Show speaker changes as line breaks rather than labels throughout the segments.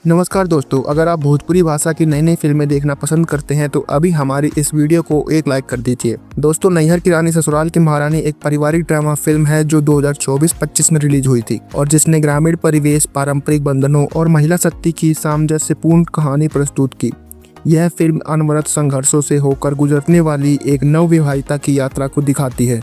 नमस्कार दोस्तों, अगर आप भोजपुरी भाषा की नई नई फिल्में देखना पसंद करते हैं तो अभी हमारी इस वीडियो को एक लाइक कर दीजिए। दोस्तों, नैहर की रानी ससुराल की महारानी एक पारिवारिक ड्रामा फिल्म है जो 2024-25 में रिलीज हुई थी और जिसने ग्रामीण परिवेश, पारंपरिक बंधनों और महिला शक्ति की सामंजस्यपूर्ण कहानी प्रस्तुत की। यह फिल्म अनवरत संघर्षों से होकर गुजरने वाली एक नवविवाहिता की यात्रा को दिखाती है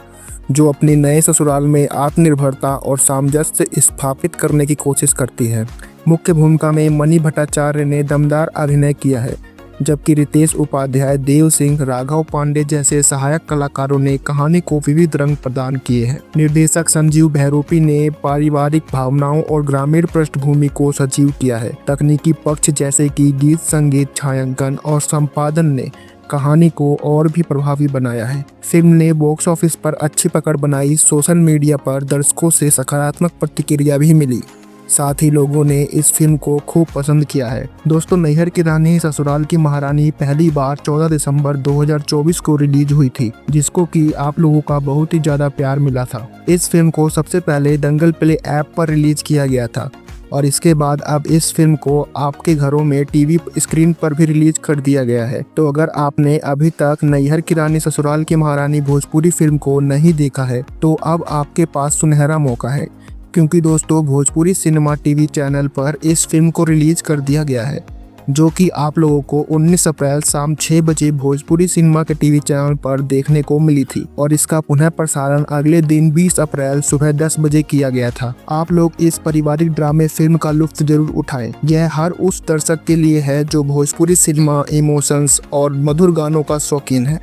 जो अपने नए ससुराल में आत्मनिर्भरता और सामंजस्य स्थापित करने की कोशिश करती है। मुख्य भूमिका में मणि भट्टाचार्य ने दमदार अभिनय किया है, जबकि रितेश उपाध्याय, देव सिंह, राघव पांडे जैसे सहायक कलाकारों ने कहानी को विविध रंग प्रदान किए हैं। निर्देशक संजीव भैरोपी ने पारिवारिक भावनाओं और ग्रामीण पृष्ठभूमि को सजीव किया है। तकनीकी पक्ष जैसे कि गीत, संगीत, छायांकन और संपादन ने कहानी को और भी प्रभावी बनाया है। फिल्म ने बॉक्स ऑफिस पर अच्छी पकड़ बनाई। सोशल मीडिया पर दर्शकों से सकारात्मक प्रतिक्रिया भी मिली, साथ ही लोगों ने इस फिल्म को खूब पसंद किया है। दोस्तों, नैहर की रानी ससुराल की महारानी पहली बार 14 दिसंबर 2024 को रिलीज हुई थी, जिसको कि आप लोगों का बहुत ही ज़्यादा प्यार मिला था। इस फिल्म को सबसे पहले दंगल प्ले ऐप पर रिलीज किया गया था और इसके बाद अब इस फिल्म को आपके घरों में टीवी स्क्रीन पर भी रिलीज कर दिया गया है। तो अगर आपने अभी तक नैहर की रानी ससुराल की महारानी भोजपुरी फिल्म को नहीं देखा है तो अब आपके पास सुनहरा मौका है, क्योंकि दोस्तों भोजपुरी सिनेमा टीवी चैनल पर इस फिल्म को रिलीज कर दिया गया है, जो कि आप लोगों को 19 अप्रैल शाम 6 बजे भोजपुरी सिनेमा के टीवी चैनल पर देखने को मिली थी और इसका पुनः प्रसारण अगले दिन 20 अप्रैल सुबह 10 बजे किया गया था। आप लोग इस पारिवारिक ड्रामे फिल्म का लुत्फ जरूर उठाएं। यह हर उस दर्शक के लिए है जो भोजपुरी सिनेमा, इमोशंस और मधुर गानों का शौकीन है।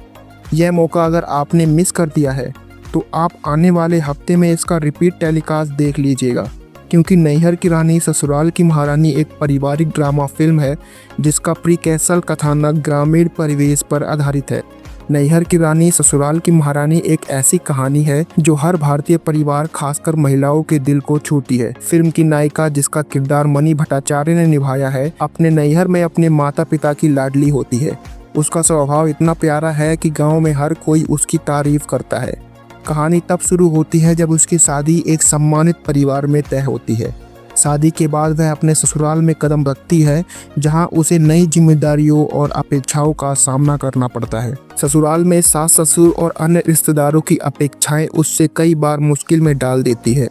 यह मौका अगर आपने मिस कर दिया है तो आप आने वाले हफ्ते में इसका रिपीट टेलीकास्ट देख लीजिएगा, क्योंकि नैहर की रानी ससुराल की महारानी एक पारिवारिक ड्रामा फिल्म है जिसका प्रीक्वेसल कथानक ग्रामीण परिवेश पर आधारित है। नैहर की रानी ससुराल की महारानी एक ऐसी कहानी है जो हर भारतीय परिवार, खासकर महिलाओं के दिल को छूती है। फिल्म की नायिका, जिसका किरदार मणि भट्टाचार्य ने निभाया है, अपने नैहर में अपने माता पिता की लाडली होती है। उसका स्वभाव इतना प्यारा है कि गाँव में हर कोई उसकी तारीफ करता है। कहानी तब शुरू होती है जब उसकी शादी एक सम्मानित परिवार में तय होती है। शादी के बाद वह अपने ससुराल में कदम रखती है, जहां उसे नई जिम्मेदारियों और अपेक्षाओं का सामना करना पड़ता है। ससुराल में सास ससुर और अन्य रिश्तेदारों की अपेक्षाएं उससे कई बार मुश्किल में डाल देती है।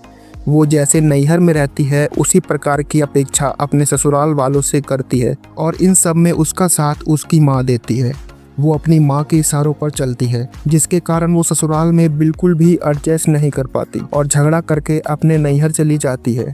वो जैसे नैहर में रहती है उसी प्रकार की अपेक्षा अपने ससुराल वालों से करती है और इन सब में उसका साथ उसकी माँ देती है। वो अपनी माँ के इशारों पर चलती है, जिसके कारण वो ससुराल में बिल्कुल भी एडजस्ट नहीं कर पाती और झगड़ा करके अपने नैहर चली जाती है।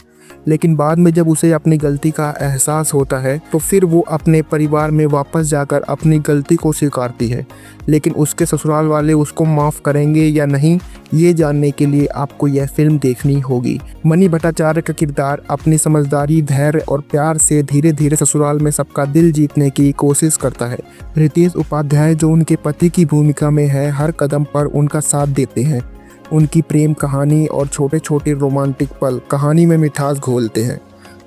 लेकिन बाद में जब उसे अपनी गलती का एहसास होता है तो फिर वो अपने परिवार में वापस जाकर अपनी गलती को स्वीकारती है। लेकिन उसके ससुराल वाले उसको माफ़ करेंगे या नहीं, ये जानने के लिए आपको यह फिल्म देखनी होगी। मणि भट्टाचार्य का किरदार अपनी समझदारी, धैर्य और प्यार से धीरे धीरे ससुराल में सबका दिल जीतने की कोशिश करता है। रितेश उपाध्याय, जो उनके पति की भूमिका में है, हर कदम पर उनका साथ देते हैं। उनकी प्रेम कहानी और छोटे छोटे रोमांटिक पल कहानी में मिठास घोलते हैं।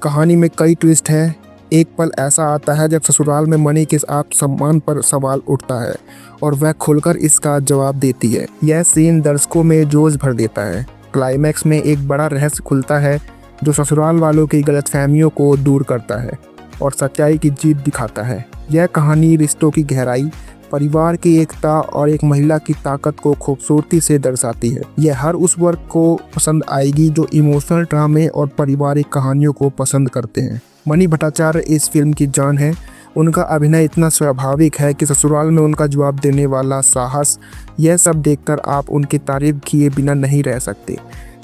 कहानी में कई ट्विस्ट हैं। एक पल ऐसा आता है जब ससुराल में मणि के आत्मसम्मान पर सवाल उठता है और वह खुलकर इसका जवाब देती है। यह सीन दर्शकों में जोश भर देता है। क्लाइमैक्स में एक बड़ा रहस्य खुलता है जो ससुराल वालों की गलतफहमियों को दूर करता है और सच्चाई की जीत दिखाता है। यह कहानी रिश्तों की गहराई, परिवार की एकता और एक महिला की ताकत को खूबसूरती से दर्शाती है। यह हर उस वर्ग को पसंद आएगी जो इमोशनल ड्रामे और पारिवारिक कहानियों को पसंद करते हैं। मणि भट्टाचार्य इस फिल्म की जान है। उनका अभिनय इतना स्वाभाविक है कि ससुराल में उनका जवाब देने वाला साहस, यह सब देखकर आप उनकी तारीफ किए बिना नहीं रह सकते।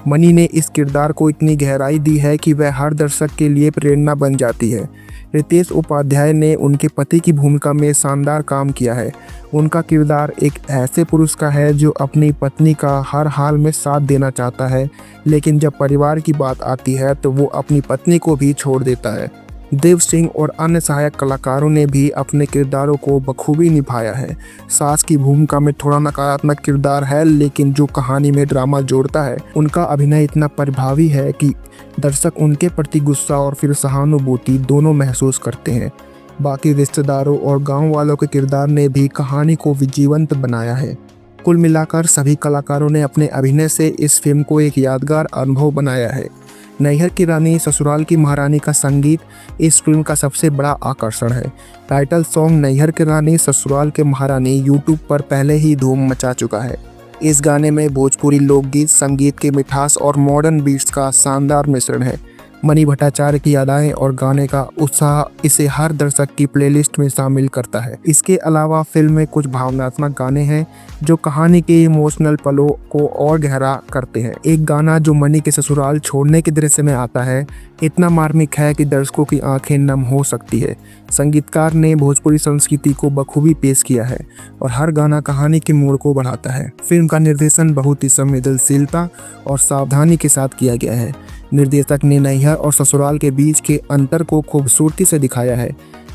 मणि ने इस किरदार को इतनी गहराई दी है कि वह हर दर्शक के लिए प्रेरणा बन जाती है। रितेश उपाध्याय ने उनके पति की भूमिका में शानदार काम किया है। उनका किरदार एक ऐसे पुरुष का है जो अपनी पत्नी का हर हाल में साथ देना चाहता है, लेकिन जब परिवार की बात आती है तो वो अपनी पत्नी को भी छोड़ देता है। देव सिंह और अन्य सहायक कलाकारों ने भी अपने किरदारों को बखूबी निभाया है। सास की भूमिका में थोड़ा नकारात्मक किरदार है, लेकिन जो कहानी में ड्रामा जोड़ता है, उनका अभिनय इतना प्रभावी है कि दर्शक उनके प्रति गुस्सा और फिर सहानुभूति दोनों महसूस करते हैं। बाकी रिश्तेदारों और गांव वालों के किरदार ने भी कहानी को जीवंत बनाया है। कुल मिलाकर सभी कलाकारों ने अपने अभिनय से इस फिल्म को एक यादगार अनुभव बनाया है। नैहर की रानी ससुराल की महारानी का संगीत इस फिल्म का सबसे बड़ा आकर्षण है। टाइटल सॉन्ग नैहर की रानी ससुराल के महारानी यूट्यूब पर पहले ही धूम मचा चुका है। इस गाने में भोजपुरी लोकगीत, संगीत की मिठास और मॉडर्न बीट्स का शानदार मिश्रण है। मनी भट्टाचार्य की अदाएं और गाने का उत्साह इसे हर दर्शक की प्लेलिस्ट में शामिल करता है। इसके अलावा फिल्म में कुछ भावनात्मक गाने हैं जो कहानी के इमोशनल पलों को और गहरा करते हैं। एक गाना जो मनी के ससुराल छोड़ने के दृश्य में आता है इतना मार्मिक है कि दर्शकों की आंखें नम हो सकती है। संगीतकार ने भोजपुरी संस्कृति को बखूबी पेश किया है और हर गाना कहानी के मोड़ को बढ़ाता है। फिल्म का निर्देशन बहुत ही संवेदनशीलता और सावधानी के साथ किया गया है। निर्देशक ने नैहर और ससुराल के बीच के अंतर को खूबसूरती से दिखाया है।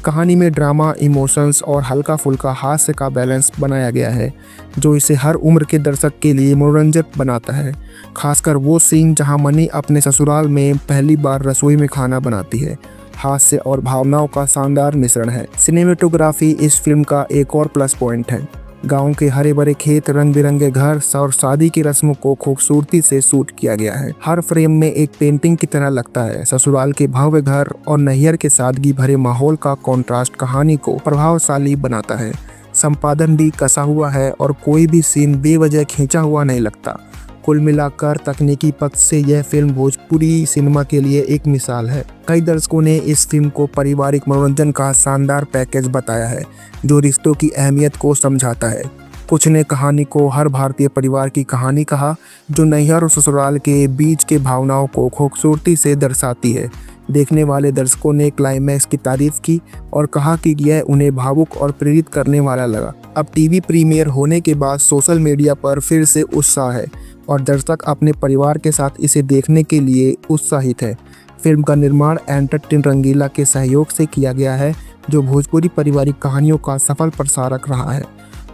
कहानी में ड्रामा, इमोशंस और हल्का फुल्का हास्य का बैलेंस बनाया गया है जो इसे हर उम्र के दर्शक के लिए मनोरंजक बनाता है। खासकर वो सीन जहां मनी अपने ससुराल में पहली बार रसोई में खाना बनाती है। हास्य और भावनाओं का शानदार मिश्रण है। सिनेमेटोग्राफी इस फिल्म का एक और प्लस पॉइंट है। गांव के हरे भरे खेत, रंग बिरंगे घर और शादी की रस्मों को खूबसूरती से शूट किया गया है। हर फ्रेम में एक पेंटिंग की तरह लगता है। ससुराल के भव्य घर और नैहर के सादगी भरे माहौल का कॉन्ट्रास्ट कहानी को प्रभावशाली बनाता है। संपादन भी कसा हुआ है और कोई भी सीन बेवजह खींचा हुआ नहीं लगता। कुल मिलाकर तकनीकी पक्ष से यह फिल्म भोजपुरी सिनेमा के लिए एक मिसाल है। कई दर्शकों ने इस फिल्म को पारिवारिक मनोरंजन का शानदार पैकेज बताया है जो रिश्तों की अहमियत को समझाता है। कुछ ने कहानी को हर भारतीय परिवार की कहानी कहा जो नैहर और ससुराल के बीच के भावनाओं को खूबसूरती से दर्शाती है। देखने वाले दर्शकों ने क्लाइमैक्स की तारीफ की और कहा कि यह उन्हें भावुक और प्रेरित करने वाला लगा। अब टीवी प्रीमियर होने के बाद सोशल मीडिया पर फिर से उत्साह है और दर्शक अपने परिवार के साथ इसे देखने के लिए उत्साहित है। फिल्म का निर्माण एंटरटेन रंगीला के सहयोग से किया गया है जो भोजपुरी पारिवारिक कहानियों का सफल प्रसारक रहा है।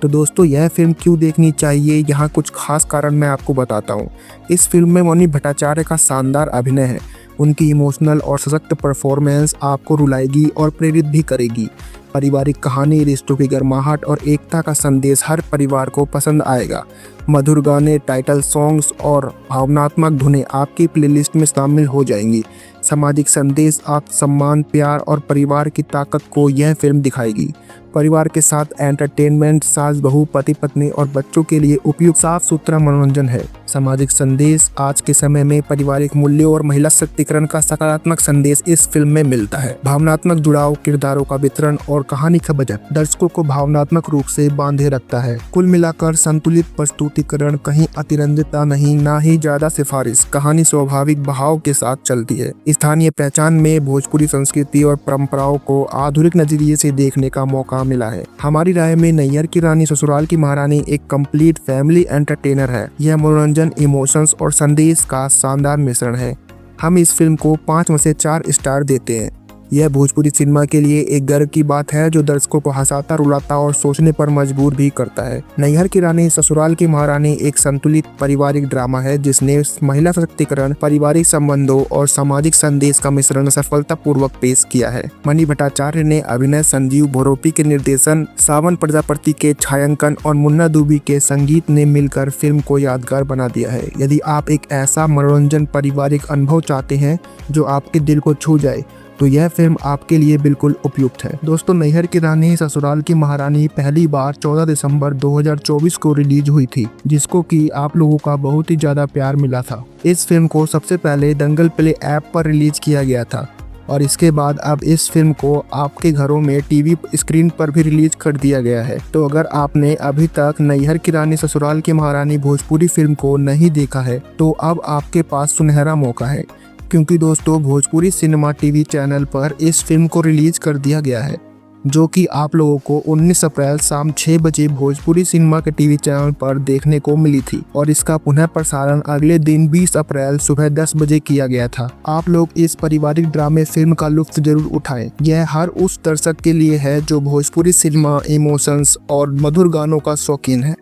तो दोस्तों, यह फिल्म क्यों देखनी चाहिए, यहाँ कुछ खास कारण मैं आपको बताता हूँ। इस फिल्म में मनी भट्टाचार्य का शानदार अभिनय है। उनकी इमोशनल और सशक्त परफॉर्मेंस आपको रुलाएगी और प्रेरित भी करेगी। पारिवारिक कहानी, रिश्तों की गर्माहट और एकता का संदेश हर परिवार को पसंद आएगा। मधुर गाने, टाइटल सॉन्ग्स और भावनात्मक धुनें आपकी प्लेलिस्ट में शामिल हो जाएंगी। सामाजिक संदेश, आत्मसम्मान, प्यार और परिवार की ताकत को यह फिल्म दिखाएगी। परिवार के साथ एंटरटेनमेंट, सास बहू, पति पत्नी और बच्चों के लिए उपयुक्त साफ सुथरा मनोरंजन है। सामाजिक संदेश, आज के समय में पारिवारिक मूल्यों और महिला सशक्तिकरण का सकारात्मक संदेश इस फिल्म में मिलता है। भावनात्मक जुड़ाव, किरदारों का वितरण और कहानी का बजट दर्शकों को भावनात्मक रूप से बांधे रखता है। कुल मिलाकर संतुलित प्रस्तुतिकरण, कहीं अतिरंजितता नहीं, ना ही ज्यादा सिफारिश। कहानी स्वाभाविक बहाव के साथ चलती है। स्थानीय पहचान में भोजपुरी संस्कृति और परंपराओं को आधुनिक नजरिए से देखने का मौका मिला है। हमारी राय में नैहर की रानी ससुराल की महारानी एक कंप्लीट फैमिली एंटरटेनर है। यह मनोरंजन, इमोशंस और संदेश का शानदार मिश्रण है। हम इस फिल्म को 5 में से 4 स्टार देते हैं। यह भोजपुरी सिनेमा के लिए एक गर्व की बात है जो दर्शकों को हंसाता, रुलाता और सोचने पर मजबूर भी करता है। नैहर की रानी ससुराल की महारानी एक संतुलित पारिवारिक ड्रामा है जिसने महिला सशक्तिकरण, पारिवारिक संबंधों और सामाजिक संदेश का मिश्रण सफलतापूर्वक पेश किया है। मनी भट्टाचार्य ने अभिनय, संजीव भोरोपी के निर्देशन, सावन प्रजापति के छायांकन और मुन्ना दुबी के संगीत ने मिलकर फिल्म को यादगार बना दिया है। यदि आप एक ऐसा मनोरंजन पारिवारिक अनुभव चाहते हैं जो आपके दिल को छू जाए तो यह फिल्म आपके लिए बिल्कुल उपयुक्त है। दोस्तों, नैहर की रानी ससुराल की महारानी पहली बार 14 दिसंबर 2024 को रिलीज हुई थी, जिसको कि आप लोगों का बहुत ही ज्यादा प्यार मिला था। इस फिल्म को सबसे पहले दंगल प्ले ऐप पर रिलीज किया गया था और इसके बाद अब इस फिल्म को आपके घरों में टीवी स्क्रीन पर भी रिलीज कर दिया गया है। तो अगर आपने अभी तक नैहर की रानी ससुराल की महारानी भोजपुरी फिल्म को नहीं देखा है तो अब आपके पास सुनहरा मौका है, क्योंकि दोस्तों भोजपुरी सिनेमा टीवी चैनल पर इस फिल्म को रिलीज कर दिया गया है, जो कि आप लोगों को 19 अप्रैल शाम 6 बजे भोजपुरी सिनेमा के टीवी चैनल पर देखने को मिली थी और इसका पुनः प्रसारण अगले दिन 20 अप्रैल सुबह 10 बजे किया गया था। आप लोग इस पारिवारिक ड्रामे फिल्म का लुत्फ जरूर उठाएं। यह हर उस दर्शक के लिए है जो भोजपुरी सिनेमा, इमोशंस और मधुर गानों का शौकीन है।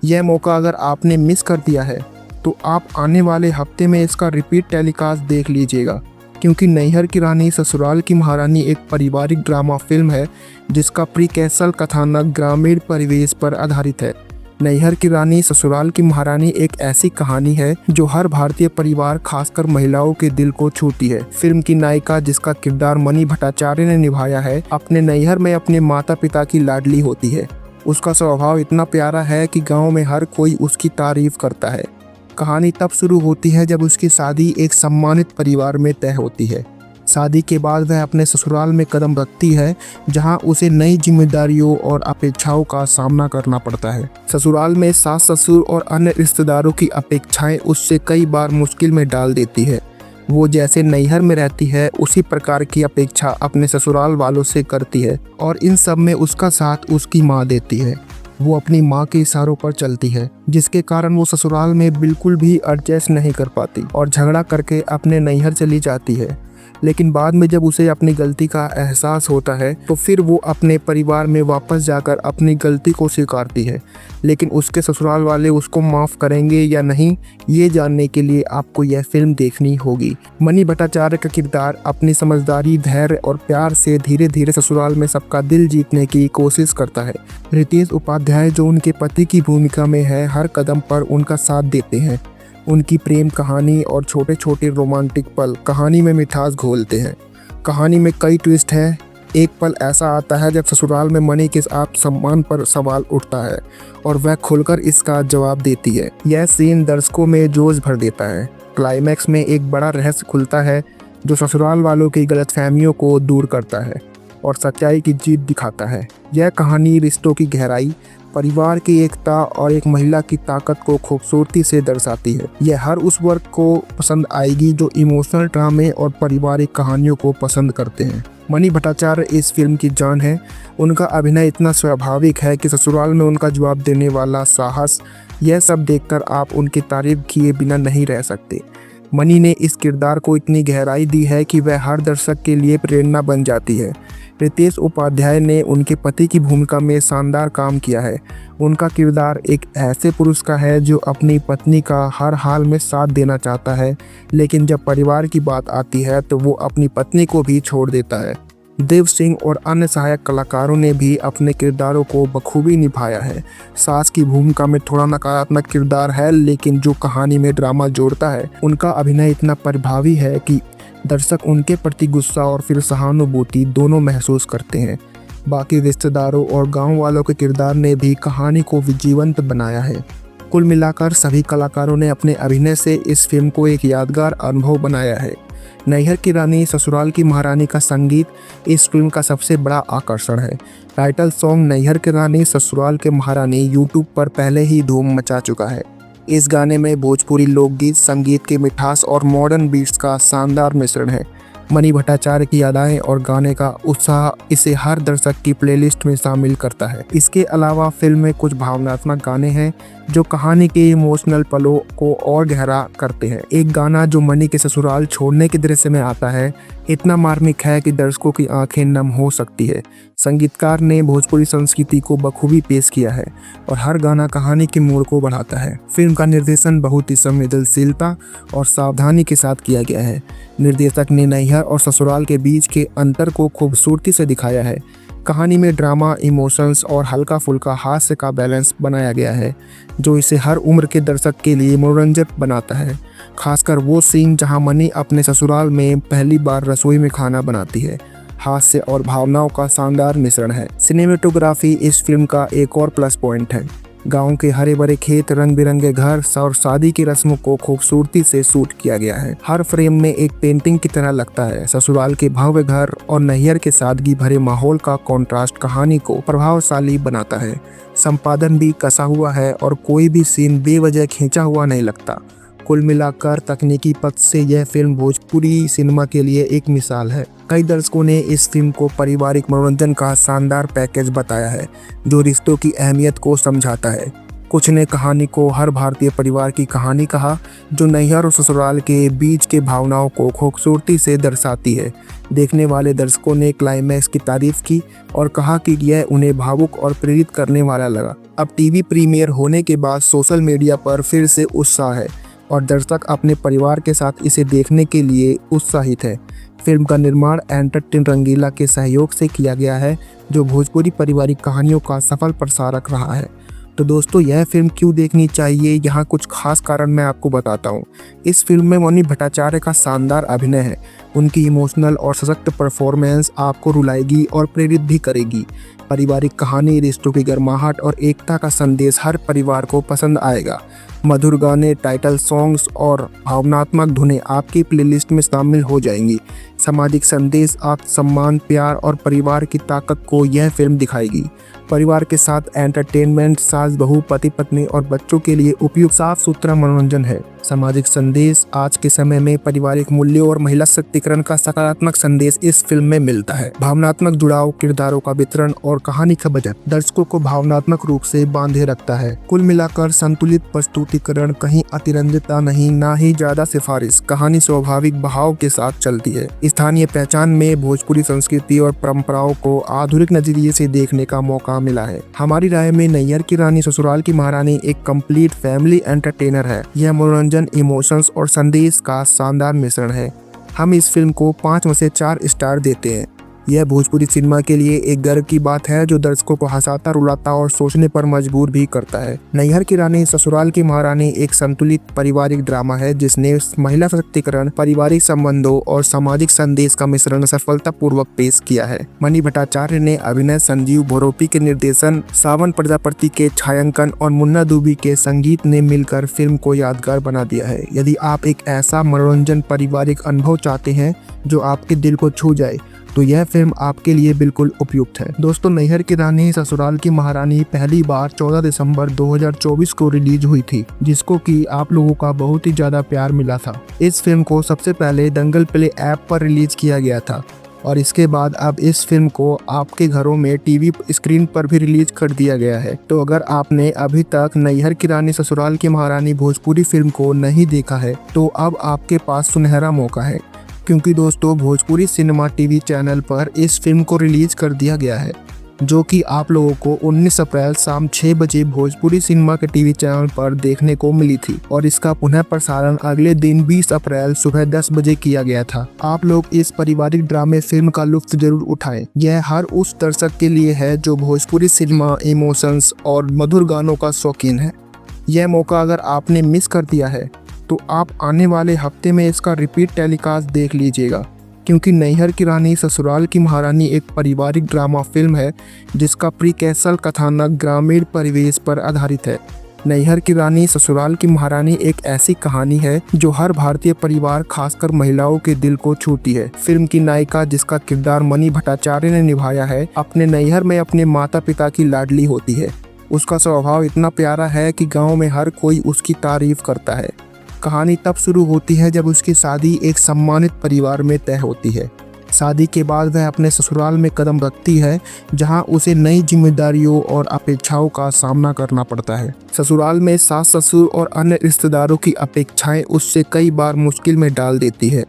यह मौका अगर आपने मिस कर दिया है तो आप आने वाले हफ्ते में इसका रिपीट टेलीकास्ट देख लीजिएगा, क्योंकि नैहर की रानी ससुराल की महारानी एक पारिवारिक ड्रामा फिल्म है जिसका प्रीक्वेसल कथानक ग्रामीण परिवेश पर आधारित है। नैहर की रानी ससुराल की महारानी एक ऐसी कहानी है जो हर भारतीय परिवार खासकर महिलाओं के दिल को छूती है। फिल्म की नायिका, जिसका किरदार मनी भट्टाचार्य ने निभाया है, अपने नैहर में अपने माता पिता की लाडली होती है। उसका स्वभाव इतना प्यारा है कि गांव में हर कोई उसकी तारीफ करता है। कहानी तब शुरू होती है जब उसकी शादी एक सम्मानित परिवार में तय होती है। शादी के बाद वह अपने ससुराल में कदम रखती है, जहां उसे नई जिम्मेदारियों और अपेक्षाओं का सामना करना पड़ता है। ससुराल में सास ससुर और अन्य रिश्तेदारों की अपेक्षाएं उससे कई बार मुश्किल में डाल देती है। वो जैसे नैहर में रहती है उसी प्रकार की अपेक्षा अपने ससुराल वालों से करती है और इन सब में उसका साथ उसकी माँ देती है। वो अपनी माँ के इशारों पर चलती है, जिसके कारण वो ससुराल में बिल्कुल भी एडजस्ट नहीं कर पाती और झगड़ा करके अपने नैहर चली जाती है। लेकिन बाद में जब उसे अपनी गलती का एहसास होता है तो फिर वो अपने परिवार में वापस जाकर अपनी गलती को स्वीकारती है। लेकिन उसके ससुराल वाले उसको माफ़ करेंगे या नहीं, ये जानने के लिए आपको यह फिल्म देखनी होगी। मनी भट्टाचार्य का किरदार अपनी समझदारी, धैर्य और प्यार से धीरे धीरे ससुराल में सबका दिल जीतने की कोशिश करता है। रितेश उपाध्याय, जो उनके पति की भूमिका में है, हर कदम पर उनका साथ देते हैं। उनकी प्रेम कहानी और छोटे छोटे रोमांटिक पल कहानी में मिठास घोलते हैं। कहानी में कई ट्विस्ट हैं। एक पल ऐसा आता है जब ससुराल में मनी के आत्मसम्मान पर सवाल उठता है और वह खुलकर इसका जवाब देती है। यह सीन दर्शकों में जोश भर देता है। क्लाइमैक्स में एक बड़ा रहस्य खुलता है जो ससुराल वालों की गलतफहमियों को दूर करता है और सच्चाई की जीत दिखाता है। यह कहानी रिश्तों की गहराई, परिवार की एकता और एक महिला की ताकत को खूबसूरती से दर्शाती है। यह हर उस वर्ग को पसंद आएगी जो इमोशनल ड्रामे और पारिवारिक कहानियों को पसंद करते हैं। मनी भट्टाचार्य इस फिल्म की जान है। उनका अभिनय इतना स्वाभाविक है कि ससुराल में उनका जवाब देने वाला साहस, यह सब देखकर आप उनकी तारीफ किए बिना नहीं रह सकते। मनी ने इस किरदार को इतनी गहराई दी है कि वह हर दर्शक के लिए प्रेरणा बन जाती है। रितेश उपाध्याय ने उनके पति की भूमिका में शानदार काम किया है। उनका किरदार एक ऐसे पुरुष का है जो अपनी पत्नी का हर हाल में साथ देना चाहता है, लेकिन जब परिवार की बात आती है तो वो अपनी पत्नी को भी छोड़ देता है। देव सिंह और अन्य सहायक कलाकारों ने भी अपने किरदारों को बखूबी निभाया है। सास की भूमिका में थोड़ा नकारात्मक किरदार है, लेकिन जो कहानी में ड्रामा जोड़ता है, उनका अभिनय इतना प्रभावी है कि दर्शक उनके प्रति गुस्सा और फिर सहानुभूति दोनों महसूस करते हैं। बाकी रिश्तेदारों और गांव वालों के किरदार ने भी कहानी को जीवंत बनाया है। कुल मिलाकर सभी कलाकारों ने अपने अभिनय से इस फिल्म को एक यादगार अनुभव बनाया है। नैहर की रानी ससुराल की महारानी का संगीत इस फिल्म का सबसे बड़ा आकर्षण है। टाइटल सॉन्ग नैहर की रानी ससुराल के महारानी यूट्यूब पर पहले ही धूम मचा चुका है। इस गाने में भोजपुरी लोकगीत, संगीत की मिठास और मॉडर्न बीट्स का शानदार मिश्रण है। मनी भट्टाचार्य की अदाएं और गाने का उत्साह इसे हर दर्शक की प्लेलिस्ट में शामिल करता है। इसके अलावा फिल्म में कुछ भावनात्मक गाने हैं जो कहानी के इमोशनल पलों को और गहरा करते हैं। एक गाना जो मनी के ससुराल छोड़ने के दृश्य में आता है, इतना मार्मिक है कि दर्शकों की आंखें नम हो सकती है। संगीतकार ने भोजपुरी संस्कृति को बखूबी पेश किया है और हर गाना कहानी के मोड़ को बढ़ाता है। फिल्म का निर्देशन बहुत ही संवेदनशीलता और सावधानी के साथ किया गया है। निर्देशक ने नैहर और ससुराल के बीच के अंतर को खूबसूरती से दिखाया है। कहानी में ड्रामा, इमोशंस और हल्का फुल्का हास्य का बैलेंस बनाया गया है, जो इसे हर उम्र के दर्शक के लिए मनोरंजक बनाता है। खासकर वो सीन जहां मनी अपने ससुराल में पहली बार रसोई में खाना बनाती है। हास्य और भावनाओं का शानदार मिश्रण है। सिनेमेटोग्राफी इस फिल्म का एक और प्लस पॉइंट है। गांव के हरे भरे खेत, रंग बिरंगे घर और शादी की रस्मों को खूबसूरती से शूट किया गया है। हर फ्रेम में एक पेंटिंग की तरह लगता है। ससुराल के भव्य घर और नैहर के सादगी भरे माहौल का कॉन्ट्रास्ट कहानी को प्रभावशाली बनाता है। संपादन भी कसा हुआ है और कोई भी सीन बेवजह खींचा हुआ नहीं लगता। कुल मिलाकर तकनीकी पक्ष से यह फिल्म भोजपुरी सिनेमा के लिए एक मिसाल है। कई दर्शकों ने इस फिल्म को पारिवारिक मनोरंजन का शानदार पैकेज बताया है, जो रिश्तों की अहमियत को समझाता है। कुछ ने कहानी को हर भारतीय परिवार की कहानी कहा, जो नैहर और ससुराल के बीच के भावनाओं को खूबसूरती से दर्शाती है। देखने वाले दर्शकों ने क्लाइमैक्स की तारीफ की और कहा कि यह उन्हें भावुक और प्रेरित करने वाला लगा। अब टीवी प्रीमियर होने के बाद सोशल मीडिया पर फिर से उत्साह है और दर्शक अपने परिवार के साथ इसे देखने के लिए उत्साहित है। फिल्म का निर्माण एंटरटेन रंगीला के सहयोग से किया गया है, जो भोजपुरी पारिवारिक कहानियों का सफल प्रसारक रहा है। तो दोस्तों यह फिल्म क्यों देखनी चाहिए, यहाँ कुछ खास कारण मैं आपको बताता हूँ। इस फिल्म में मनी भट्टाचार्य का शानदार अभिनय है। उनकी इमोशनल और सशक्त परफॉर्मेंस आपको रुलाएगी और प्रेरित भी करेगी। पारिवारिक कहानी, रिश्तों की गर्माहट और एकता का संदेश हर परिवार को पसंद आएगा। मधुर गाने, टाइटल सॉन्ग्स और भावनात्मक धुनें आपकी प्लेलिस्ट में शामिल हो जाएंगी। सामाजिक संदेश, आत्मसम्मान, प्यार और परिवार की ताकत को यह फिल्म दिखाएगी। परिवार के साथ एंटरटेनमेंट, सास बहू, पति पत्नी और बच्चों के लिए उपयुक्त साफ सुथरा मनोरंजन है। सामाजिक संदेश, आज के समय में पारिवारिक मूल्यों और महिला सशक्तिकरण का सकारात्मक संदेश इस फिल्म में मिलता है। भावनात्मक जुड़ाव, किरदारों का वितरण और कहानी का बजट दर्शकों को भावनात्मक रूप से बांधे रखता है। कुल मिलाकर संतुलित प्रस्तुतिकरण, कहीं अतिरंजितता नहीं, ना ही ज्यादा सिफारिश। कहानी स्वाभाविक बहाव के साथ चलती है। स्थानीय पहचान में भोजपुरी संस्कृति और परंपराओं को आधुनिक नजरिए से देखने का मौका मिला है। हमारी राय में नैहर की रानी ससुराल की महारानी एक कंप्लीट फैमिली एंटरटेनर है। यह मनोरंजन, इमोशंस और संदेश का शानदार मिश्रण है। हम इस फिल्म को 5 में से 4 स्टार देते हैं। यह भोजपुरी सिनेमा के लिए एक गर्व की बात है जो दर्शकों को हंसाता, रुलाता और सोचने पर मजबूर भी करता है। नैहर की रानी ससुराल की महारानी एक संतुलित पारिवारिक ड्रामा है जिसने महिला सशक्तिकरण, पारिवारिक संबंधों और सामाजिक संदेश का मिश्रण सफलतापूर्वक पेश किया है। मनी भट्टाचार्य ने अभिनय, संजीव भोरोपी के निर्देशन, सावन प्रजापति के छायांकन और मुन्ना दुबी के संगीत ने मिलकर फिल्म को यादगार बना दिया है। यदि आप एक ऐसा मनोरंजन पारिवारिक अनुभव चाहते हैं जो आपके दिल को छू जाए तो यह फिल्म आपके लिए बिल्कुल उपयुक्त है। दोस्तों, नैहर की रानी ससुराल की महारानी पहली बार 14 दिसंबर 2024 को रिलीज हुई थी, जिसको कि आप लोगों का बहुत ही ज्यादा प्यार मिला था। इस फिल्म को सबसे पहले दंगल प्ले ऐप पर रिलीज किया गया था और इसके बाद अब इस फिल्म को आपके घरों में टीवी स्क्रीन पर भी रिलीज कर दिया गया है। तो अगर आपने अभी तक नैहर की रानी ससुराल की महारानी भोजपुरी फिल्म को नहीं देखा है तो अब आपके पास सुनहरा मौका है, क्योंकि दोस्तों भोजपुरी सिनेमा टीवी चैनल पर इस फिल्म को रिलीज कर दिया गया है, जो कि आप लोगों को 19 अप्रैल शाम 6 बजे भोजपुरी सिनेमा के टीवी चैनल पर देखने को मिली थी और इसका पुनः प्रसारण अगले दिन 20 अप्रैल सुबह 10 बजे किया गया था। आप लोग इस पारिवारिक ड्रामे फिल्म का लुत्फ जरूर उठाएं। यह हर उस दर्शक के लिए है जो भोजपुरी सिनेमा, इमोशंस और मधुर गानों का शौकीन है। यह मौका अगर आपने मिस कर दिया है तो आप आने वाले हफ्ते में इसका रिपीट टेलीकास्ट देख लीजिएगा, क्योंकि नैहर की रानी ससुराल की महारानी एक पारिवारिक ड्रामा फिल्म है जिसका प्रीक्वेसल कथानक ग्रामीण परिवेश पर आधारित है। नैहर की रानी ससुराल की महारानी एक ऐसी कहानी है जो हर भारतीय परिवार, खासकर महिलाओं के दिल को छूती है। फिल्म की नायिका, जिसका किरदार मनी भट्टाचार्य ने निभाया है, अपने नैहर में अपने माता पिता की लाडली होती है। उसका स्वभाव इतना प्यारा है कि गाँव में हर कोई उसकी तारीफ करता है। कहानी तब शुरू होती है जब उसकी शादी एक सम्मानित परिवार में तय होती है। शादी के बाद वह अपने ससुराल में कदम रखती है, जहां उसे नई जिम्मेदारियों और अपेक्षाओं का सामना करना पड़ता है। ससुराल में सास ससुर और अन्य रिश्तेदारों की अपेक्षाएं उससे कई बार मुश्किल में डाल देती है।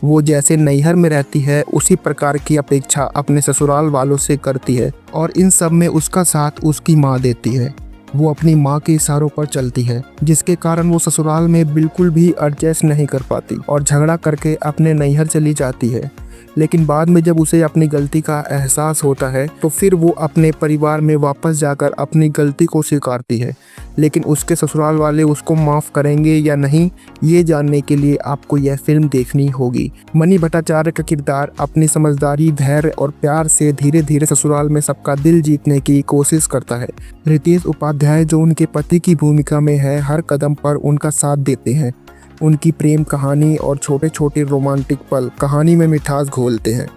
वो जैसे नैहर में रहती है उसी प्रकार की अपेक्षा अपने ससुराल वालों से करती है और इन सब में उसका साथ उसकी माँ देती है। वो अपनी माँ के इशारों पर चलती है, जिसके कारण वो ससुराल में बिल्कुल भी एडजस्ट नहीं कर पाती और झगड़ा करके अपने नैहर चली जाती है। लेकिन बाद में जब उसे अपनी गलती का एहसास होता है तो फिर वो अपने परिवार में वापस जाकर अपनी गलती को स्वीकारती है। लेकिन उसके ससुराल वाले उसको माफ़ करेंगे या नहीं, ये जानने के लिए आपको यह फिल्म देखनी होगी। मनी भट्टाचार्य का किरदार अपनी समझदारी, धैर्य और प्यार से धीरे धीरे ससुराल में सबका दिल जीतने की कोशिश करता है। रितेश उपाध्याय, जो उनके पति की भूमिका में है, हर कदम पर उनका साथ देते हैं। उनकी प्रेम कहानी और छोटे छोटे रोमांटिक पल कहानी में मिठास घोलते हैं।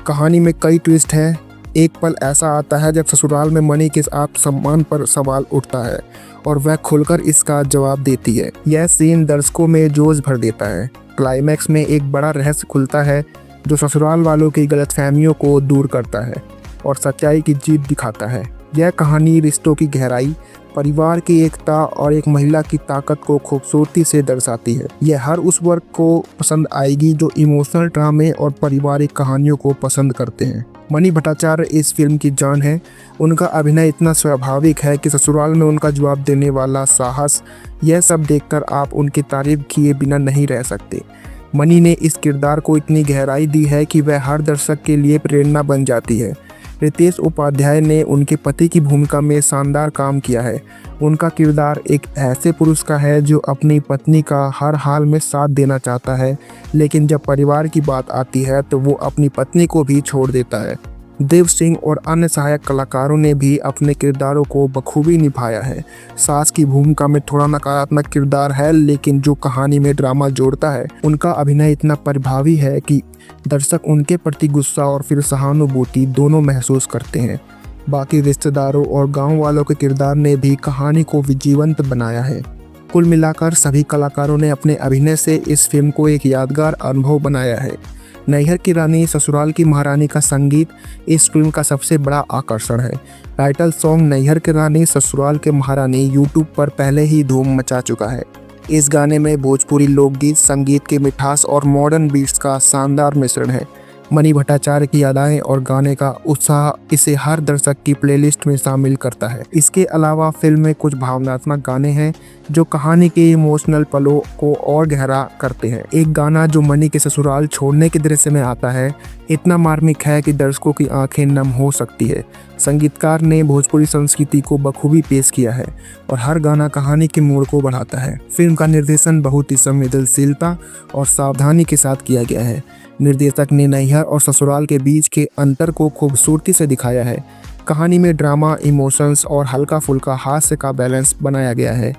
कहानी में कई ट्विस्ट हैं। एक पल ऐसा आता है जब ससुराल में मनी के आत्मसम्मान पर सवाल उठता है और वह खुलकर इसका जवाब देती है। यह सीन दर्शकों में जोश भर देता है। क्लाइमैक्स में एक बड़ा रहस्य खुलता है जो ससुराल वालों की गलतफहमियों को दूर करता है और सच्चाई की जीत दिखाता है। यह कहानी रिश्तों की गहराई, परिवार की एकता और एक महिला की ताकत को खूबसूरती से दर्शाती है। यह हर उस वर्ग को पसंद आएगी जो इमोशनल ड्रामे और पारिवारिक कहानियों को पसंद करते हैं। मनी भट्टाचार्य इस फिल्म की जान है। उनका अभिनय इतना स्वाभाविक है कि ससुराल में उनका जवाब देने वाला साहस, यह सब देखकर आप उनकी तारीफ किए बिना नहीं रह सकते। मनी ने इस किरदार को इतनी गहराई दी है कि वह हर दर्शक के लिए प्रेरणा बन जाती है। रितेश उपाध्याय ने उनके पति की भूमिका में शानदार काम किया है। उनका किरदार एक ऐसे पुरुष का है जो अपनी पत्नी का हर हाल में साथ देना चाहता है, लेकिन जब परिवार की बात आती है तो वो अपनी पत्नी को भी छोड़ देता है। देव सिंह और अन्य सहायक कलाकारों ने भी अपने किरदारों को बखूबी निभाया है। सास की भूमिका में थोड़ा नकारात्मक किरदार है, लेकिन जो कहानी में ड्रामा जोड़ता है उनका अभिनय इतना प्रभावी है कि दर्शक उनके प्रति गुस्सा और फिर सहानुभूति दोनों महसूस करते हैं। बाकी रिश्तेदारों और गांव वालों के किरदार ने भी कहानी को जीवंत बनाया है। कुल मिलाकर सभी कलाकारों ने अपने अभिनय से इस फिल्म को एक यादगार अनुभव बनाया है। नैहर की रानी ससुराल की महारानी का संगीत इस फिल्म का सबसे बड़ा आकर्षण है। टाइटल सॉन्ग नैहर की रानी ससुराल के महारानी यूट्यूब पर पहले ही धूम मचा चुका है। इस गाने में भोजपुरी लोकगीत, संगीत की मिठास और मॉडर्न बीट्स का शानदार मिश्रण है। मणि भट्टाचार्य की अदाएं और गाने का उत्साह इसे हर दर्शक की प्लेलिस्ट में शामिल करता है। इसके अलावा फिल्म में कुछ भावनात्मक गाने हैं जो कहानी के इमोशनल पलों को और गहरा करते हैं। एक गाना जो मणि के ससुराल छोड़ने के दृश्य में आता है इतना मार्मिक है कि दर्शकों की आंखें नम हो सकती है। संगीतकार ने भोजपुरी संस्कृति को बखूबी पेश किया है और हर गाना कहानी के मोड़ को बढ़ाता है। फिल्म का निर्देशन बहुत ही संवेदनशीलता और सावधानी के साथ किया गया है। निर्देशक ने नैहर और ससुराल के बीच के अंतर को खूबसूरती से दिखाया है। कहानी में ड्रामा, इमोशंस और हल्का फुल्का हास्य का बैलेंस बनाया गया है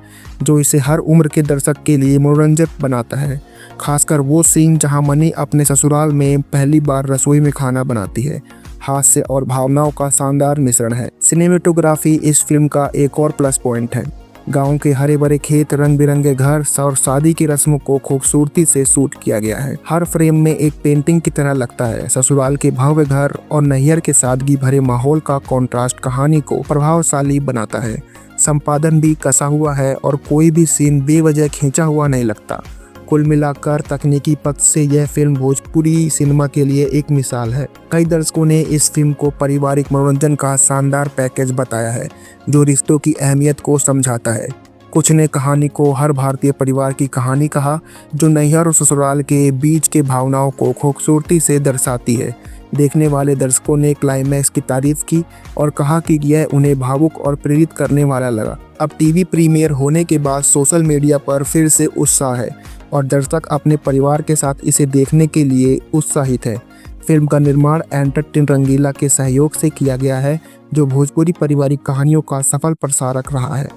जो इसे हर उम्र के दर्शक के लिए मनोरंजक बनाता है। खासकर वो सीन जहां मणि अपने ससुराल में पहली बार रसोई में खाना बनाती है। हास्य और भावनाओं का शानदार मिश्रण है। सिनेमेटोग्राफी इस फिल्म का एक और प्लस पॉइंट है। गांव के हरे भरे खेत, रंग बिरंगे घर और शादी की रस्मों को खूबसूरती से शूट किया गया है। हर फ्रेम में एक पेंटिंग की तरह लगता है। ससुराल के भव्य घर और नैहर के सादगी भरे माहौल का कंट्रास्ट कहानी को प्रभावशाली बनाता है। संपादन भी कसा हुआ है और कोई भी सीन बेवजह खींचा हुआ नहीं लगता। कुल मिलाकर तकनीकी पक्ष से यह फिल्म भोजपुरी सिनेमा के लिए एक मिसाल है। कई दर्शकों ने इस फिल्म को पारिवारिक मनोरंजन का शानदार पैकेज बताया है जो रिश्तों की अहमियत को समझाता है। कुछ ने कहानी को हर भारतीय परिवार की कहानी कहा जो नैहर और ससुराल के बीच के भावनाओं को खूबसूरती से दर्शाती है। देखने वाले दर्शकों ने क्लाइमैक्स की तारीफ की और कहा कि यह उन्हें भावुक और प्रेरित करने वाला लगा। अब टीवी प्रीमियर होने के बाद सोशल मीडिया पर फिर से उत्साह है और दर्शक अपने परिवार के साथ इसे देखने के लिए उत्साहित है। फिल्म का निर्माण एंटरटेन रंगीला के सहयोग से किया गया है जो भोजपुरी पारिवारिक कहानियों का सफल प्रसारक रहा है।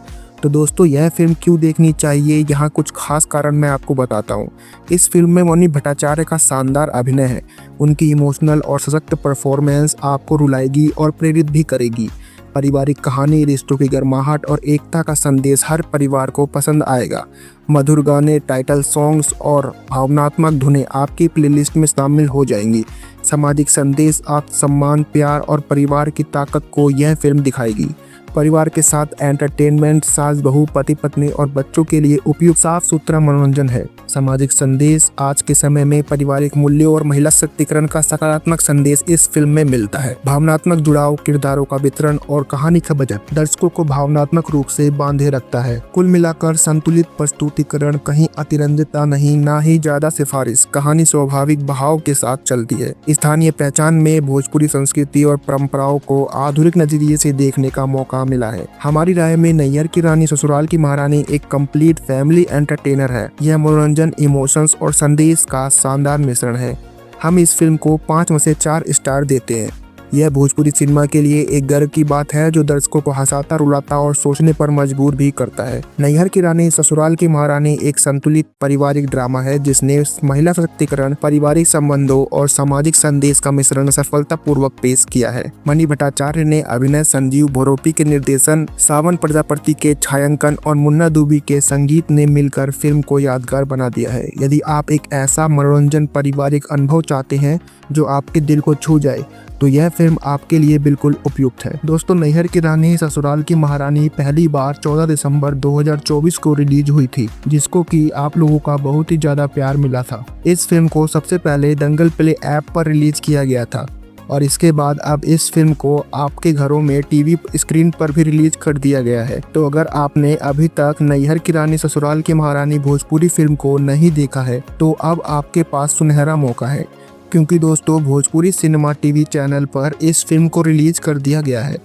तो दोस्तों, यह फिल्म क्यों देखनी चाहिए, यहाँ कुछ खास कारण मैं आपको बताता हूँ। इस फिल्म में मणि भट्टाचार्य का शानदार अभिनय है। उनकी इमोशनल और सशक्त परफॉर्मेंस आपको रुलाएगी और प्रेरित भी करेगी। पारिवारिक कहानी, रिश्तों की गर्माहट और एकता का संदेश हर परिवार को पसंद आएगा। मधुर गाने, टाइटल सॉन्ग्स और भावनात्मक धुनें आपकी प्लेलिस्ट में शामिल हो जाएंगी। सामाजिक संदेश, आत्मसम्मान, प्यार और परिवार की ताकत को यह फिल्म दिखाएगी। परिवार के साथ एंटरटेनमेंट, सास बहू, पति पत्नी और बच्चों के लिए उपयुक्त साफ सुथरा मनोरंजन है। सामाजिक संदेश, आज के समय में पारिवारिक मूल्यों और महिला सशक्तिकरण का सकारात्मक संदेश इस फिल्म में मिलता है। भावनात्मक जुड़ाव, किरदारों का वितरण और कहानी का बजट दर्शकों को भावनात्मक रूप से बांधे रखता है। कुल मिलाकर संतुलित प्रस्तुतिकरण, कहीं अतिरंजितता नहीं, ना ही ज्यादा सिफारिश। कहानी स्वाभाविक बहाव के साथ चलती है। स्थानीय पहचान में भोजपुरी संस्कृति और परंपराओं को आधुनिक नजरिए से देखने का मौका मिला है। हमारी राय में नैहर की रानी ससुराल की महारानी एक कंप्लीट फैमिली एंटरटेनर है। यह मनोरंजन, इमोशंस और संदेश का शानदार मिश्रण है। हम इस फिल्म को 5 में से 4 स्टार देते हैं। यह भोजपुरी सिनेमा के लिए एक गर्व की बात है जो दर्शकों को हंसाता, रुलाता और सोचने पर मजबूर भी करता है। नैहर की रानी ससुराल की महारानी एक संतुलित पारिवारिक ड्रामा है जिसने महिला सशक्तिकरण, पारिवारिक संबंधों और सामाजिक संदेश का मिश्रण सफलतापूर्वक पेश किया है। मणि भट्टाचार्य ने अभिनय, संजीव भोरोपी के निर्देशन, सावन प्रजापति के छायांकन और मुन्ना दुबी के संगीत ने मिलकर फिल्म को यादगार बना दिया है। यदि आप एक ऐसा मनोरंजन पारिवारिक अनुभव चाहते हैं जो आपके दिल को छू जाए तो यह फिल्म आपके लिए बिल्कुल उपयुक्त है। दोस्तों, नैहर की रानी ससुराल की महारानी पहली बार 14 दिसंबर 2024 को रिलीज हुई थी, जिसको कि आप लोगों का बहुत ही ज्यादा प्यार मिला था। इस फिल्म को सबसे पहले दंगल प्ले ऐप पर रिलीज किया गया था और इसके बाद अब इस फिल्म को आपके घरों में टीवी स्क्रीन पर भी रिलीज कर दिया गया है। तो अगर आपने अभी तक नैहर की रानी ससुराल की महारानी भोजपुरी फिल्म को नहीं देखा है तो अब आपके पास सुनहरा मौका है। क्योंकि दोस्तों भोजपुरी सिनेमा टीवी चैनल पर इस फिल्म को रिलीज कर दिया गया है,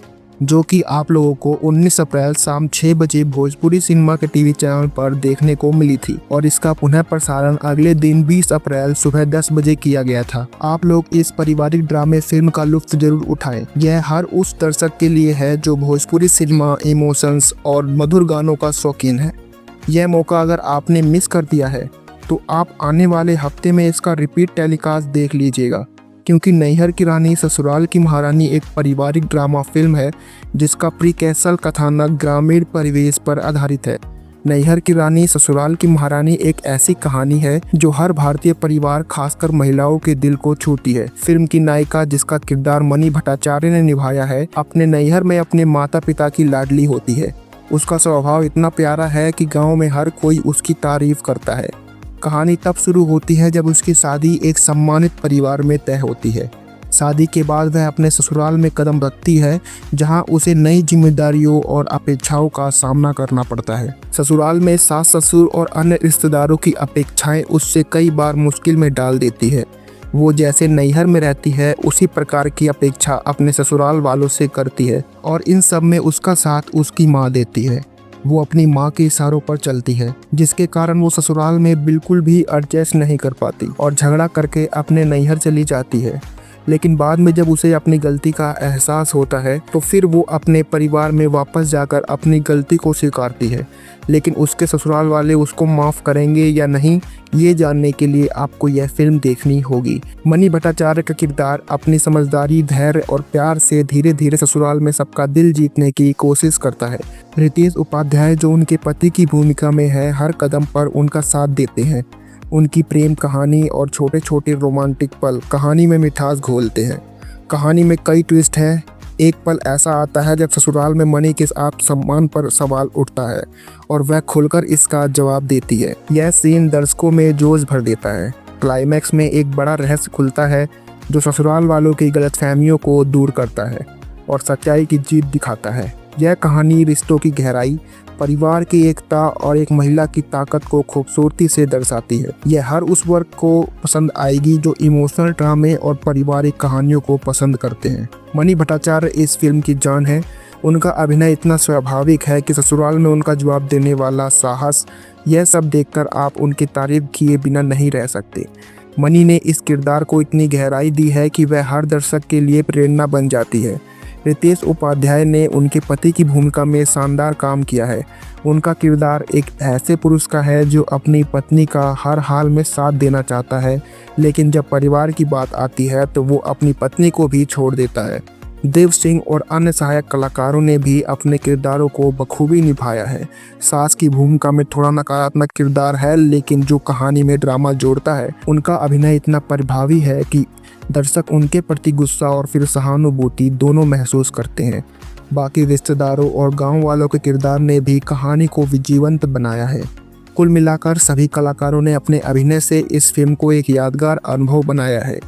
जो कि आप लोगों को 19 अप्रैल शाम 6 बजे भोजपुरी सिनेमा के टीवी चैनल पर देखने को मिली थी और इसका पुनः प्रसारण अगले दिन 20 अप्रैल सुबह 10 बजे किया गया था। आप लोग इस पारिवारिक ड्रामे फिल्म का लुत्फ जरूर उठाएं। यह हर उस दर्शक के लिए है जो भोजपुरी सिनेमा, इमोशंस और मधुर गानों का शौकीन है। यह मौका अगर आपने मिस कर दिया है तो आप आने वाले हफ्ते में इसका रिपीट टेलीकास्ट देख लीजिएगा, क्योंकि नैहर की रानी ससुराल की महारानी एक पारिवारिक ड्रामा फिल्म है जिसका प्रीक्वेसल कथानक ग्रामीण परिवेश पर आधारित है। नैहर की रानी ससुराल की महारानी एक ऐसी कहानी है जो हर भारतीय परिवार, खासकर महिलाओं के दिल को छूती है। फिल्म की नायिका, जिसका किरदार मनी भट्टाचार्य ने निभाया है, अपने नैहर में अपने माता पिता की लाडली होती है। उसका स्वभाव इतना प्यारा है कि गाँव में हर कोई उसकी तारीफ करता है। कहानी तब शुरू होती है जब उसकी शादी एक सम्मानित परिवार में तय होती है। शादी के बाद वह अपने ससुराल में कदम रखती है, जहां उसे नई जिम्मेदारियों और अपेक्षाओं का सामना करना पड़ता है। ससुराल में सास ससुर और अन्य रिश्तेदारों की अपेक्षाएं उससे कई बार मुश्किल में डाल देती है। वो जैसे नैहर में रहती है उसी प्रकार की अपेक्षा अपने ससुराल वालों से करती है और इन सब में उसका साथ उसकी माँ देती है। वो अपनी माँ के इशारों पर चलती है, जिसके कारण वो ससुराल में बिल्कुल भी एडजस्ट नहीं कर पाती और झगड़ा करके अपने नैहर चली जाती है। लेकिन बाद में जब उसे अपनी गलती का एहसास होता है तो फिर वो अपने परिवार में वापस जाकर अपनी गलती को स्वीकारती है। लेकिन उसके ससुराल वाले उसको माफ़ करेंगे या नहीं, ये जानने के लिए आपको यह फिल्म देखनी होगी। मनी भट्टाचार्य का किरदार अपनी समझदारी, धैर्य और प्यार से धीरे धीरे ससुराल में सबका दिल जीतने की कोशिश करता है। रितेश उपाध्याय, जो उनके पति की भूमिका में है, हर कदम पर उनका साथ देते हैं। उनकी प्रेम कहानी और छोटे छोटे रोमांटिक पल कहानी में मिठास घोलते हैं। कहानी में कई ट्विस्ट हैं। एक पल ऐसा आता है जब ससुराल में मनी के आत्मसम्मान पर सवाल उठता है और वह खुलकर इसका जवाब देती है। यह सीन दर्शकों में जोश भर देता है। क्लाइमैक्स में एक बड़ा रहस्य खुलता है जो ससुराल वालों की गलतफहमियों को दूर करता है और सच्चाई की जीत दिखाता है। यह कहानी रिश्तों की गहराई, परिवार की एकता और एक महिला की ताकत को खूबसूरती से दर्शाती है। यह हर उस वर्ग को पसंद आएगी जो इमोशनल ड्रामे और पारिवारिक कहानियों को पसंद करते हैं। मनी भट्टाचार्य इस फिल्म की जान है। उनका अभिनय इतना स्वाभाविक है कि ससुराल में उनका जवाब देने वाला साहस, यह सब देखकर आप उनकी तारीफ किए बिना नहीं रह सकते। मनी ने इस किरदार को इतनी गहराई दी है कि वह हर दर्शक के लिए प्रेरणा बन जाती है। रितेश उपाध्याय ने उनके पति की भूमिका में शानदार काम किया है। उनका किरदार एक ऐसे पुरुष का है जो अपनी पत्नी का हर हाल में साथ देना चाहता है, लेकिन जब परिवार की बात आती है तो वो अपनी पत्नी को भी छोड़ देता है। देव सिंह और अन्य सहायक कलाकारों ने भी अपने किरदारों को बखूबी निभाया है। सास की भूमिका में थोड़ा नकारात्मक किरदार है, लेकिन जो कहानी में ड्रामा जोड़ता है, उनका अभिनय इतना प्रभावी है कि दर्शक उनके प्रति गुस्सा और फिर सहानुभूति दोनों महसूस करते हैं। बाकी रिश्तेदारों और गांव वालों के किरदार ने भी कहानी को जीवंत बनाया है। कुल मिलाकर सभी कलाकारों ने अपने अभिनय से इस फिल्म को एक यादगार अनुभव बनाया है।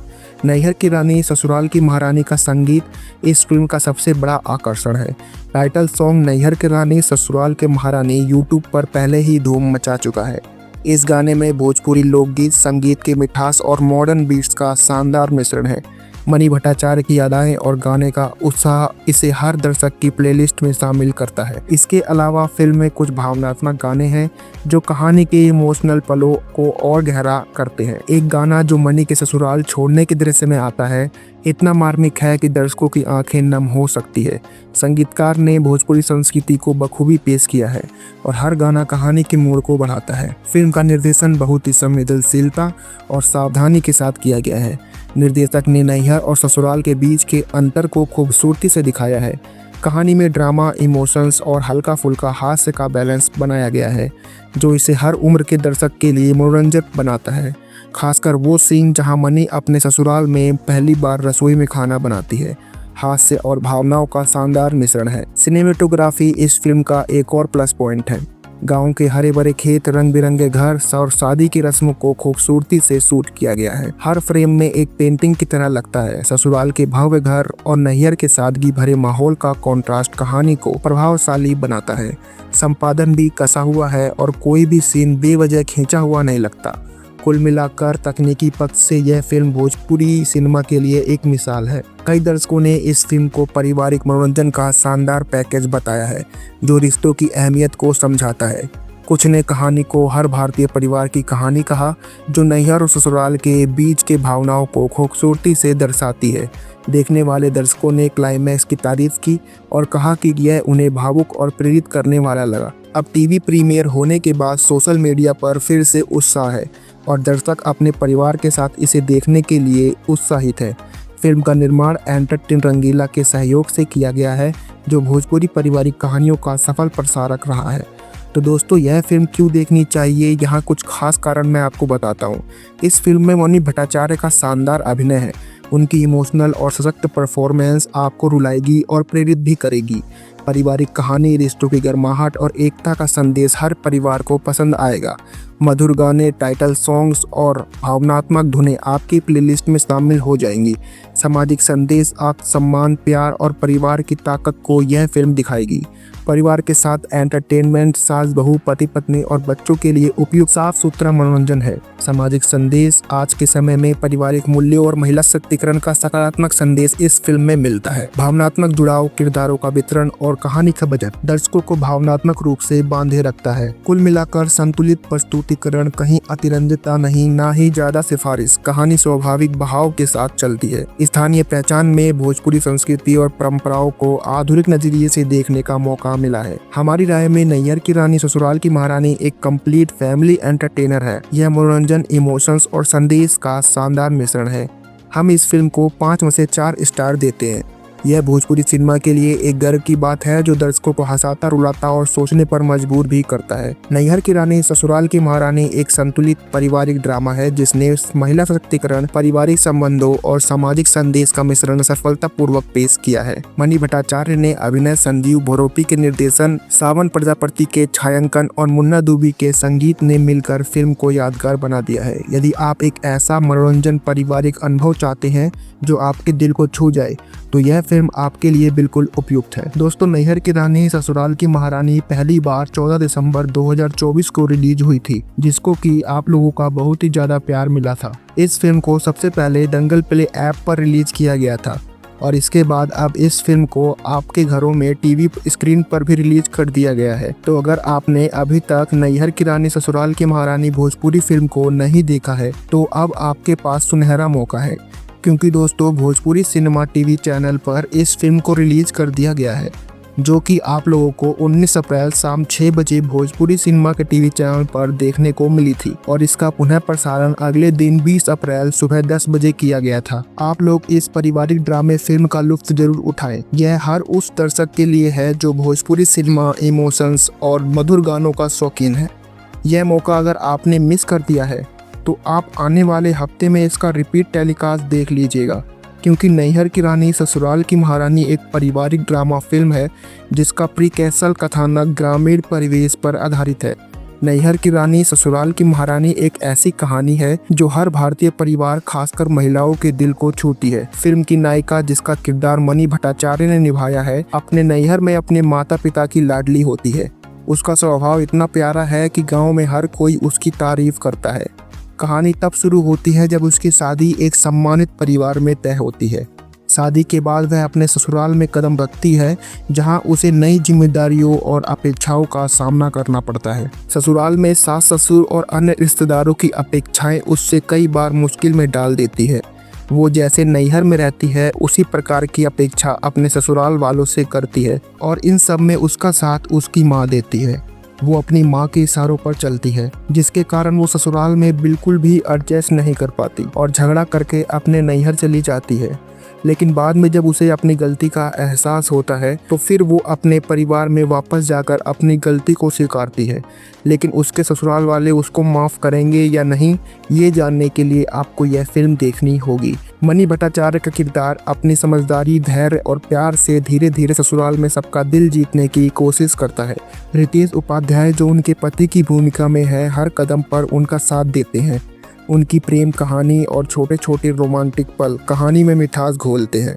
नैहर की रानी ससुराल की महारानी का संगीत इस फिल्म का सबसे बड़ा आकर्षण है। टाइटल सॉन्ग नैहर की रानी ससुराल के महारानी यूट्यूब पर पहले ही धूम मचा चुका है। इस गाने में भोजपुरी लोकगीत, संगीत की मिठास और मॉडर्न बीट्स का शानदार मिश्रण है। मनी भट्टाचार्य की अदाएं और गाने का उत्साह इसे हर दर्शक की प्लेलिस्ट में शामिल करता है। इसके अलावा फिल्म में कुछ भावनात्मक गाने हैं जो कहानी के इमोशनल पलों को और गहरा करते हैं। एक गाना जो मनी के ससुराल छोड़ने के दृश्य में आता है, इतना मार्मिक है कि दर्शकों की आंखें नम हो सकती है। संगीतकार ने भोजपुरी संस्कृति को बखूबी पेश किया है और हर गाना कहानी के मोड़ को बढ़ाता है। फिल्म का निर्देशन बहुत ही संवेदनशीलता और सावधानी के साथ किया गया है। निर्देशक ने नैहर और ससुराल के बीच के अंतर को खूबसूरती से दिखाया है। कहानी में ड्रामा, इमोशंस और हल्का फुल्का हास्य का बैलेंस बनाया गया है, जो इसे हर उम्र के दर्शक के लिए मनोरंजक बनाता है। खासकर वो सीन जहां मनी अपने ससुराल में पहली बार रसोई में खाना बनाती है। हास्य और भावनाओं का शानदार मिश्रण है। सिनेमेटोग्राफी इस फिल्म का एक और प्लस पॉइंट है। गांव के हरे भरे खेत, रंग बिरंगे घर और शादी की रस्मों को खूबसूरती से शूट किया गया है। हर फ्रेम में एक पेंटिंग की तरह लगता है। ससुराल के भव्य घर और नैहर के सादगी भरे माहौल का कॉन्ट्रास्ट कहानी को प्रभावशाली बनाता है। संपादन भी कसा हुआ है और कोई भी सीन बेवजह खींचा हुआ नहीं लगता। कुल मिलाकर तकनीकी पक्ष से यह फिल्म भोजपुरी सिनेमा के लिए एक मिसाल है। कई दर्शकों ने इस फिल्म को पारिवारिक मनोरंजन का शानदार पैकेज बताया है, जो रिश्तों की अहमियत को समझाता है। कुछ ने कहानी को हर भारतीय परिवार की कहानी कहा, जो नैहर और ससुराल के बीच के भावनाओं को खूबसूरती से दर्शाती है। देखने वाले दर्शकों ने क्लाइमैक्स की तारीफ की और कहा कि यह उन्हें भावुक और प्रेरित करने वाला लगा। अब टीवी प्रीमियर होने के बाद सोशल मीडिया पर फिर से उत्साह है और दर्शक अपने परिवार के साथ इसे देखने के लिए उत्साहित है। फिल्म का निर्माण एंटरटेन रंगीला के सहयोग से किया गया है, जो भोजपुरी पारिवारिक कहानियों का सफल प्रसारक रहा है। तो दोस्तों, यह फिल्म क्यों देखनी चाहिए, यहाँ कुछ खास कारण मैं आपको बताता हूँ। इस फिल्म में मनी भट्टाचार्य का शानदार अभिनय है। उनकी इमोशनल और सशक्त परफॉर्मेंस आपको रुलाएगी और प्रेरित भी करेगी। पारिवारिक कहानी, रिश्तों की गर्माहट और एकता का संदेश हर परिवार को पसंद आएगा। मधुर गाने, टाइटल सॉन्ग्स और भावनात्मक धुनें आपकी प्लेलिस्ट में शामिल हो जाएंगी। सामाजिक संदेश, आत्मसम्मान, प्यार और परिवार की ताकत को यह फिल्म दिखाएगी। परिवार के साथ एंटरटेनमेंट, सास बहू, पति पत्नी और बच्चों के लिए उपयुक्त साफ सुथरा मनोरंजन है। सामाजिक संदेश, आज के समय में पारिवारिक मूल्यों और महिला सशक्तिकरण का सकारात्मक संदेश इस फिल्म में मिलता है। भावनात्मक जुड़ाव, किरदारों का वितरण और कहानी का बजट दर्शकों को भावनात्मक रूप से बांधे रखता है। कुल मिलाकर संतुलित प्रस्तुतिकरण, कहीं अतिरंजितता नहीं, ना ही ज्यादा सिफारिश। कहानी स्वाभाविक बहाव के साथ चलती है। स्थानीय पहचान में भोजपुरी संस्कृति और परंपराओं को आधुनिक नजरिए से देखने का मौका मिला है। हमारी राय में नैहर की रानी ससुराल की महारानी एक कंप्लीट फैमिली एंटरटेनर है। यह मनोरंजन, इमोशंस और संदेश का शानदार मिश्रण है। हम इस फिल्म को 5 में से 4 स्टार देते हैं। यह भोजपुरी सिनेमा के लिए एक गर्व की बात है, जो दर्शकों को हंसाता, रुलाता और सोचने पर मजबूर भी करता है। नैहर की रानी ससुराल की महारानी एक संतुलित पारिवारिक ड्रामा है, जिसने महिला सशक्तिकरण, पारिवारिक संबंधों और सामाजिक संदेश का मिश्रण सफलतापूर्वक पेश किया है। मनी भट्टाचार्य ने अभिनय, संजीव भोरोपी के निर्देशन, सावन प्रजापति के छायांकन और मुन्ना दुबी के संगीत ने मिलकर फिल्म को यादगार बना दिया है। यदि आप एक ऐसा मनोरंजन पारिवारिक अनुभव चाहते हैं जो आपके दिल को छू जाए, तो यह फिल्म आपके लिए बिल्कुल उपयुक्त है। दोस्तों, नैहर की रानी ससुराल की महारानी पहली बार 14 दिसंबर 2024 को रिलीज हुई थी, जिसको कि आप लोगों का बहुत ही ज्यादा प्यार मिला था। इस फिल्म को सबसे पहले दंगल प्ले ऐप पर रिलीज किया गया था और इसके बाद अब इस फिल्म को आपके घरों में टीवी स्क्रीन पर भी रिलीज कर दिया गया है। तो अगर आपने अभी तक नैहर की रानी ससुराल की महारानी भोजपुरी फिल्म को नहीं देखा है, तो अब आपके पास सुनहरा मौका है, क्योंकि दोस्तों भोजपुरी सिनेमा टीवी चैनल पर इस फिल्म को रिलीज कर दिया गया है, जो कि आप लोगों को 19 अप्रैल शाम 6 बजे भोजपुरी सिनेमा के टीवी चैनल पर देखने को मिली थी और इसका पुनः प्रसारण अगले दिन 20 अप्रैल सुबह 10 बजे किया गया था। आप लोग इस पारिवारिक ड्रामे फिल्म का लुत्फ जरूर उठाएं। यह हर उस दर्शक के लिए है जो भोजपुरी सिनेमा, इमोशंस और मधुर गानों का शौकीन है। यह मौका अगर आपने मिस कर दिया है, तो आप आने वाले हफ्ते में इसका रिपीट टेलीकास्ट देख लीजिएगा, क्योंकि नैहर की रानी ससुराल की महारानी एक पारिवारिक ड्रामा फिल्म है, जिसका प्रीक्वेसल कथानक ग्रामीण परिवेश पर आधारित है। नैहर की रानी ससुराल की महारानी एक ऐसी कहानी है जो हर भारतीय परिवार, खासकर महिलाओं के दिल को छूती है। फिल्म की नायिका, जिसका किरदार मनी भट्टाचार्य ने निभाया है, अपने नैहर में अपने माता पिता की लाडली होती है। उसका स्वभाव इतना प्यारा है कि गाँव में हर कोई उसकी तारीफ करता है। कहानी तब शुरू होती है जब उसकी शादी एक सम्मानित परिवार में तय होती है। शादी के बाद वह अपने ससुराल में कदम रखती है, जहां उसे नई जिम्मेदारियों और अपेक्षाओं का सामना करना पड़ता है। ससुराल में सास ससुर और अन्य रिश्तेदारों की अपेक्षाएं उससे कई बार मुश्किल में डाल देती है। वो जैसे नैहर में रहती है, उसी प्रकार की अपेक्षा अपने ससुराल वालों से करती है और इन सब में उसका साथ उसकी माँ देती है। वो अपनी माँ के इशारों पर चलती है, जिसके कारण वो ससुराल में बिल्कुल भी एडजस्ट नहीं कर पाती और झगड़ा करके अपने नैहर चली जाती है। लेकिन बाद में जब उसे अपनी गलती का एहसास होता है, तो फिर वो अपने परिवार में वापस जाकर अपनी गलती को स्वीकारती है। लेकिन उसके ससुराल वाले उसको माफ़ करेंगे या नहीं, ये जानने के लिए आपको यह फिल्म देखनी होगी। मनी भट्टाचार्य का किरदार अपनी समझदारी, धैर्य और प्यार से धीरे धीरे ससुराल में सबका दिल जीतने की कोशिश करता है। रितेश उपाध्याय, जो उनके पति की भूमिका में है, हर कदम पर उनका साथ देते हैं। उनकी प्रेम कहानी और छोटे छोटे रोमांटिक पल कहानी में मिठास घोलते हैं।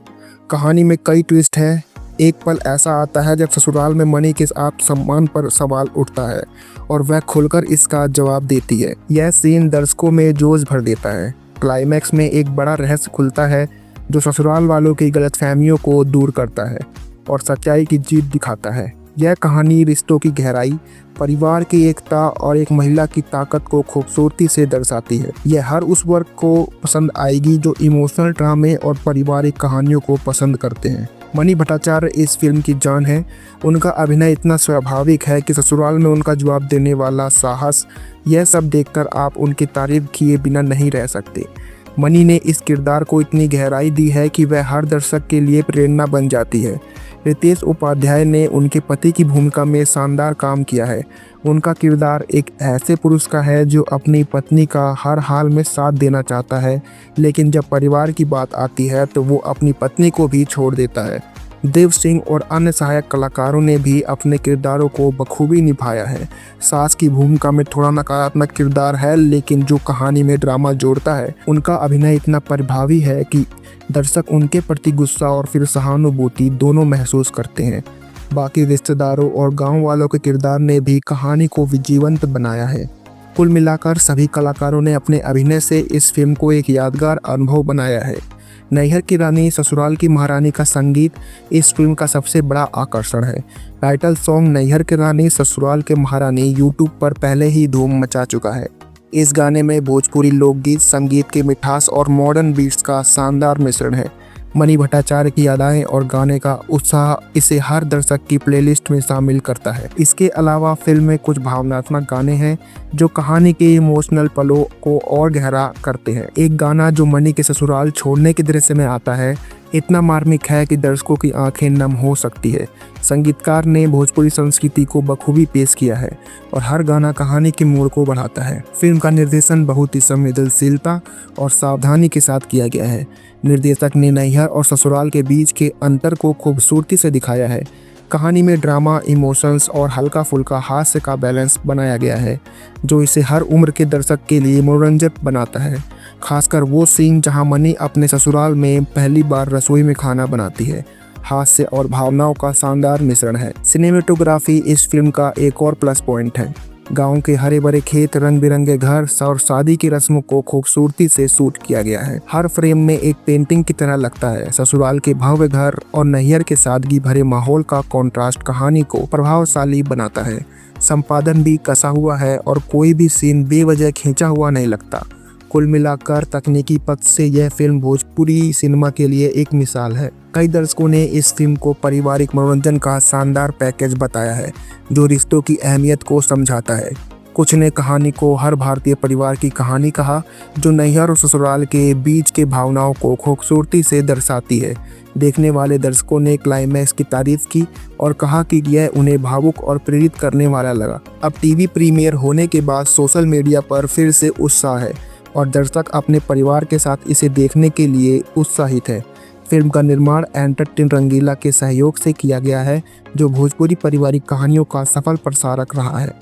कहानी में कई ट्विस्ट हैं, एक पल ऐसा आता है जब ससुराल में मणि के आत्मसम्मान पर सवाल उठता है और वह खुलकर इसका जवाब देती है। यह सीन दर्शकों में जोश भर देता है। क्लाइमैक्स में एक बड़ा रहस्य खुलता है जो ससुराल वालों की गलतफहमियों को दूर करता है और सच्चाई की जीत दिखाता है। यह कहानी रिश्तों की गहराई, परिवार की एकता और एक महिला की ताकत को खूबसूरती से दर्शाती है। यह हर उस वर्ग को पसंद आएगी जो इमोशनल ड्रामे और पारिवारिक कहानियों को पसंद करते हैं। मणि भट्टाचार्य इस फिल्म की जान है। उनका अभिनय इतना स्वाभाविक है कि ससुराल में उनका जवाब देने वाला साहस, यह सब देखकर आप उनकी तारीफ किए बिना नहीं रह सकते। मणि ने इस किरदार को इतनी गहराई दी है कि वह हर दर्शक के लिए प्रेरणा बन जाती है। रितेश उपाध्याय ने उनके पति की भूमिका में शानदार काम किया है। उनका किरदार एक ऐसे पुरुष का है जो अपनी पत्नी का हर हाल में साथ देना चाहता है, लेकिन जब परिवार की बात आती है तो वो अपनी पत्नी को भी छोड़ देता है। देव सिंह और अन्य सहायक कलाकारों ने भी अपने किरदारों को बखूबी निभाया है। सास की भूमिका में थोड़ा नकारात्मक किरदार है, लेकिन जो कहानी में ड्रामा जोड़ता है, उनका अभिनय इतना प्रभावी है कि दर्शक उनके प्रति गुस्सा और फिर सहानुभूति दोनों महसूस करते हैं। बाकी रिश्तेदारों और गांव वालों के किरदार ने भी कहानी को जीवंत बनाया है। कुल मिलाकर सभी कलाकारों ने अपने अभिनय से इस फिल्म को एक यादगार अनुभव बनाया है। नैहर की रानी ससुराल की महारानी का संगीत इस फिल्म का सबसे बड़ा आकर्षण है। टाइटल सॉन्ग नैहर की रानी ससुराल के महारानी यूट्यूब पर पहले ही धूम मचा चुका है। इस गाने में भोजपुरी लोकगीत, संगीत की मिठास और मॉडर्न बीट्स का शानदार मिश्रण है। मणि भट्टाचार्य की अदाएं और गाने का उत्साह इसे हर दर्शक की प्लेलिस्ट में शामिल करता है। इसके अलावा फिल्म में कुछ भावनात्मक गाने हैं जो कहानी के इमोशनल पलों को और गहरा करते हैं। एक गाना जो मणि के ससुराल छोड़ने के दृश्य में आता है इतना मार्मिक है कि दर्शकों की आंखें नम हो सकती है। संगीतकार ने भोजपुरी संस्कृति को बखूबी पेश किया है और हर गाना कहानी के मोड़ को बढ़ाता है। फिल्म का निर्देशन बहुत ही संवेदनशीलता और सावधानी के साथ किया गया है। निर्देशक ने नैहर और ससुराल के बीच के अंतर को खूबसूरती से दिखाया है। कहानी में ड्रामा, इमोशंस और हल्का फुल्का हास्य का बैलेंस बनाया गया है जो इसे हर उम्र के दर्शक के लिए मनोरंजक बनाता है। खासकर वो सीन जहां मणि अपने ससुराल में पहली बार रसोई में खाना बनाती है। हास्य और भावनाओं का शानदार मिश्रण है। सिनेमेटोग्राफी इस फिल्म का एक और प्लस पॉइंट है। गांव के हरे भरे खेत, रंग बिरंगे घर और शादी की रस्मों को खूबसूरती से शूट किया गया है। हर फ्रेम में एक पेंटिंग की तरह लगता है। ससुराल के भव्य घर और नैहर के सादगी भरे माहौल का कॉन्ट्रास्ट कहानी को प्रभावशाली बनाता है। संपादन भी कसा हुआ है और कोई भी सीन बेवजह खींचा हुआ नहीं लगता। कुल मिलाकर तकनीकी पक्ष से यह फिल्म भोजपुरी सिनेमा के लिए एक मिसाल है। कई दर्शकों ने इस फिल्म को पारिवारिक मनोरंजन का शानदार पैकेज बताया है जो रिश्तों की अहमियत को समझाता है। कुछ ने कहानी को हर भारतीय परिवार की कहानी कहा जो नैहर और ससुराल के बीच के भावनाओं को खूबसूरती से दर्शाती है। देखने वाले दर्शकों ने क्लाइमैक्स की तारीफ की और कहा कि यह उन्हें भावुक और प्रेरित करने वाला लगा। अब टीवी प्रीमियर होने के बाद सोशल मीडिया पर फिर से उत्साह है और दर्शक अपने परिवार के साथ इसे देखने के लिए उत्साहित है। फिल्म का निर्माण एंटरटेन रंगीला के सहयोग से किया गया है जो भोजपुरी पारिवारिक कहानियों का सफल प्रसारक रहा है।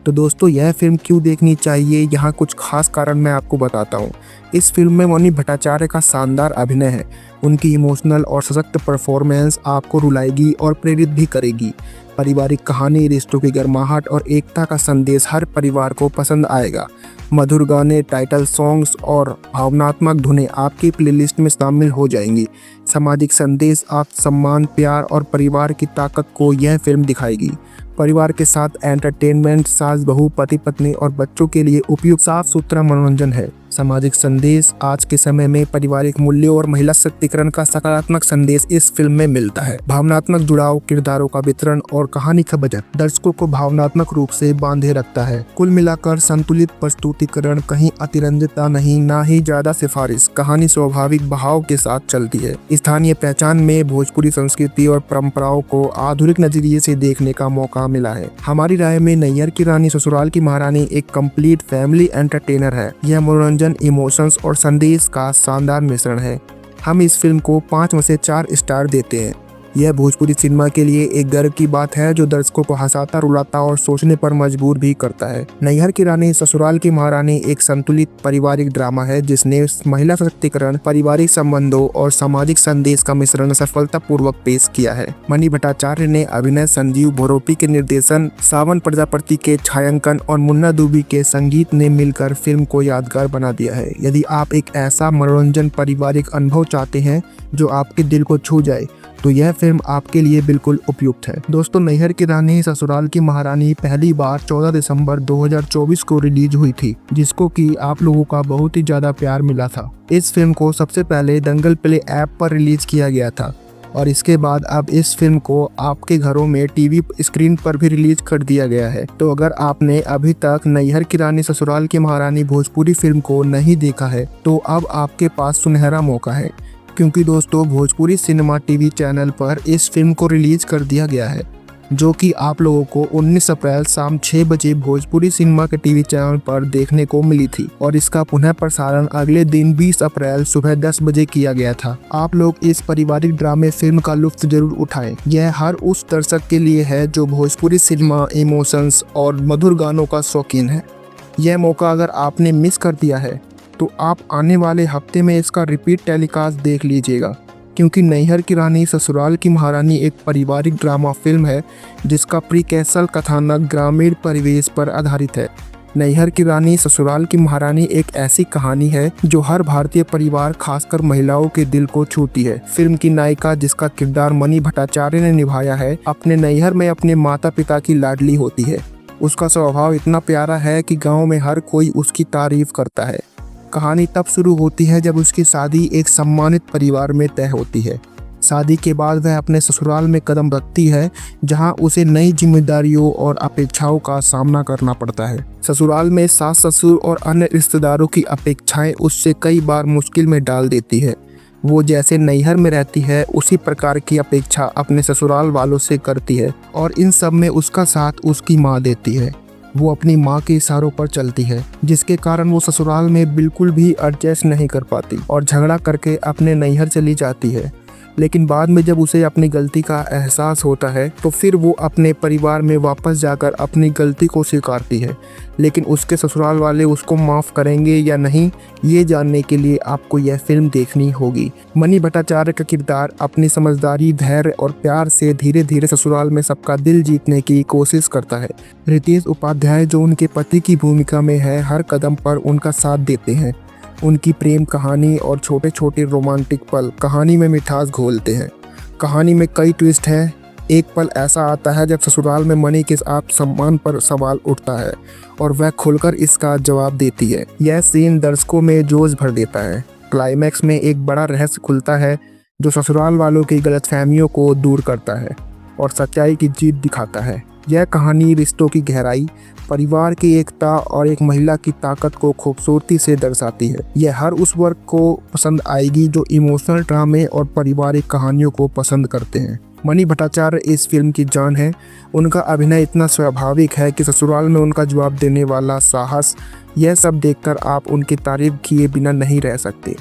तो दोस्तों, यह फिल्म क्यों देखनी चाहिए, यहाँ कुछ खास कारण मैं आपको बताता हूँ। इस फिल्म में मणि भट्टाचार्य का शानदार अभिनय है। उनकी इमोशनल और सशक्त परफॉर्मेंस आपको रुलाएगी और प्रेरित भी करेगी। पारिवारिक कहानी, रिश्तों की गर्माहट और एकता का संदेश हर परिवार को पसंद आएगा। मधुर गाने, टाइटल सॉन्ग्स और भावनात्मक धुनें आपकी प्लेलिस्ट में शामिल हो जाएंगी। सामाजिक संदेश, आत्मसम्मान, प्यार और परिवार की ताकत को यह फिल्म दिखाएगी। परिवार के साथ एंटरटेनमेंट, सास बहू, पति पत्नी और बच्चों के लिए उपयुक्त साफ सुथरा मनोरंजन है। सामाजिक संदेश, आज के समय में पारिवारिक मूल्यों और महिला सशक्तिकरण का सकारात्मक संदेश इस फिल्म में मिलता है। भावनात्मक जुड़ाव, किरदारों का वितरण और कहानी का बजट दर्शकों को भावनात्मक रूप से बांधे रखता है। कुल मिलाकर संतुलित प्रस्तुतिकरण, कहीं अतिरंजितता नहीं, ना ही ज्यादा सिफारिश। कहानी स्वाभाविक बहाव के साथ चलती है। स्थानीय पहचान में भोजपुरी संस्कृति और परंपराओं को आधुनिक नजरिए से देखने का मौका मिला है। हमारी राय में नैहर की रानी ससुराल की महारानी एक कंप्लीट फैमिली एंटरटेनर है। यह मनोरंजन, इमोशंस और संदेश का शानदार मिश्रण है। हम इस फिल्म को 5 में से 4 स्टार देते हैं। यह भोजपुरी सिनेमा के लिए एक गर्व की बात है जो दर्शकों को हंसाता, रुलाता और सोचने पर मजबूर भी करता है। नैहर की रानी ससुराल की महारानी एक संतुलित पारिवारिक ड्रामा है जिसने महिला सशक्तिकरण, पारिवारिक संबंधों और सामाजिक संदेश का मिश्रण सफलतापूर्वक पेश किया है। मणि भट्टाचार्य ने अभिनय, संजीव भोरोपी के निर्देशन, सावन प्रजापति के छायांकन और मुन्ना दुबी के संगीत ने मिलकर फिल्म को यादगार बना दिया है। यदि आप एक ऐसा मनोरंजन पारिवारिक अनुभव चाहते हैं जो आपके दिल को छू जाए तो यह फिल्म आपके लिए बिल्कुल उपयुक्त है। दोस्तों, नैहर की रानी ससुराल की महारानी पहली बार 14 दिसंबर 2024 को रिलीज हुई थी, जिसको कि आप लोगों का बहुत ही ज्यादा प्यार मिला था। इस फिल्म को सबसे पहले दंगल प्ले ऐप पर रिलीज किया गया था और इसके बाद अब इस फिल्म को आपके घरों में टीवी स्क्रीन पर भी रिलीज कर दिया गया है। तो अगर आपने अभी तक नैहर की रानी ससुराल की महारानी भोजपुरी फिल्म को नहीं देखा है तो अब आपके पास सुनहरा मौका है, क्योंकि दोस्तों भोजपुरी सिनेमा टीवी चैनल पर इस फिल्म को रिलीज कर दिया गया है, जो कि आप लोगों को 19 अप्रैल शाम 6 बजे भोजपुरी सिनेमा के टीवी चैनल पर देखने को मिली थी और इसका पुनः प्रसारण अगले दिन 20 अप्रैल सुबह 10 बजे किया गया था। आप लोग इस पारिवारिक ड्रामे फिल्म का लुत्फ जरूर उठाएं। यह हर उस दर्शक के लिए है जो भोजपुरी सिनेमा, इमोशंस और मधुर गानों का शौकीन है। यह मौका अगर आपने मिस कर दिया है तो आप आने वाले हफ्ते में इसका रिपीट टेलीकास्ट देख लीजिएगा, क्योंकि नैहर की रानी ससुराल की महारानी एक पारिवारिक ड्रामा फिल्म है जिसका प्रीक्वेसल कथानक ग्रामीण परिवेश पर आधारित है। नैहर की रानी ससुराल की महारानी एक ऐसी कहानी है जो हर भारतीय परिवार, खासकर महिलाओं के दिल को छूती है। फिल्म की नायिका, जिसका किरदार मणि भट्टाचार्य ने निभाया है, अपने नैहर में अपने माता पिता की लाडली होती है। उसका स्वभाव इतना प्यारा है कि गाँव में हर कोई उसकी तारीफ करता है। कहानी तब शुरू होती है जब उसकी शादी एक सम्मानित परिवार में तय होती है। शादी के बाद वह अपने ससुराल में कदम रखती है, जहां उसे नई जिम्मेदारियों और अपेक्षाओं का सामना करना पड़ता है। ससुराल में सास ससुर और अन्य रिश्तेदारों की अपेक्षाएं उससे कई बार मुश्किल में डाल देती है। वो जैसे नैहर में रहती है उसी प्रकार की अपेक्षा अपने ससुराल वालों से करती है और इन सब में उसका साथ उसकी माँ देती है। वो अपनी माँ के इशारों पर चलती है, जिसके कारण वो ससुराल में बिल्कुल भी एडजस्ट नहीं कर पाती और झगड़ा करके अपने नैहर चली जाती है। लेकिन बाद में जब उसे अपनी गलती का एहसास होता है तो फिर वो अपने परिवार में वापस जाकर अपनी गलती को स्वीकारती है। लेकिन उसके ससुराल वाले उसको माफ़ करेंगे या नहीं, ये जानने के लिए आपको यह फिल्म देखनी होगी। मणि भट्टाचार्य का किरदार अपनी समझदारी, धैर्य और प्यार से धीरे धीरे ससुराल में सबका दिल जीतने की कोशिश करता है। रितेश उपाध्याय, जो उनके पति की भूमिका में है, हर कदम पर उनका साथ देते हैं। उनकी प्रेम कहानी और छोटे छोटे रोमांटिक पल कहानी में मिठास घोलते हैं। कहानी में कई ट्विस्ट हैं। एक पल ऐसा आता है जब ससुराल में मणि के आत्मसम्मान पर सवाल उठता है और वह खुलकर इसका जवाब देती है। यह सीन दर्शकों में जोश भर देता है। क्लाइमैक्स में एक बड़ा रहस्य खुलता है जो ससुराल वालों की गलतफहमियों को दूर करता है और सच्चाई की जीत दिखाता है। यह कहानी रिश्तों की गहराई, परिवार की एकता और एक महिला की ताकत को खूबसूरती से दर्शाती है। यह हर उस वर्ग को पसंद आएगी जो इमोशनल ड्रामे और पारिवारिक कहानियों को पसंद करते हैं। मणि भट्टाचार्य इस फिल्म की जान है। उनका अभिनय इतना स्वाभाविक है कि ससुराल में उनका जवाब देने वाला साहस, यह सब देखकर आप उनकी तारीफ किए बिना नहीं रह सकते।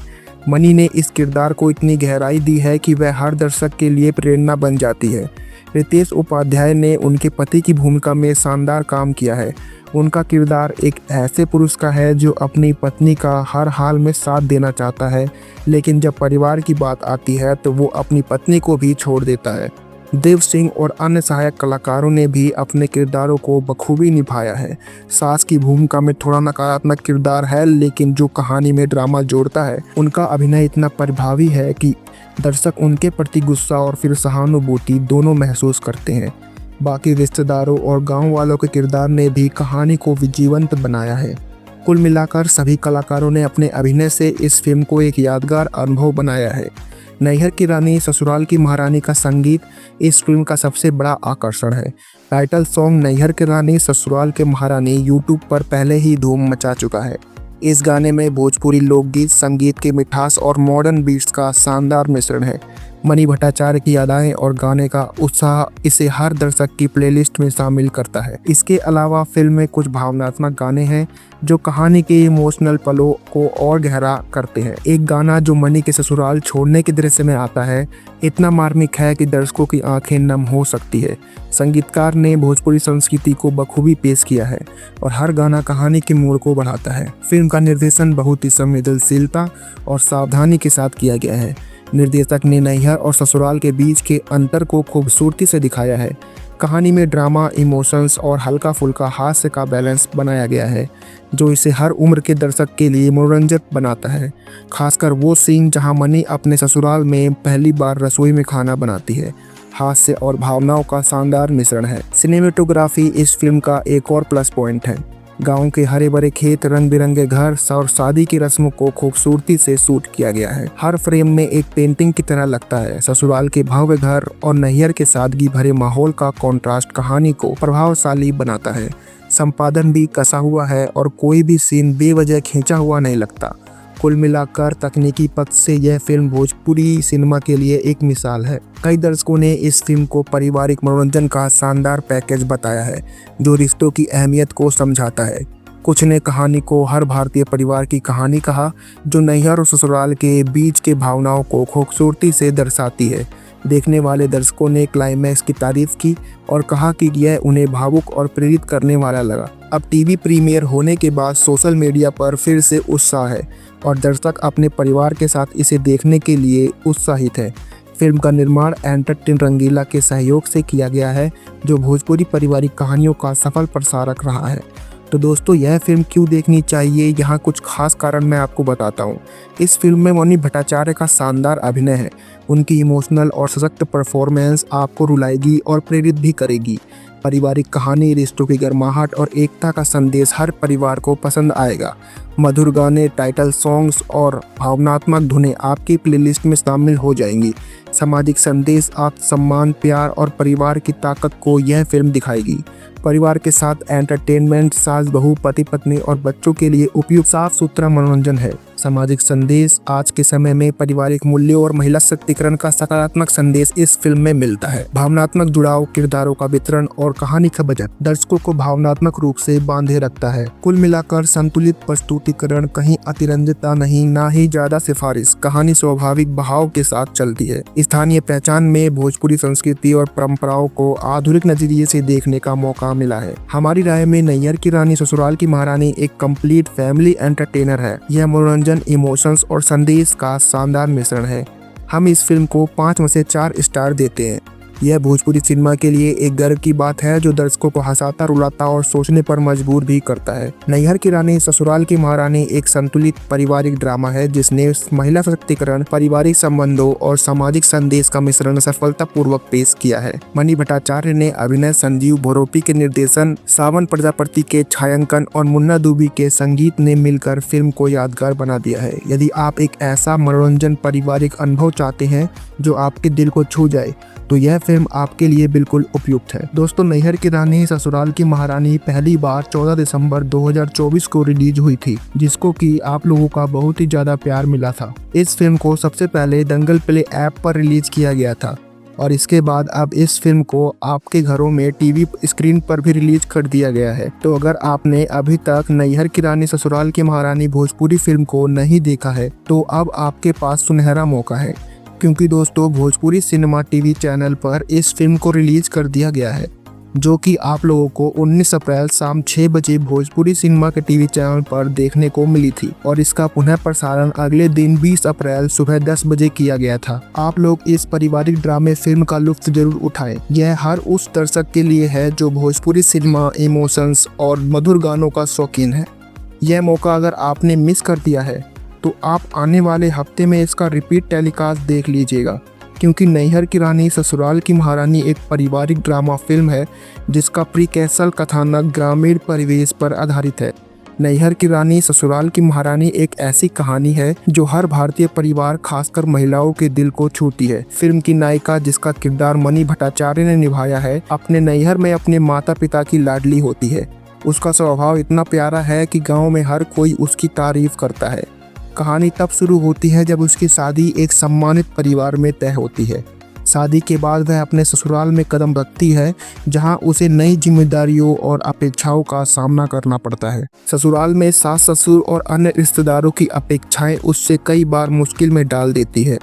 मणि ने इस किरदार को इतनी गहराई दी है कि वह हर दर्शक के लिए प्रेरणा बन जाती है। रितेश उपाध्याय ने उनके पति की भूमिका में शानदार काम किया है। उनका किरदार एक ऐसे पुरुष का है जो अपनी पत्नी का हर हाल में साथ देना चाहता है, लेकिन जब परिवार की बात आती है तो वो अपनी पत्नी को भी छोड़ देता है। देव सिंह और अन्य सहायक कलाकारों ने भी अपने किरदारों को बखूबी निभाया है। सास की भूमिका में थोड़ा नकारात्मक किरदार है, लेकिन जो कहानी में ड्रामा जोड़ता है, उनका अभिनय इतना प्रभावी है कि दर्शक उनके प्रति गुस्सा और फिर सहानुभूति दोनों महसूस करते हैं। बाकी रिश्तेदारों और गांव वालों के किरदार ने भी कहानी को जीवंत बनाया है। कुल मिलाकर सभी कलाकारों ने अपने अभिनय से इस फिल्म को एक यादगार अनुभव बनाया है। नैहर की रानी ससुराल की महारानी का संगीत इस फिल्म का सबसे बड़ा आकर्षण है। टाइटल सॉन्ग नैहर की रानी ससुराल के महारानी यूट्यूब पर पहले ही धूम मचा चुका है। इस गाने में भोजपुरी लोकगीत, संगीत की मिठास और मॉडर्न बीट्स का शानदार मिश्रण है। मणि भट्टाचार्य की अदाएं और गाने का उत्साह इसे हर दर्शक की प्लेलिस्ट में शामिल करता है। इसके अलावा फिल्म में कुछ भावनात्मक गाने हैं जो कहानी के इमोशनल पलों को और गहरा करते हैं। एक गाना जो मणि के ससुराल छोड़ने के दृश्य में आता है इतना मार्मिक है कि दर्शकों की आंखें नम हो सकती है। संगीतकार ने भोजपुरी संस्कृति को बखूबी पेश किया है और हर गाना कहानी के मोड़ को बढ़ाता है। फिल्म का निर्देशन बहुत ही संवेदनशीलता और सावधानी के साथ किया गया है। निर्देशक ने नैहर और ससुराल के बीच के अंतर को खूबसूरती से दिखाया है। कहानी में ड्रामा, इमोशंस और हल्का फुल्का हास्य का बैलेंस बनाया गया है जो इसे हर उम्र के दर्शक के लिए मनोरंजक बनाता है। खासकर वो सीन जहां मणि अपने ससुराल में पहली बार रसोई में खाना बनाती है। हास्य और भावनाओं का शानदार मिश्रण है। सिनेमेटोग्राफी इस फिल्म का एक और प्लस पॉइंट है। गांव के हरे भरे खेत, रंग बिरंगे घर और शादी की रस्मों को खूबसूरती से शूट किया गया है। हर फ्रेम में एक पेंटिंग की तरह लगता है। ससुराल के भव्य घर और नैहर के सादगी भरे माहौल का कॉन्ट्रास्ट कहानी को प्रभावशाली बनाता है। संपादन भी कसा हुआ है और कोई भी सीन बेवजह खींचा हुआ नहीं लगता। कुल मिलाकर तकनीकी पक्ष से यह फिल्म भोजपुरी सिनेमा के लिए एक मिसाल है। कई दर्शकों ने इस फिल्म को पारिवारिक मनोरंजन का शानदार पैकेज बताया है जो रिश्तों की अहमियत को समझाता है। कुछ ने कहानी को हर भारतीय परिवार की कहानी कहा जो नैहर और ससुराल के बीच के भावनाओं को खूबसूरती से दर्शाती है। देखने वाले दर्शकों ने क्लाइमैक्स की तारीफ की और कहा कि यह उन्हें भावुक और प्रेरित करने वाला लगा। अब टीवी प्रीमियर होने के बाद सोशल मीडिया पर फिर से उत्साह है और दर्शक अपने परिवार के साथ इसे देखने के लिए उत्साहित है। फिल्म का निर्माण एंटरटेन रंगीला के सहयोग से किया गया है जो भोजपुरी पारिवारिक कहानियों का सफल प्रसारक रहा है। तो दोस्तों, यह फिल्म क्यों देखनी चाहिए, यहाँ कुछ खास कारण मैं आपको बताता हूँ। इस फिल्म में मणि भट्टाचार्य का शानदार अभिनय है। उनकी इमोशनल और सशक्त परफॉर्मेंस आपको रुलाएगी और प्रेरित भी करेगी। पारिवारिक कहानी, रिश्तों की गर्माहट और एकता का संदेश हर परिवार को पसंद आएगा। मधुर गाने, टाइटल सॉन्ग्स और भावनात्मक धुनें आपकी प्लेलिस्ट में शामिल हो जाएंगी। सामाजिक संदेश, आत्मसम्मान, प्यार और परिवार की ताकत को यह फिल्म दिखाएगी। परिवार के साथ एंटरटेनमेंट, सास बहू, पति पत्नी और बच्चों के लिए उपयुक्त साफ सुथरा मनोरंजन है। सामाजिक संदेश, आज के समय में पारिवारिक मूल्यों और महिला सशक्तिकरण का सकारात्मक संदेश इस फिल्म में मिलता है। भावनात्मक जुड़ाव, किरदारों का वितरण और कहानी का बजट दर्शकों को भावनात्मक रूप से बांधे रखता है। कुल मिलाकर संतुलित प्रस्तुतिकरण, कहीं अतिरंजितता नहीं, ना ही ज्यादा सिफारिश। कहानी स्वाभाविक बहाव के साथ चलती है। स्थानीय पहचान में भोजपुरी संस्कृति और परंपराओं को आधुनिक नजरिए से देखने का मौका मिला है। हमारी राय में नैहर की रानी ससुराल की महारानी एक कंप्लीट फैमिली एंटरटेनर है। यह मनोरंजन, इमोशंस और संदेश का शानदार मिश्रण है। हम इस फिल्म को 5 में से 4 स्टार देते हैं। यह भोजपुरी सिनेमा के लिए एक गर्व की बात है जो दर्शकों को हंसाता, रुलाता और सोचने पर मजबूर भी करता है। नैहर की रानी ससुराल की महारानी एक संतुलित पारिवारिक ड्रामा है जिसने महिला सशक्तिकरण, पारिवारिक संबंधों और सामाजिक संदेश का मिश्रण सफलतापूर्वक पेश किया है। मणि भट्टाचार्य ने अभिनय, संजीव भोरोपी के निर्देशन, सावन प्रजापति के छायांकन और मुन्ना दुबी के संगीत ने मिलकर फिल्म को यादगार बना दिया है। यदि आप एक ऐसा मनोरंजन पारिवारिक अनुभव चाहते हैं जो आपके दिल को छू जाए तो यह फिल्म आपके लिए बिल्कुल उपयुक्त है। दोस्तों, नैहर की रानी ससुराल की महारानी पहली बार 14 दिसंबर 2024 को रिलीज हुई थी, जिसको कि आप लोगों का बहुत ही ज्यादा प्यार मिला था। इस फिल्म को सबसे पहले दंगल प्ले ऐप पर रिलीज किया गया था और इसके बाद अब इस फिल्म को आपके घरों में टीवी स्क्रीन पर भी रिलीज कर दिया गया है। तो अगर आपने अभी तक नैहर की रानी ससुराल की महारानी भोजपुरी फिल्म को नहीं देखा है तो अब आपके पास सुनहरा मौका है, क्योंकि दोस्तों भोजपुरी सिनेमा टीवी चैनल पर इस फिल्म को रिलीज कर दिया गया है, जो कि आप लोगों को 19 अप्रैल शाम 6 बजे भोजपुरी सिनेमा के टीवी चैनल पर देखने को मिली थी और इसका पुनः प्रसारण अगले दिन 20 अप्रैल सुबह 10 बजे किया गया था। आप लोग इस पारिवारिक ड्रामे फिल्म का लुत्फ जरूर उठाएं। यह हर उस दर्शक के लिए है जो भोजपुरी सिनेमा, इमोशंस और मधुर गानों का शौकीन है। यह मौका अगर आपने मिस कर दिया है तो आप आने वाले हफ्ते में इसका रिपीट टेलीकास्ट देख लीजिएगा, क्योंकि नैहर की रानी ससुराल की महारानी एक पारिवारिक ड्रामा फिल्म है जिसका प्रीक्वेसल कथानक ग्रामीण परिवेश पर आधारित है। नैहर की रानी ससुराल की महारानी एक ऐसी कहानी है जो हर भारतीय परिवार, खासकर महिलाओं के दिल को छूती है। फिल्म की नायिका, जिसका किरदार मणि भट्टाचार्य ने निभाया है, अपने नैहर में अपने माता पिता की लाडली होती है। उसका स्वभाव इतना प्यारा है कि गाँव में हर कोई उसकी तारीफ करता है। कहानी तब शुरू होती है जब उसकी शादी एक सम्मानित परिवार में तय होती है। शादी के बाद वह अपने ससुराल में कदम रखती है, जहां उसे नई जिम्मेदारियों और अपेक्षाओं का सामना करना पड़ता है। ससुराल में सास ससुर और अन्य रिश्तेदारों की अपेक्षाएं उससे कई बार मुश्किल में डाल देती है।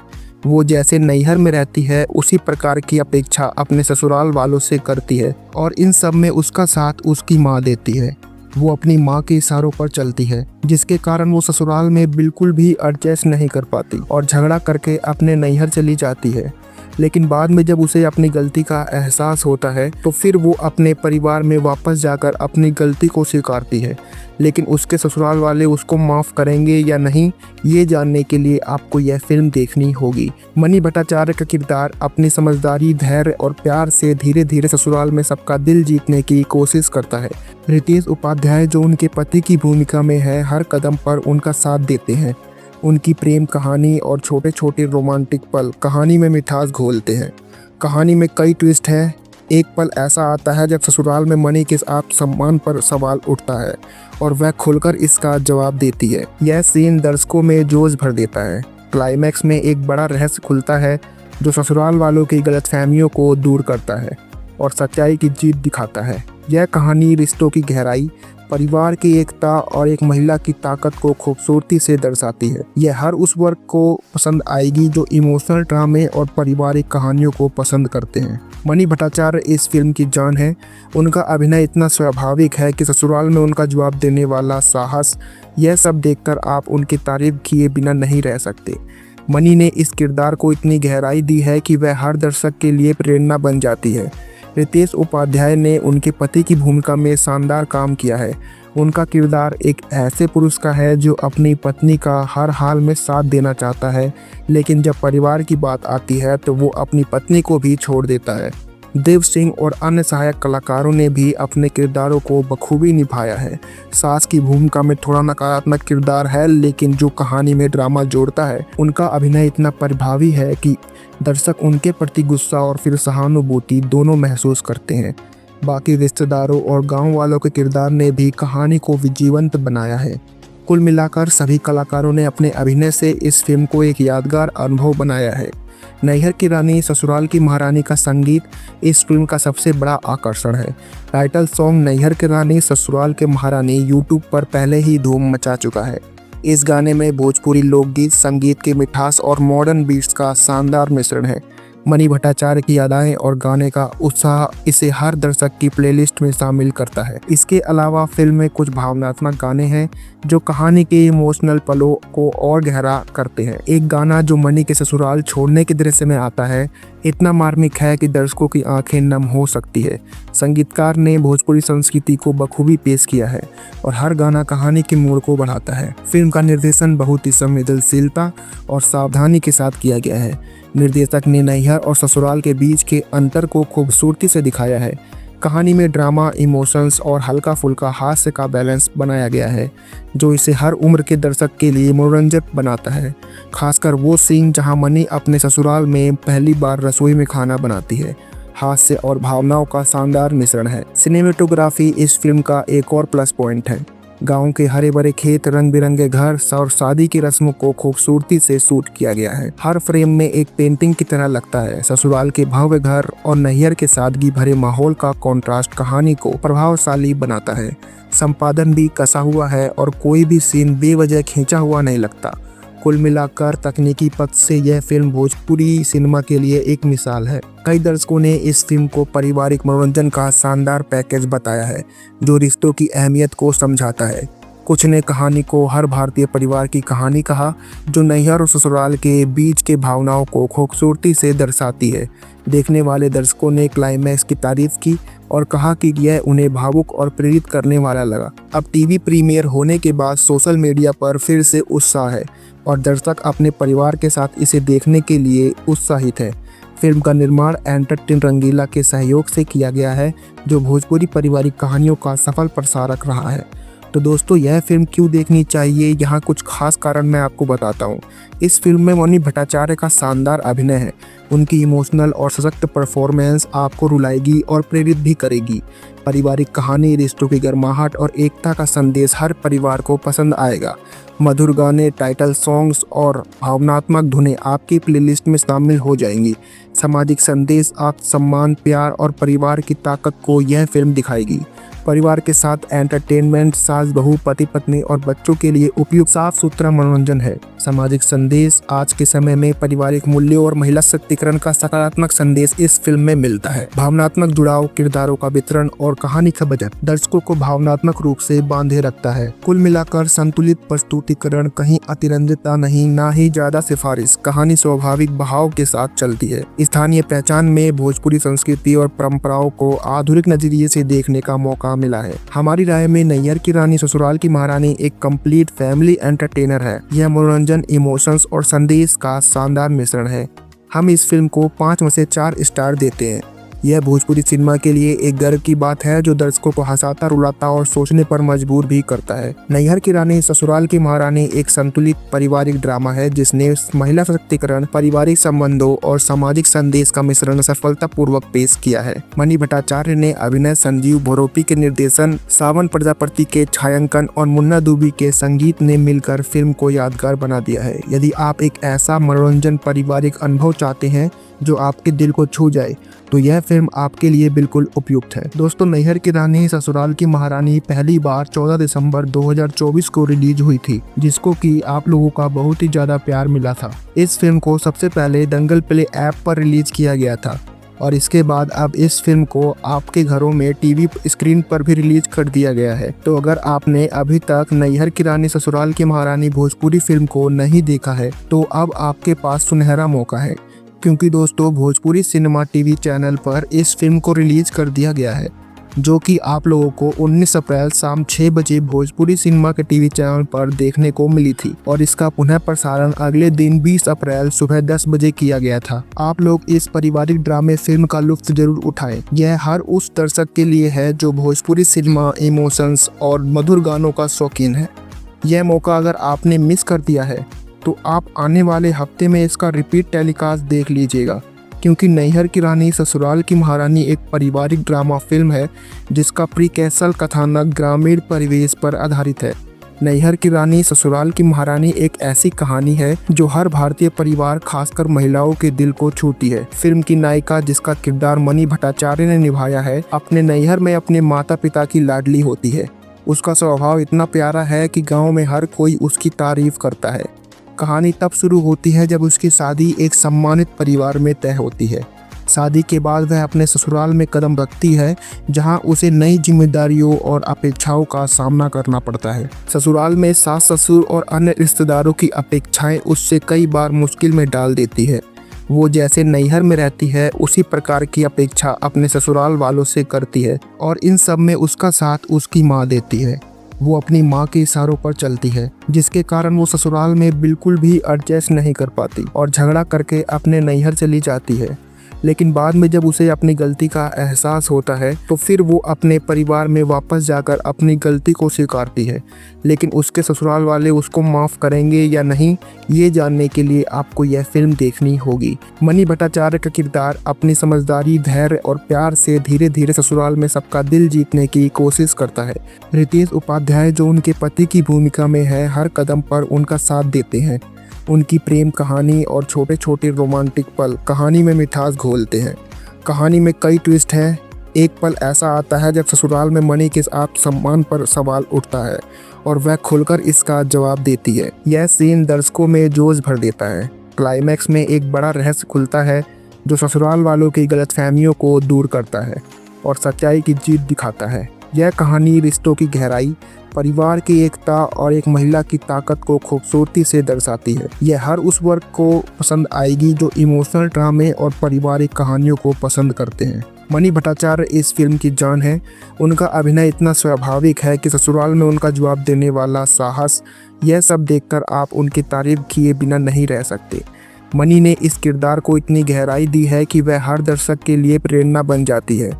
वो जैसे नैहर में रहती है उसी प्रकार की अपेक्षा अपने ससुराल वालों से करती है और इन सब में उसका साथ उसकी माँ देती है। वो अपनी माँ के इशारों पर चलती है, जिसके कारण वो ससुराल में बिल्कुल भी एडजस्ट नहीं कर पाती और झगड़ा करके अपने नैहर चली जाती है। लेकिन बाद में जब उसे अपनी गलती का एहसास होता है तो फिर वो अपने परिवार में वापस जाकर अपनी गलती को स्वीकारती है। लेकिन उसके ससुराल वाले उसको माफ़ करेंगे या नहीं, ये जानने के लिए आपको यह फिल्म देखनी होगी। मनी भट्टाचार्य का किरदार अपनी समझदारी, धैर्य और प्यार से धीरे धीरे ससुराल में सबका दिल जीतने की कोशिश करता है। रितेश उपाध्याय जो उनके पति की भूमिका में है, हर कदम पर उनका साथ देते हैं। उनकी प्रेम कहानी और छोटे छोटे रोमांटिक पल कहानी में मिठास घोलते हैं। कहानी में कई ट्विस्ट हैं। एक पल ऐसा आता है जब ससुराल में मनी के आत्मसम्मान पर सवाल उठता है और वह खुलकर इसका जवाब देती है। यह सीन दर्शकों में जोश भर देता है। क्लाइमैक्स में एक बड़ा रहस्य खुलता है जो ससुराल वालों की गलतफहमियों को दूर करता है और सच्चाई की जीत दिखाता है। यह कहानी रिश्तों की गहराई, परिवार की एकता और एक महिला की ताकत को खूबसूरती से दर्शाती है। यह हर उस वर्ग को पसंद आएगी जो इमोशनल ड्रामे और पारिवारिक कहानियों को पसंद करते हैं। मनी भट्टाचार्य इस फिल्म की जान है। उनका अभिनय इतना स्वाभाविक है कि ससुराल में उनका जवाब देने वाला साहस, यह सब देखकर आप उनकी तारीफ किए बिना नहीं रह सकते। मनी ने इस किरदार को इतनी गहराई दी है कि वह हर दर्शक के लिए प्रेरणा बन जाती है। रितेश उपाध्याय ने उनके पति की भूमिका में शानदार काम किया है। उनका किरदार एक ऐसे पुरुष का है जो अपनी पत्नी का हर हाल में साथ देना चाहता है, लेकिन जब परिवार की बात आती है तो वो अपनी पत्नी को भी छोड़ देता है। देव सिंह और अन्य सहायक कलाकारों ने भी अपने किरदारों को बखूबी निभाया है। सास की भूमिका में थोड़ा नकारात्मक किरदार है, लेकिन जो कहानी में ड्रामा जोड़ता है, उनका अभिनय इतना प्रभावी है कि दर्शक उनके प्रति गुस्सा और फिर सहानुभूति दोनों महसूस करते हैं। बाकी रिश्तेदारों और गांव वालों के किरदार ने भी कहानी को जीवंत बनाया है। कुल मिलाकर सभी कलाकारों ने अपने अभिनय से इस फिल्म को एक यादगार अनुभव बनाया है। नैहर की रानी ससुराल की महारानी का संगीत इस फिल्म का सबसे बड़ा आकर्षण है। टाइटल सॉन्ग नैहर की रानी ससुराल के महारानी यूट्यूब पर पहले ही धूम मचा चुका है। इस गाने में भोजपुरी लोकगीत, संगीत की मिठास और मॉडर्न बीट्स का शानदार मिश्रण है। मनी भट्टाचार्य की अदाएं और गाने का उत्साह इसे हर दर्शक की प्लेलिस्ट में शामिल करता है। इसके अलावा फिल्म में कुछ भावनात्मक गाने हैं जो कहानी के इमोशनल पलों को और गहरा करते हैं। एक गाना जो मनी के ससुराल छोड़ने के दृश्य में आता है इतना मार्मिक है कि दर्शकों की आंखें नम हो सकती है। संगीतकार ने भोजपुरी संस्कृति को बखूबी पेश किया है और हर गाना कहानी के मोड़ को बढ़ाता है। फिल्म का निर्देशन बहुत ही संवेदनशीलता और सावधानी के साथ किया गया है। निर्देशक ने नैहर और ससुराल के बीच के अंतर को खूबसूरती से दिखाया है। कहानी में ड्रामा, इमोशंस और हल्का फुल्का हास्य का बैलेंस बनाया गया है जो इसे हर उम्र के दर्शक के लिए मनोरंजक बनाता है। खासकर वो सीन जहां मनी अपने ससुराल में पहली बार रसोई में खाना बनाती है। हास्य और भावनाओं का शानदार मिश्रण है। सिनेमेटोग्राफी इस फिल्म का एक और प्लस पॉइंट है। गांव के हरे भरे खेत, रंग बिरंगे घर और शादी की रस्मों को खूबसूरती से शूट किया गया है। हर फ्रेम में एक पेंटिंग की तरह लगता है। ससुराल के भव्य घर और नैहर के सादगी भरे माहौल का कॉन्ट्रास्ट कहानी को प्रभावशाली बनाता है। संपादन भी कसा हुआ है और कोई भी सीन बेवजह खींचा हुआ नहीं लगता। कुल मिलाकर तकनीकी पक्ष से यह फिल्म भोजपुरी सिनेमा के लिए एक मिसाल है। कई दर्शकों ने इस फिल्म को पारिवारिक मनोरंजन का शानदार पैकेज बताया है जो रिश्तों की अहमियत को समझाता है। कुछ ने कहानी को हर भारतीय परिवार की कहानी कहा जो नैहर और ससुराल के बीच के भावनाओं को खूबसूरती से दर्शाती है। देखने वाले दर्शकों ने क्लाइमैक्स की तारीफ की और कहा कि यह उन्हें भावुक और प्रेरित करने वाला लगा। अब टीवी प्रीमियर होने के बाद सोशल मीडिया पर फिर से उत्साह है और दर्शक अपने परिवार के साथ इसे देखने के लिए उत्साहित है। फिल्म का निर्माण एंटरटेन रंगीला के सहयोग से किया गया है जो भोजपुरी पारिवारिक कहानियों का सफल प्रसारक रहा है। तो दोस्तों यह फिल्म क्यों देखनी चाहिए, यहाँ कुछ खास कारण मैं आपको बताता हूँ। इस फिल्म में मनी भट्टाचार्य का शानदार अभिनय है। उनकी इमोशनल और सशक्त परफॉर्मेंस आपको रुलाएगी और प्रेरित भी करेगी। पारिवारिक कहानी, रिश्तों की गर्माहट और एकता का संदेश हर परिवार को पसंद आएगा। मधुर गाने, टाइटल सॉन्ग्स और भावनात्मक धुनें आपकी प्लेलिस्ट में शामिल हो जाएंगी। सामाजिक संदेश, आत्मसम्मान, प्यार और परिवार की ताकत को यह फिल्म दिखाएगी। परिवार के साथ एंटरटेनमेंट, सास बहू, पति पत्नी और बच्चों के लिए उपयुक्त साफ सुथरा मनोरंजन है। सामाजिक संदेश, आज के समय में पारिवारिक मूल्यों और महिला सशक्तिकरण का सकारात्मक संदेश इस फिल्म में मिलता है। भावनात्मक जुड़ाव, किरदारों का वितरण और कहानी का बजट दर्शकों को भावनात्मक रूप से बांधे रखता है। कुल मिलाकर संतुलित प्रस्तुतिकरण, कहीं अतिरंजितता नहीं, ना ही ज्यादा सिफारिश। कहानी स्वाभाविक बहाव के साथ चलती है। स्थानीय पहचान में भोजपुरी संस्कृति और परंपराओं को आधुनिक नजरिए से देखने का मौका मिला है। हमारी राय में नैहर की रानी ससुराल की महारानी एक कंप्लीट फैमिली एंटरटेनर है। यह मनोरंजन, इमोशंस और संदेश का शानदार मिश्रण है। हम इस फिल्म को 5 में से 4 स्टार देते हैं। यह भोजपुरी सिनेमा के लिए एक गर्व की बात है जो दर्शकों को हंसाता, रुलाता और सोचने पर मजबूर भी करता है। नैहर की रानी ससुराल की महारानी एक संतुलित पारिवारिक ड्रामा है जिसने महिला सशक्तिकरण, पारिवारिक संबंधों और सामाजिक संदेश का मिश्रण सफलतापूर्वक पेश किया है। मनी भट्टाचार्य ने अभिनय, संजीव भोरोपी के निर्देशन, सावन प्रजापति के छायांकन और मुन्ना दुबी के संगीत ने मिलकर फिल्म को यादगार बना दिया है। यदि आप एक ऐसा मनोरंजन पारिवारिक अनुभव चाहते हैं जो आपके दिल को छू जाए तो यह फिल्म आपके लिए बिल्कुल उपयुक्त है। दोस्तों, नैहर की रानी ससुराल की महारानी पहली बार 14 दिसंबर 2024 को रिलीज हुई थी, जिसको कि आप लोगों का बहुत ही ज्यादा प्यार मिला था। इस फिल्म को सबसे पहले दंगल प्ले ऐप पर रिलीज किया गया था और इसके बाद अब इस फिल्म को आपके घरों में टीवी स्क्रीन पर भी रिलीज कर दिया गया है। तो अगर आपने अभी तक नैहर की रानी ससुराल की महारानी भोजपुरी फिल्म को नहीं देखा है तो अब आपके पास सुनहरा मौका है, क्योंकि दोस्तों भोजपुरी सिनेमा टीवी चैनल पर इस फिल्म को रिलीज कर दिया गया है, जो कि आप लोगों को 19 अप्रैल शाम 6 बजे भोजपुरी सिनेमा के टीवी चैनल पर देखने को मिली थी और इसका पुनः प्रसारण अगले दिन 20 अप्रैल सुबह 10 बजे किया गया था। आप लोग इस पारिवारिक ड्रामे फिल्म का लुत्फ जरूर उठाएं। यह हर उस दर्शक के लिए है जो भोजपुरी सिनेमा, इमोशंस और मधुर गानों का शौकीन है। यह मौका अगर आपने मिस कर दिया है तो आप आने वाले हफ्ते में इसका रिपीट टेलीकास्ट देख लीजिएगा, क्योंकि नैहर की रानी ससुराल की महारानी एक पारिवारिक ड्रामा फिल्म है जिसका प्रीक्वेसल कथानक ग्रामीण परिवेश पर आधारित है। नैहर की रानी ससुराल की महारानी एक ऐसी कहानी है जो हर भारतीय परिवार, खासकर महिलाओं के दिल को छूती है। फिल्म की नायिका, जिसका किरदार मनी भट्टाचार्य ने निभाया है, अपने नैहर में अपने माता पिता की लाडली होती है। उसका स्वभाव इतना प्यारा है कि गाँव में हर कोई उसकी तारीफ करता है। कहानी तब शुरू होती है जब उसकी शादी एक सम्मानित परिवार में तय होती है। शादी के बाद वह अपने ससुराल में कदम रखती है, जहां उसे नई जिम्मेदारियों और अपेक्षाओं का सामना करना पड़ता है। ससुराल में सास ससुर और अन्य रिश्तेदारों की अपेक्षाएं उससे कई बार मुश्किल में डाल देती है। वो जैसे नैहर में रहती है उसी प्रकार की अपेक्षा अपने ससुराल वालों से करती है और इन सब में उसका साथ उसकी माँ देती है। वो अपनी माँ के इशारों पर चलती है, जिसके कारण वो ससुराल में बिल्कुल भी एडजस्ट नहीं कर पाती और झगड़ा करके अपने नैहर चली जाती है। लेकिन बाद में जब उसे अपनी गलती का एहसास होता है तो फिर वो अपने परिवार में वापस जाकर अपनी गलती को स्वीकारती है। लेकिन उसके ससुराल वाले उसको माफ़ करेंगे या नहीं, ये जानने के लिए आपको यह फिल्म देखनी होगी। मनी भट्टाचार्य का किरदार अपनी समझदारी, धैर्य और प्यार से धीरे धीरे ससुराल में सबका दिल जीतने की कोशिश करता है। रितेश उपाध्याय, जो उनके पति की भूमिका में है, हर कदम पर उनका साथ देते हैं। उनकी प्रेम कहानी और छोटे छोटे रोमांटिक पल कहानी में मिठास घोलते हैं। कहानी में कई ट्विस्ट हैं। एक पल ऐसा आता है जब ससुराल में मनी के आत्मसम्मान पर सवाल उठता है और वह खुलकर इसका जवाब देती है। यह सीन दर्शकों में जोश भर देता है। क्लाइमैक्स में एक बड़ा रहस्य खुलता है जो ससुराल वालों की गलतफहमियों को दूर करता है और सच्चाई की जीत दिखाता है। यह कहानी रिश्तों की गहराई, परिवार की एकता और एक महिला की ताकत को खूबसूरती से दर्शाती है। यह हर उस वर्ग को पसंद आएगी जो इमोशनल ड्रामे और पारिवारिक कहानियों को पसंद करते हैं। मनी भट्टाचार्य इस फिल्म की जान है। उनका अभिनय इतना स्वाभाविक है कि ससुराल में उनका जवाब देने वाला साहस, यह सब देखकर आप उनकी तारीफ किए बिना नहीं रह सकते। मनी ने इस किरदार को इतनी गहराई दी है कि वह हर दर्शक के लिए प्रेरणा बन जाती है।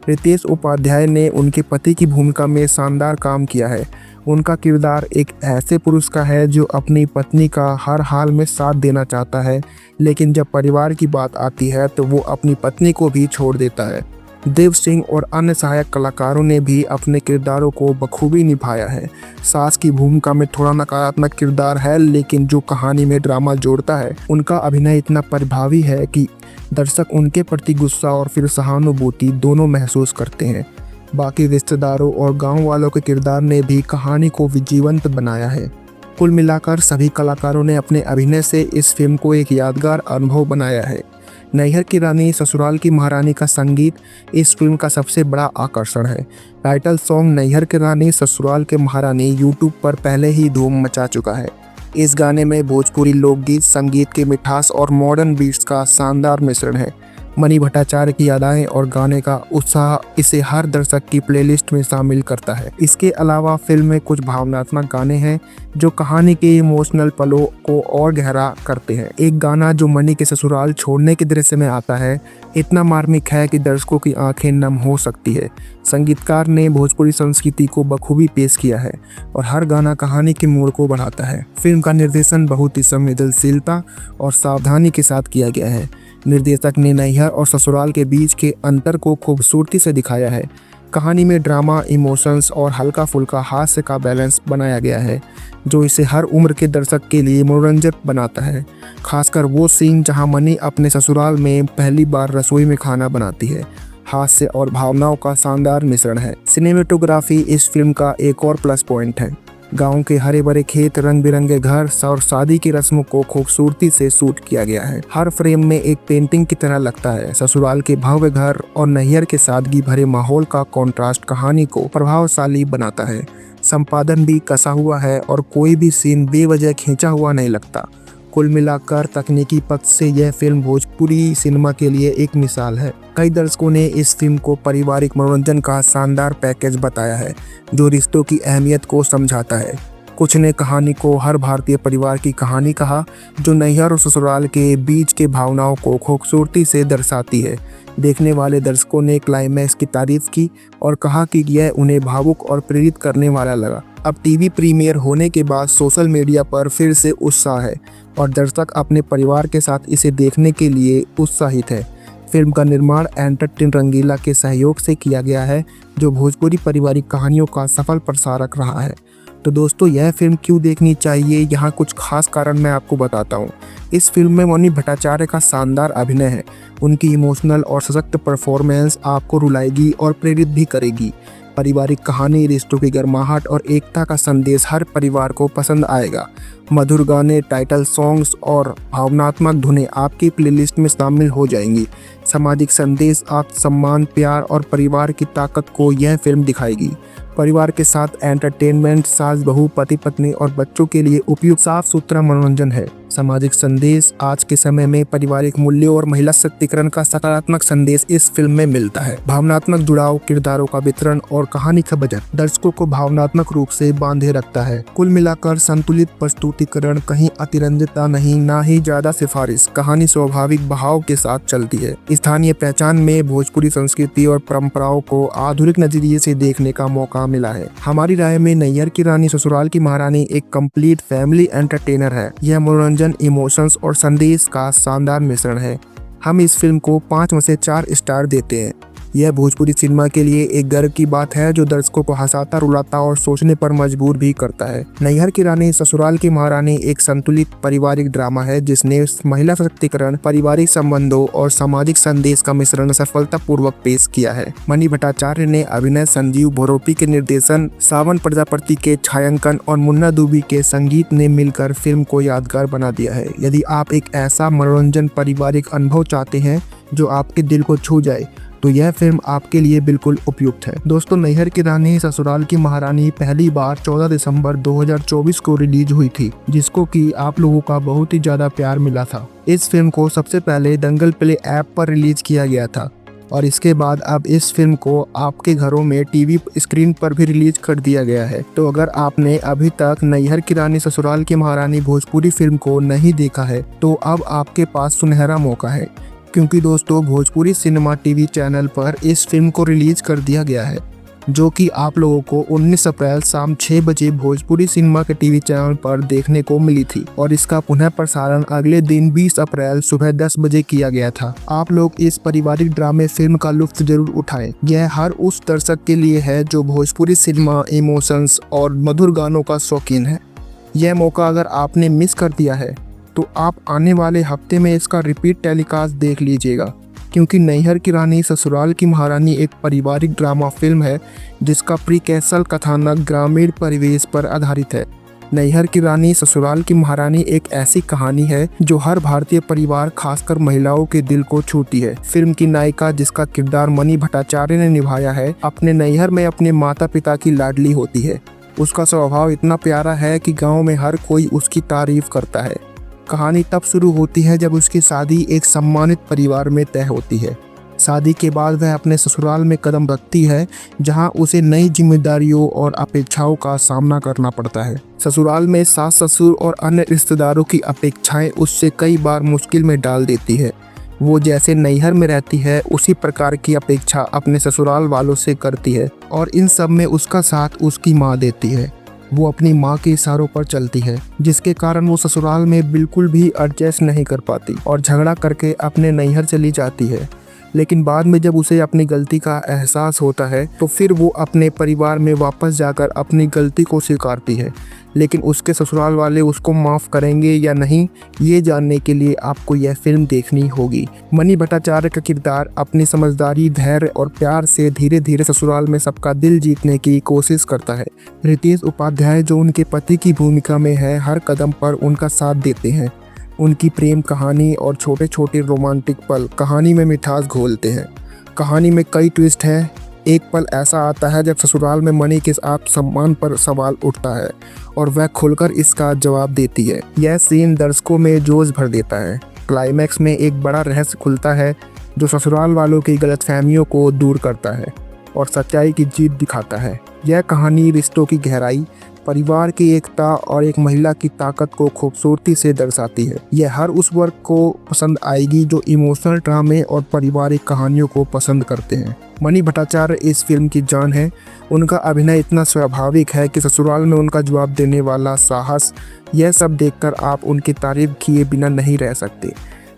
रितेश उपाध्याय ने उनके पति की भूमिका में शानदार काम किया है। उनका किरदार एक ऐसे पुरुष का है जो अपनी पत्नी का हर हाल में साथ देना चाहता है, लेकिन जब परिवार की बात आती है तो वो अपनी पत्नी को भी छोड़ देता है। देव सिंह और अन्य सहायक कलाकारों ने भी अपने किरदारों को बखूबी निभाया है। सास की भूमिका में थोड़ा नकारात्मक किरदार है, लेकिन जो कहानी में ड्रामा जोड़ता है उनका अभिनय इतना प्रभावी है कि दर्शक उनके प्रति गुस्सा और फिर सहानुभूति दोनों महसूस करते हैं। बाकी रिश्तेदारों और गांव वालों के किरदार ने भी कहानी को जीवंत बनाया है। कुल मिलाकर सभी कलाकारों ने अपने अभिनय से इस फिल्म को एक यादगार अनुभव बनाया है। नैहर की रानी ससुराल की महारानी का संगीत इस फिल्म का सबसे बड़ा आकर्षण है। टाइटल सॉन्ग नैहर की रानी ससुराल के महारानी यूट्यूब पर पहले ही धूम मचा चुका है। इस गाने में भोजपुरी लोकगीत, संगीत की मिठास और मॉडर्न बीट्स का शानदार मिश्रण है। मणि भट्टाचार्य की अदाएं और गाने का उत्साह इसे हर दर्शक की प्लेलिस्ट में शामिल करता है। इसके अलावा फिल्म में कुछ भावनात्मक गाने हैं जो कहानी के इमोशनल पलों को और गहरा करते हैं। एक गाना जो मणि के ससुराल छोड़ने के दृश्य में आता है इतना मार्मिक है कि दर्शकों की आंखें नम हो सकती है। संगीतकार ने भोजपुरी संस्कृति को बखूबी पेश किया है और हर गाना कहानी के मोड़ को बढ़ाता है। फिल्म का निर्देशन बहुत ही संवेदनशीलता और सावधानी के साथ किया गया है। निर्देशक ने नैहर और ससुराल के बीच के अंतर को खूबसूरती से दिखाया है। कहानी में ड्रामा, इमोशंस और हल्का फुल्का हास्य का बैलेंस बनाया गया है जो इसे हर उम्र के दर्शक के लिए मनोरंजक बनाता है। खासकर वो सीन जहां मणि अपने ससुराल में पहली बार रसोई में खाना बनाती है। हास्य और भावनाओं का शानदार मिश्रण है। सिनेमेटोग्राफी इस फिल्म का एक और प्लस पॉइंट है। गांव के हरे भरे खेत, रंग बिरंगे घर और शादी की रस्मों को खूबसूरती से शूट किया गया है। हर फ्रेम में एक पेंटिंग की तरह लगता है। ससुराल के भव्य घर और नैहर के सादगी भरे माहौल का कॉन्ट्रास्ट कहानी को प्रभावशाली बनाता है। संपादन भी कसा हुआ है और कोई भी सीन बेवजह खींचा हुआ नहीं लगता। कुल मिलाकर तकनीकी पक्ष से यह फिल्म भोजपुरी सिनेमा के लिए एक मिसाल है। कई दर्शकों ने इस फिल्म को पारिवारिक मनोरंजन का शानदार पैकेज बताया है जो रिश्तों की अहमियत को समझाता है। कुछ ने कहानी को हर भारतीय परिवार की कहानी कहा जो नैहर और ससुराल के बीच के भावनाओं को खूबसूरती से दर्शाती है। देखने वाले दर्शकों ने क्लाइमैक्स की तारीफ की और कहा कि यह उन्हें भावुक और प्रेरित करने वाला लगा। अब टीवी प्रीमियर होने के बाद सोशल मीडिया पर फिर से उत्साह है और दर्शक अपने परिवार के साथ इसे देखने के लिए उत्साहित है। फिल्म का निर्माण एंटरटेन रंगीला के सहयोग से किया गया है जो भोजपुरी पारिवारिक कहानियों का सफल प्रसारक रहा है। तो दोस्तों, यह फिल्म क्यों देखनी चाहिए, यहाँ कुछ खास कारण मैं आपको बताता हूँ। इस फिल्म में मणि भट्टाचार्य का शानदार अभिनय है। उनकी इमोशनल और सशक्त परफॉर्मेंस आपको रुलाएगी और प्रेरित भी करेगी। पारिवारिक कहानी, रिश्तों की गर्माहट और एकता का संदेश हर परिवार को पसंद आएगा। मधुर गाने, टाइटल सॉन्ग्स और भावनात्मक धुनें आपकी प्लेलिस्ट में शामिल हो जाएंगी। सामाजिक संदेश, आत्मसम्मान, प्यार और परिवार की ताकत को यह फिल्म दिखाएगी। परिवार के साथ एंटरटेनमेंट, सास बहू, पति पत्नी और बच्चों के लिए उपयुक्त साफ सुथरा मनोरंजन है। सामाजिक संदेश, आज के समय में पारिवारिक मूल्यों और महिला सशक्तिकरण का सकारात्मक संदेश इस फिल्म में मिलता है। भावनात्मक जुड़ाव, किरदारों का वितरण और कहानी का बजट दर्शकों को भावनात्मक रूप से बांधे रखता है। कुल मिलाकर संतुलित प्रस्तुतिकरण, कहीं अतिरंजितता नहीं, ना ही ज्यादा सिफारिश। कहानी स्वाभाविक बहाव के साथ चलती है। स्थानीय पहचान में भोजपुरी संस्कृति और परंपराओं को आधुनिक नजरिए से देखने का मौका मिला है। हमारी राय में नैहर की रानी ससुराल की महारानी एक कंप्लीट फैमिली एंटरटेनर है। यह मनोरंजन, इमोशंस और संदेश का शानदार मिश्रण है। हम इस फिल्म को 5 में से 4 स्टार देते हैं। यह भोजपुरी सिनेमा के लिए एक गर्व की बात है जो दर्शकों को हंसाता, रुलाता और सोचने पर मजबूर भी करता है। नैहर की रानी ससुराल की महारानी एक संतुलित पारिवारिक ड्रामा है जिसने महिला सशक्तिकरण, पारिवारिक संबंधों और सामाजिक संदेश का मिश्रण सफलतापूर्वक पेश किया है। मणि भट्टाचार्य ने अभिनय, संजीव भोरोपी के निर्देशन, सावन प्रजापति के छायांकन और मुन्ना दुबी के संगीत ने मिलकर फिल्म को यादगार बना दिया है। यदि आप एक ऐसा मनोरंजन पारिवारिक अनुभव चाहते हैं जो आपके दिल को छू जाए तो यह फिल्म आपके लिए बिल्कुल उपयुक्त है। दोस्तों, नैहर की रानी ससुराल की महारानी पहली बार 14 दिसंबर 2024 को रिलीज हुई थी, जिसको कि आप लोगों का बहुत ही ज्यादा प्यार मिला था। इस फिल्म को सबसे पहले दंगल प्ले ऐप पर रिलीज किया गया था और इसके बाद अब इस फिल्म को आपके घरों में टीवी स्क्रीन पर भी रिलीज कर दिया गया है। तो अगर आपने अभी तक नैहर की रानी ससुराल की महारानी भोजपुरी फिल्म को नहीं देखा है तो अब आपके पास सुनहरा मौका है, क्योंकि दोस्तों भोजपुरी सिनेमा टीवी चैनल पर इस फिल्म को रिलीज कर दिया गया है। जो कि आप लोगों को 19 अप्रैल शाम 6 बजे भोजपुरी सिनेमा के टीवी चैनल पर देखने को मिली थी और इसका पुनः प्रसारण अगले दिन 20 अप्रैल सुबह 10 बजे किया गया था। आप लोग इस पारिवारिक ड्रामे फिल्म का लुत्फ जरूर उठाएं। यह हर उस दर्शक के लिए है जो भोजपुरी सिनेमा, इमोशंस और मधुर गानों का शौकीन है। यह मौका अगर आपने मिस कर दिया है तो आप आने वाले हफ्ते में इसका रिपीट टेलीकास्ट देख लीजिएगा, क्योंकि नैहर की रानी ससुराल की महारानी एक पारिवारिक ड्रामा फिल्म है जिसका प्रीक्वेसल कथानक ग्रामीण परिवेश पर आधारित है। नैहर की रानी ससुराल की महारानी एक ऐसी कहानी है जो हर भारतीय परिवार, खासकर महिलाओं के दिल को छूती है। फिल्म की नायिका, जिसका किरदार मनी भट्टाचार्य ने निभाया है, अपने नैहर में अपने माता पिता की लाडली होती है। उसका स्वभाव इतना प्यारा है कि गाँव में हर कोई उसकी तारीफ करता है। कहानी तब शुरू होती है जब उसकी शादी एक सम्मानित परिवार में तय होती है। शादी के बाद वह अपने ससुराल में कदम रखती है, जहां उसे नई जिम्मेदारियों और अपेक्षाओं का सामना करना पड़ता है। ससुराल में सास ससुर और अन्य रिश्तेदारों की अपेक्षाएं उससे कई बार मुश्किल में डाल देती है। वो जैसे नैहर में रहती है उसी प्रकार की अपेक्षा अपने ससुराल वालों से करती है और इन सब में उसका साथ उसकी माँ देती है। वो अपनी माँ के इशारों पर चलती है, जिसके कारण वो ससुराल में बिल्कुल भी एडजस्ट नहीं कर पाती और झगड़ा करके अपने नैहर चली जाती है। लेकिन बाद में जब उसे अपनी गलती का एहसास होता है तो फिर वो अपने परिवार में वापस जाकर अपनी गलती को स्वीकारती है। लेकिन उसके ससुराल वाले उसको माफ़ करेंगे या नहीं, ये जानने के लिए आपको यह फिल्म देखनी होगी। मनी भट्टाचार्य का किरदार अपनी समझदारी, धैर्य और प्यार से धीरे धीरे ससुराल में सबका दिल जीतने की कोशिश करता है। रितेश उपाध्याय, जो उनके पति की भूमिका में है, हर कदम पर उनका साथ देते हैं। उनकी प्रेम कहानी और छोटे छोटे रोमांटिक पल कहानी में मिठास घोलते हैं। कहानी में कई ट्विस्ट हैं। एक पल ऐसा आता है जब ससुराल में मनी के आत्मसम्मान पर सवाल उठता है और वह खुलकर इसका जवाब देती है। यह सीन दर्शकों में जोश भर देता है। क्लाइमैक्स में एक बड़ा रहस्य खुलता है जो ससुराल वालों की गलतफहमियों को दूर करता है और सच्चाई की जीत दिखाता है। यह कहानी रिश्तों की गहराई, परिवार की एकता और एक महिला की ताकत को खूबसूरती से दर्शाती है। यह हर उस वर्ग को पसंद आएगी जो इमोशनल ड्रामे और पारिवारिक कहानियों को पसंद करते हैं। मनी भट्टाचार्य इस फिल्म की जान है। उनका अभिनय इतना स्वाभाविक है कि ससुराल में उनका जवाब देने वाला साहस, यह सब देखकर आप उनकी तारीफ किए बिना नहीं रह सकते।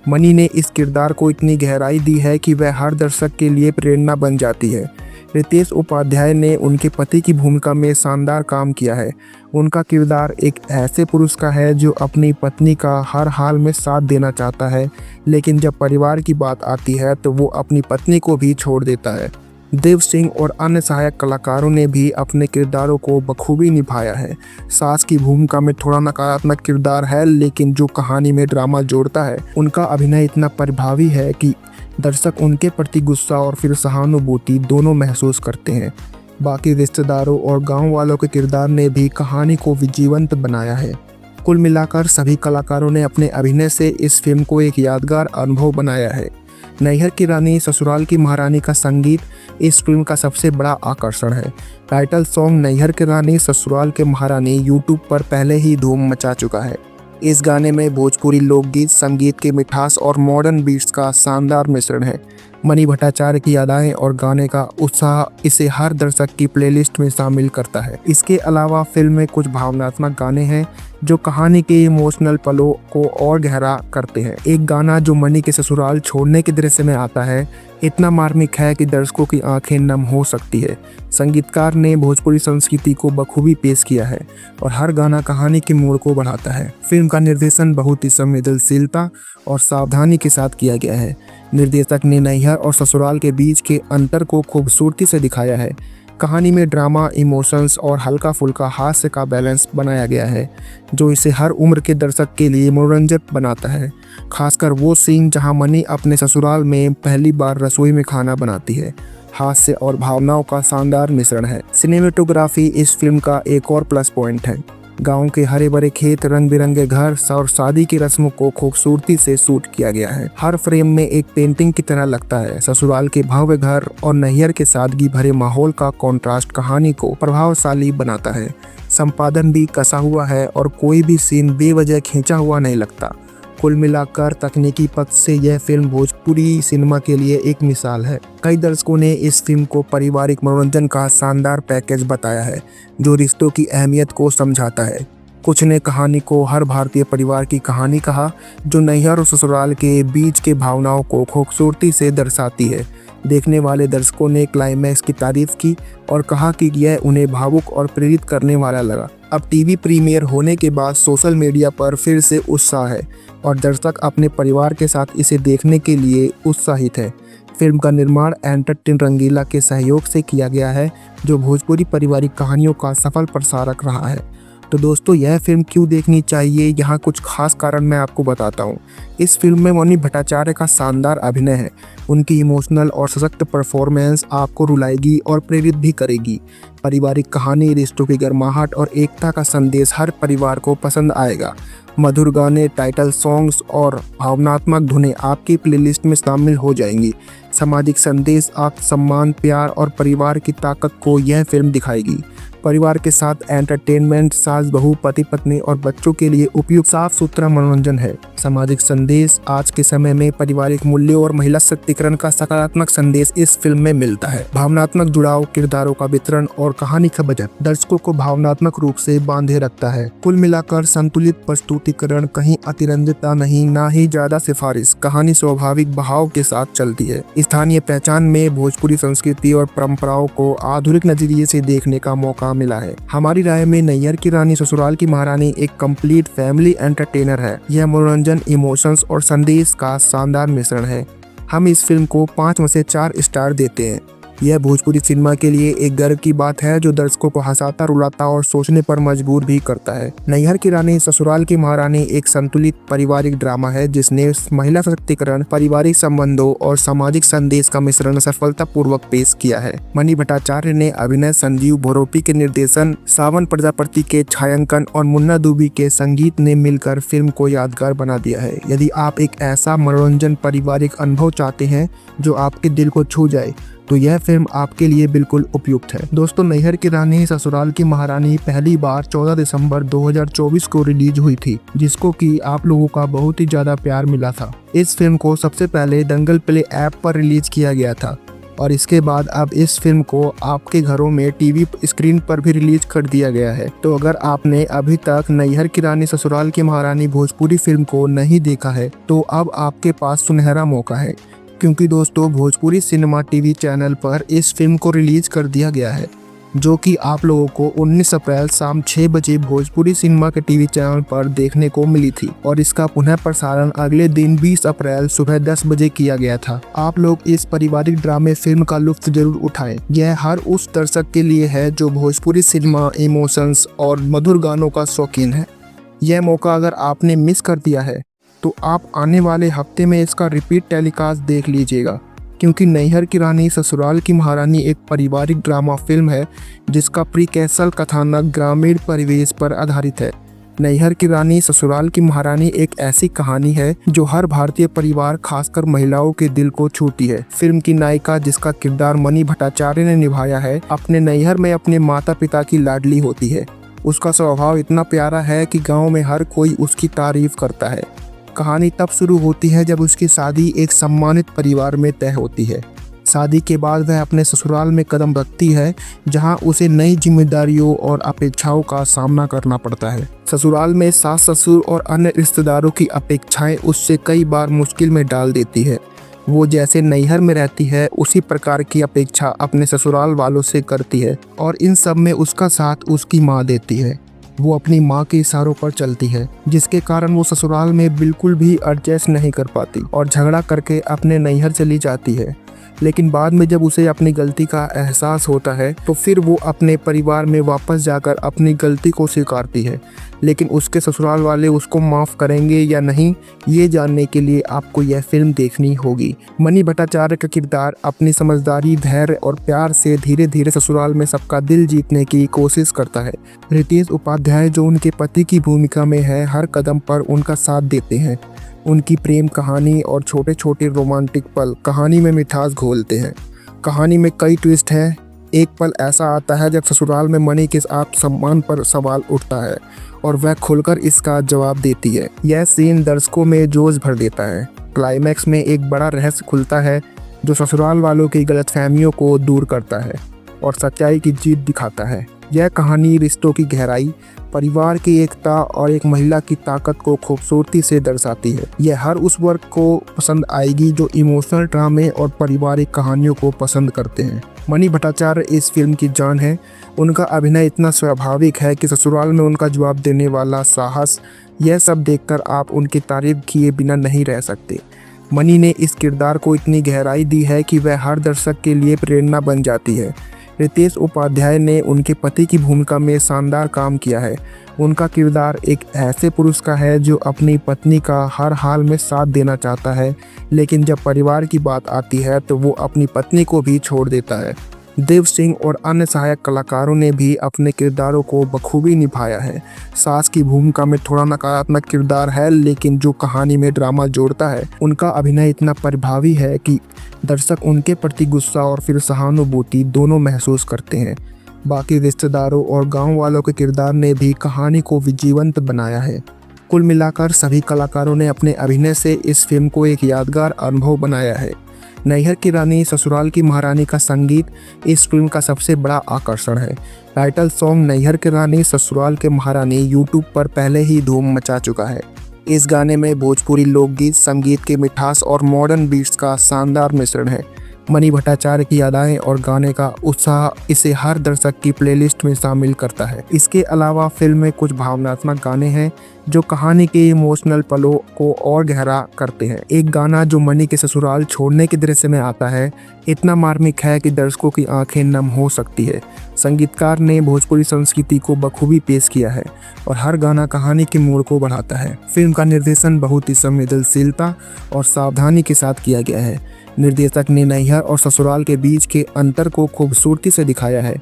मनी ने इस किरदार को इतनी गहराई दी है कि वह हर दर्शक के लिए प्रेरणा बन जाती है। रितेश उपाध्याय ने उनके पति की भूमिका में शानदार काम किया है। उनका किरदार एक ऐसे पुरुष का है जो अपनी पत्नी का हर हाल में साथ देना चाहता है, लेकिन जब परिवार की बात आती है तो वो अपनी पत्नी को भी छोड़ देता है। देव सिंह और अन्य सहायक कलाकारों ने भी अपने किरदारों को बखूबी निभाया है। सास की भूमिका में थोड़ा नकारात्मक किरदार है, लेकिन जो कहानी में ड्रामा जोड़ता है, उनका अभिनय इतना प्रभावी है कि दर्शक उनके प्रति गुस्सा और फिर सहानुभूति दोनों महसूस करते हैं। बाकी रिश्तेदारों और गांव वालों के किरदार ने भी कहानी को जीवंत बनाया है। कुल मिलाकर सभी कलाकारों ने अपने अभिनय से इस फिल्म को एक यादगार अनुभव बनाया है। नैहर की रानी ससुराल की महारानी का संगीत इस फिल्म का सबसे बड़ा आकर्षण है। टाइटल सॉन्ग नैहर की रानी ससुराल के महारानी यूट्यूब पर पहले ही धूम मचा चुका है। इस गाने में भोजपुरी लोकगीत, संगीत की मिठास और मॉडर्न बीट्स का शानदार मिश्रण है। मनी भट्टाचार्य की अदाएं और गाने का उत्साह इसे हर दर्शक की प्लेलिस्ट में शामिल करता है। इसके अलावा फिल्म में कुछ भावनात्मक गाने हैं जो कहानी के इमोशनल पलों को और गहरा करते हैं। एक गाना जो मनी के ससुराल छोड़ने के दृश्य में आता है इतना मार्मिक है कि दर्शकों की आंखें नम हो सकती है। संगीतकार ने भोजपुरी संस्कृति को बखूबी पेश किया है और हर गाना कहानी के मोड़ को बढ़ाता है। फिल्म का निर्देशन बहुत ही संवेदनशीलता और सावधानी के साथ किया गया है। निर्देशक ने नैहर और ससुराल के बीच के अंतर को खूबसूरती से दिखाया है। कहानी में ड्रामा, इमोशंस और हल्का फुल्का हास्य का बैलेंस बनाया गया है जो इसे हर उम्र के दर्शक के लिए मनोरंजक बनाता है। खासकर वो सीन जहां मनी अपने ससुराल में पहली बार रसोई में खाना बनाती है। हास्य और भावनाओं का शानदार मिश्रण है। सिनेमेटोग्राफी इस फिल्म का एक और प्लस पॉइंट है। गांव के हरे भरे खेत, रंग बिरंगे घर और शादी की रस्मों को खूबसूरती से शूट किया गया है। हर फ्रेम में एक पेंटिंग की तरह लगता है। ससुराल के भव्य घर और नैहर के सादगी भरे माहौल का कॉन्ट्रास्ट कहानी को प्रभावशाली बनाता है। संपादन भी कसा हुआ है और कोई भी सीन बेवजह खींचा हुआ नहीं लगता। कुल मिलाकर तकनीकी पक्ष से यह फिल्म भोजपुरी सिनेमा के लिए एक मिसाल है। कई दर्शकों ने इस फिल्म को पारिवारिक मनोरंजन का शानदार पैकेज बताया है जो रिश्तों की अहमियत को समझाता है। कुछ ने कहानी को हर भारतीय परिवार की कहानी कहा जो नैहर और ससुराल के बीच के भावनाओं को खूबसूरती से दर्शाती है। देखने वाले दर्शकों ने क्लाइमैक्स की तारीफ की और कहा कि यह उन्हें भावुक और प्रेरित करने वाला लगा। अब टीवी प्रीमियर होने के बाद सोशल मीडिया पर फिर से उत्साह है और दर्शक अपने परिवार के साथ इसे देखने के लिए उत्साहित है। फिल्म का निर्माण एंटरटेन रंगीला के सहयोग से किया गया है जो भोजपुरी पारिवारिक कहानियों का सफल प्रसारक रहा है। तो दोस्तों, यह फिल्म क्यों देखनी चाहिए, यहाँ कुछ खास कारण मैं आपको बताता हूँ। इस फिल्म में मनी भट्टाचार्य का शानदार अभिनय है। उनकी इमोशनल और सशक्त परफॉर्मेंस आपको रुलाएगी और प्रेरित भी करेगी। पारिवारिक कहानी, रिश्तों की गर्माहट और एकता का संदेश हर परिवार को पसंद आएगा। मधुर गाने, टाइटल सॉन्ग्स और भावनात्मक धुनें आपकी प्लेलिस्ट में शामिल हो जाएंगी। सामाजिक संदेश, आत्मसम्मान, प्यार और परिवार की ताकत को यह फिल्म दिखाएगी। परिवार के साथ एंटरटेनमेंट, सास बहू, पति पत्नी और बच्चों के लिए उपयुक्त साफ सुथरा मनोरंजन है। सामाजिक संदेश, आज के समय में पारिवारिक मूल्यों और महिला सशक्तिकरण का सकारात्मक संदेश इस फिल्म में मिलता है। भावनात्मक जुड़ाव, किरदारों का वितरण और कहानी का बजट दर्शकों को भावनात्मक रूप से बांधे रखता है। कुल मिलाकर संतुलित प्रस्तुतिकरण, कहीं अतिरंजितता नहीं, ना ही ज्यादा सिफारिश। कहानी स्वाभाविक बहाव के साथ चलती है। स्थानीय पहचान में भोजपुरी संस्कृति और परंपराओं को आधुनिक नजरिए से देखने का मौका मिला है। हमारी राय में नैहर की रानी ससुराल की महारानी एक कंप्लीट फैमिली एंटरटेनर है। यह मनोरंजन, इमोशंस और संदेश का शानदार मिश्रण है। हम इस फिल्म को 5 में से 4 स्टार देते हैं। यह भोजपुरी सिनेमा के लिए एक गर्व की बात है जो दर्शकों को हंसाता, रुलाता और सोचने पर मजबूर भी करता है। नैहर की रानी ससुराल की महारानी एक संतुलित पारिवारिक ड्रामा है जिसने महिला सशक्तिकरण, पारिवारिक संबंधों और सामाजिक संदेश का मिश्रण सफलतापूर्वक पेश किया है। मनी भट्टाचार्य ने अभिनय, संजीव भोरोपी के निर्देशन, सावन प्रजापति के छायांकन और मुन्ना दुबी के संगीत ने मिलकर फिल्म को यादगार बना दिया है। यदि आप एक ऐसा मनोरंजन पारिवारिक अनुभव चाहते हैं जो आपके दिल को छू जाए तो यह फिल्म आपके लिए बिल्कुल उपयुक्त है। दोस्तों, नैहर की रानी ससुराल की महारानी पहली बार 14 दिसंबर 2024 को रिलीज हुई थी जिसको कि आप लोगों का बहुत ही ज्यादा प्यार मिला था। इस फिल्म को सबसे पहले दंगल प्ले ऐप पर रिलीज किया गया था और इसके बाद अब इस फिल्म को आपके घरों में टीवी स्क्रीन पर भी रिलीज कर दिया गया है। तो अगर आपने अभी तक नैहर की रानी ससुराल की महारानी भोजपुरी फिल्म को नहीं देखा है तो अब आपके पास सुनहरा मौका है, क्योंकि दोस्तों भोजपुरी सिनेमा टीवी चैनल पर इस फिल्म को रिलीज कर दिया गया है जो कि आप लोगों को 19 अप्रैल शाम 6 बजे भोजपुरी सिनेमा के टीवी चैनल पर देखने को मिली थी और इसका पुनः प्रसारण अगले दिन 20 अप्रैल सुबह 10 बजे किया गया था। आप लोग इस पारिवारिक ड्रामे फिल्म का लुत्फ जरूर उठाएं। यह हर उस दर्शक के लिए है जो भोजपुरी सिनेमा, इमोशंस और मधुर गानों का शौकीन है। यह मौका अगर आपने मिस कर दिया है तो आप आने वाले हफ्ते में इसका रिपीट टेलीकास्ट देख लीजिएगा, क्योंकि नैहर की रानी ससुराल की महारानी एक पारिवारिक ड्रामा फिल्म है जिसका प्रीक्वेसल कथानक ग्रामीण परिवेश पर आधारित है। नैहर की रानी ससुराल की महारानी एक ऐसी कहानी है जो हर भारतीय परिवार, खासकर महिलाओं के दिल को छूती है। फिल्म की नायिका, जिसका किरदार मनी भट्टाचार्य ने निभाया है, अपने नैहर में अपने माता पिता की लाडली होती है। उसका स्वभाव इतना प्यारा है कि गाँव में हर कोई उसकी तारीफ करता है। कहानी तब शुरू होती है जब उसकी शादी एक सम्मानित परिवार में तय होती है। शादी के बाद वह अपने ससुराल में कदम रखती है जहां उसे नई जिम्मेदारियों और अपेक्षाओं का सामना करना पड़ता है। ससुराल में सास ससुर और अन्य रिश्तेदारों की अपेक्षाएं उससे कई बार मुश्किल में डाल देती है। वो जैसे नैहर में रहती है उसी प्रकार की अपेक्षा अपने ससुराल वालों से करती है और इन सब में उसका साथ उसकी माँ देती है। वो अपनी माँ के इशारों पर चलती है जिसके कारण वो ससुराल में बिल्कुल भी एडजस्ट नहीं कर पाती और झगड़ा करके अपने नैहर चली जाती है। लेकिन बाद में जब उसे अपनी गलती का एहसास होता है तो फिर वो अपने परिवार में वापस जाकर अपनी गलती को स्वीकारती है। लेकिन उसके ससुराल वाले उसको माफ़ करेंगे या नहीं, ये जानने के लिए आपको यह फिल्म देखनी होगी। मनी भट्टाचार्य का किरदार अपनी समझदारी, धैर्य और प्यार से धीरे धीरे ससुराल में सबका दिल जीतने की कोशिश करता है। रितेश उपाध्याय, जो उनके पति की भूमिका में है, हर कदम पर उनका साथ देते हैं। उनकी प्रेम कहानी और छोटे छोटे रोमांटिक पल कहानी में मिठास घोलते हैं। कहानी में कई ट्विस्ट हैं। एक पल ऐसा आता है जब ससुराल में मनी के आत्मसम्मान पर सवाल उठता है और वह खुलकर इसका जवाब देती है। यह सीन दर्शकों में जोश भर देता है। क्लाइमैक्स में एक बड़ा रहस्य खुलता है जो ससुराल वालों की गलतफहमियों को दूर करता है और सच्चाई की जीत दिखाता है। यह कहानी रिश्तों की गहराई, परिवार की एकता और एक महिला की ताकत को खूबसूरती से दर्शाती है। यह हर उस वर्ग को पसंद आएगी जो इमोशनल ड्रामे और पारिवारिक कहानियों को पसंद करते हैं। मणि भट्टाचार्य इस फिल्म की जान है। उनका अभिनय इतना स्वाभाविक है कि ससुराल में उनका जवाब देने वाला साहस, यह सब देखकर आप उनकी तारीफ किए बिना नहीं रह सकते। मणि ने इस किरदार को इतनी गहराई दी है कि वह हर दर्शक के लिए प्रेरणा बन जाती है। रितेश उपाध्याय ने उनके पति की भूमिका में शानदार काम किया है। उनका किरदार एक ऐसे पुरुष का है जो अपनी पत्नी का हर हाल में साथ देना चाहता है, लेकिन जब परिवार की बात आती है तो वो अपनी पत्नी को भी छोड़ देता है। देव सिंह और अन्य सहायक कलाकारों ने भी अपने किरदारों को बखूबी निभाया है। सास की भूमिका में थोड़ा नकारात्मक किरदार है, लेकिन जो कहानी में ड्रामा जोड़ता है, उनका अभिनय इतना प्रभावी है कि दर्शक उनके प्रति गुस्सा और फिर सहानुभूति दोनों महसूस करते हैं। बाकी रिश्तेदारों और गांव वालों के किरदार ने भी कहानी को जीवंत बनाया है। कुल मिलाकर सभी कलाकारों ने अपने अभिनय से इस फिल्म को एक यादगार अनुभव बनाया है। नैहर की रानी ससुराल की महारानी का संगीत इस फिल्म का सबसे बड़ा आकर्षण है। टाइटल सॉन्ग नैहर की रानी ससुराल के महारानी यूट्यूब पर पहले ही धूम मचा चुका है। इस गाने में भोजपुरी लोकगीत, संगीत की मिठास और मॉडर्न बीट्स का शानदार मिश्रण है। मणि भट्टाचार्य की अदाएं और गाने का उत्साह इसे हर दर्शक की प्लेलिस्ट में शामिल करता है। इसके अलावा फिल्म में कुछ भावनात्मक गाने हैं जो कहानी के इमोशनल पलों को और गहरा करते हैं। एक गाना जो मणि के ससुराल छोड़ने के दृश्य में आता है, इतना मार्मिक है कि दर्शकों की आंखें नम हो सकती है। संगीतकार ने भोजपुरी संस्कृति को बखूबी पेश किया है और हर गाना कहानी के मोड़ को बढ़ाता है। फिल्म का निर्देशन बहुत ही संवेदनशीलता और सावधानी के साथ किया गया है। निर्देशक ने नैहर और ससुराल के बीच के अंतर को खूबसूरती से दिखाया है।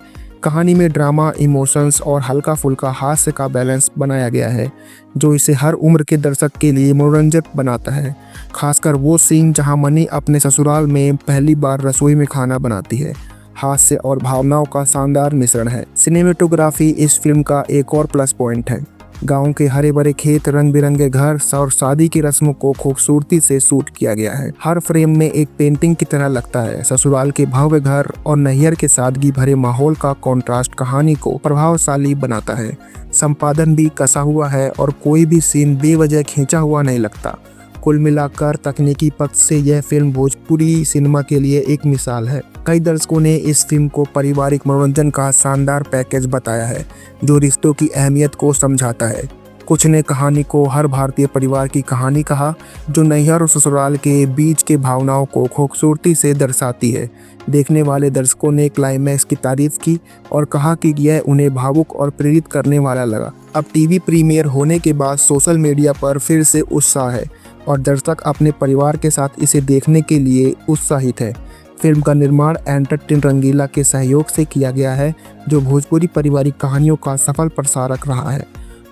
कहानी में ड्रामा, इमोशंस और हल्का फुल्का हास्य का बैलेंस बनाया गया है जो इसे हर उम्र के दर्शक के लिए मनोरंजक बनाता है। खासकर वो सीन जहां मणि अपने ससुराल में पहली बार रसोई में खाना बनाती है। हास्य और भावनाओं का शानदार मिश्रण है। सिनेमेटोग्राफी इस फिल्म का एक और प्लस पॉइंट है। गांव के हरे भरे खेत, रंग बिरंगे घर और शादी की रस्मों को खूबसूरती से शूट किया गया है। हर फ्रेम में एक पेंटिंग की तरह लगता है। ससुराल के भव्य घर और नैहर के सादगी भरे माहौल का कॉन्ट्रास्ट कहानी को प्रभावशाली बनाता है। संपादन भी कसा हुआ है और कोई भी सीन बेवजह खींचा हुआ नहीं लगता। कुल मिलाकर तकनीकी पक्ष से यह फिल्म भोजपुरी सिनेमा के लिए एक मिसाल है। कई दर्शकों ने इस फिल्म को पारिवारिक मनोरंजन का शानदार पैकेज बताया है जो रिश्तों की अहमियत को समझाता है। कुछ ने कहानी को हर भारतीय परिवार की कहानी कहा जो नैहर और ससुराल के बीच के भावनाओं को खूबसूरती से दर्शाती है। देखने वाले दर्शकों ने क्लाइमैक्स की तारीफ की और कहा कि यह उन्हें भावुक और प्रेरित करने वाला लगा। अब टीवी प्रीमियर होने के बाद सोशल मीडिया पर फिर से उत्साह है और दर्शक अपने परिवार के साथ इसे देखने के लिए उत्साहित है। फिल्म का निर्माण एंटरटेन रंगीला के सहयोग से किया गया है जो भोजपुरी पारिवारिक कहानियों का सफल प्रसारक रहा है।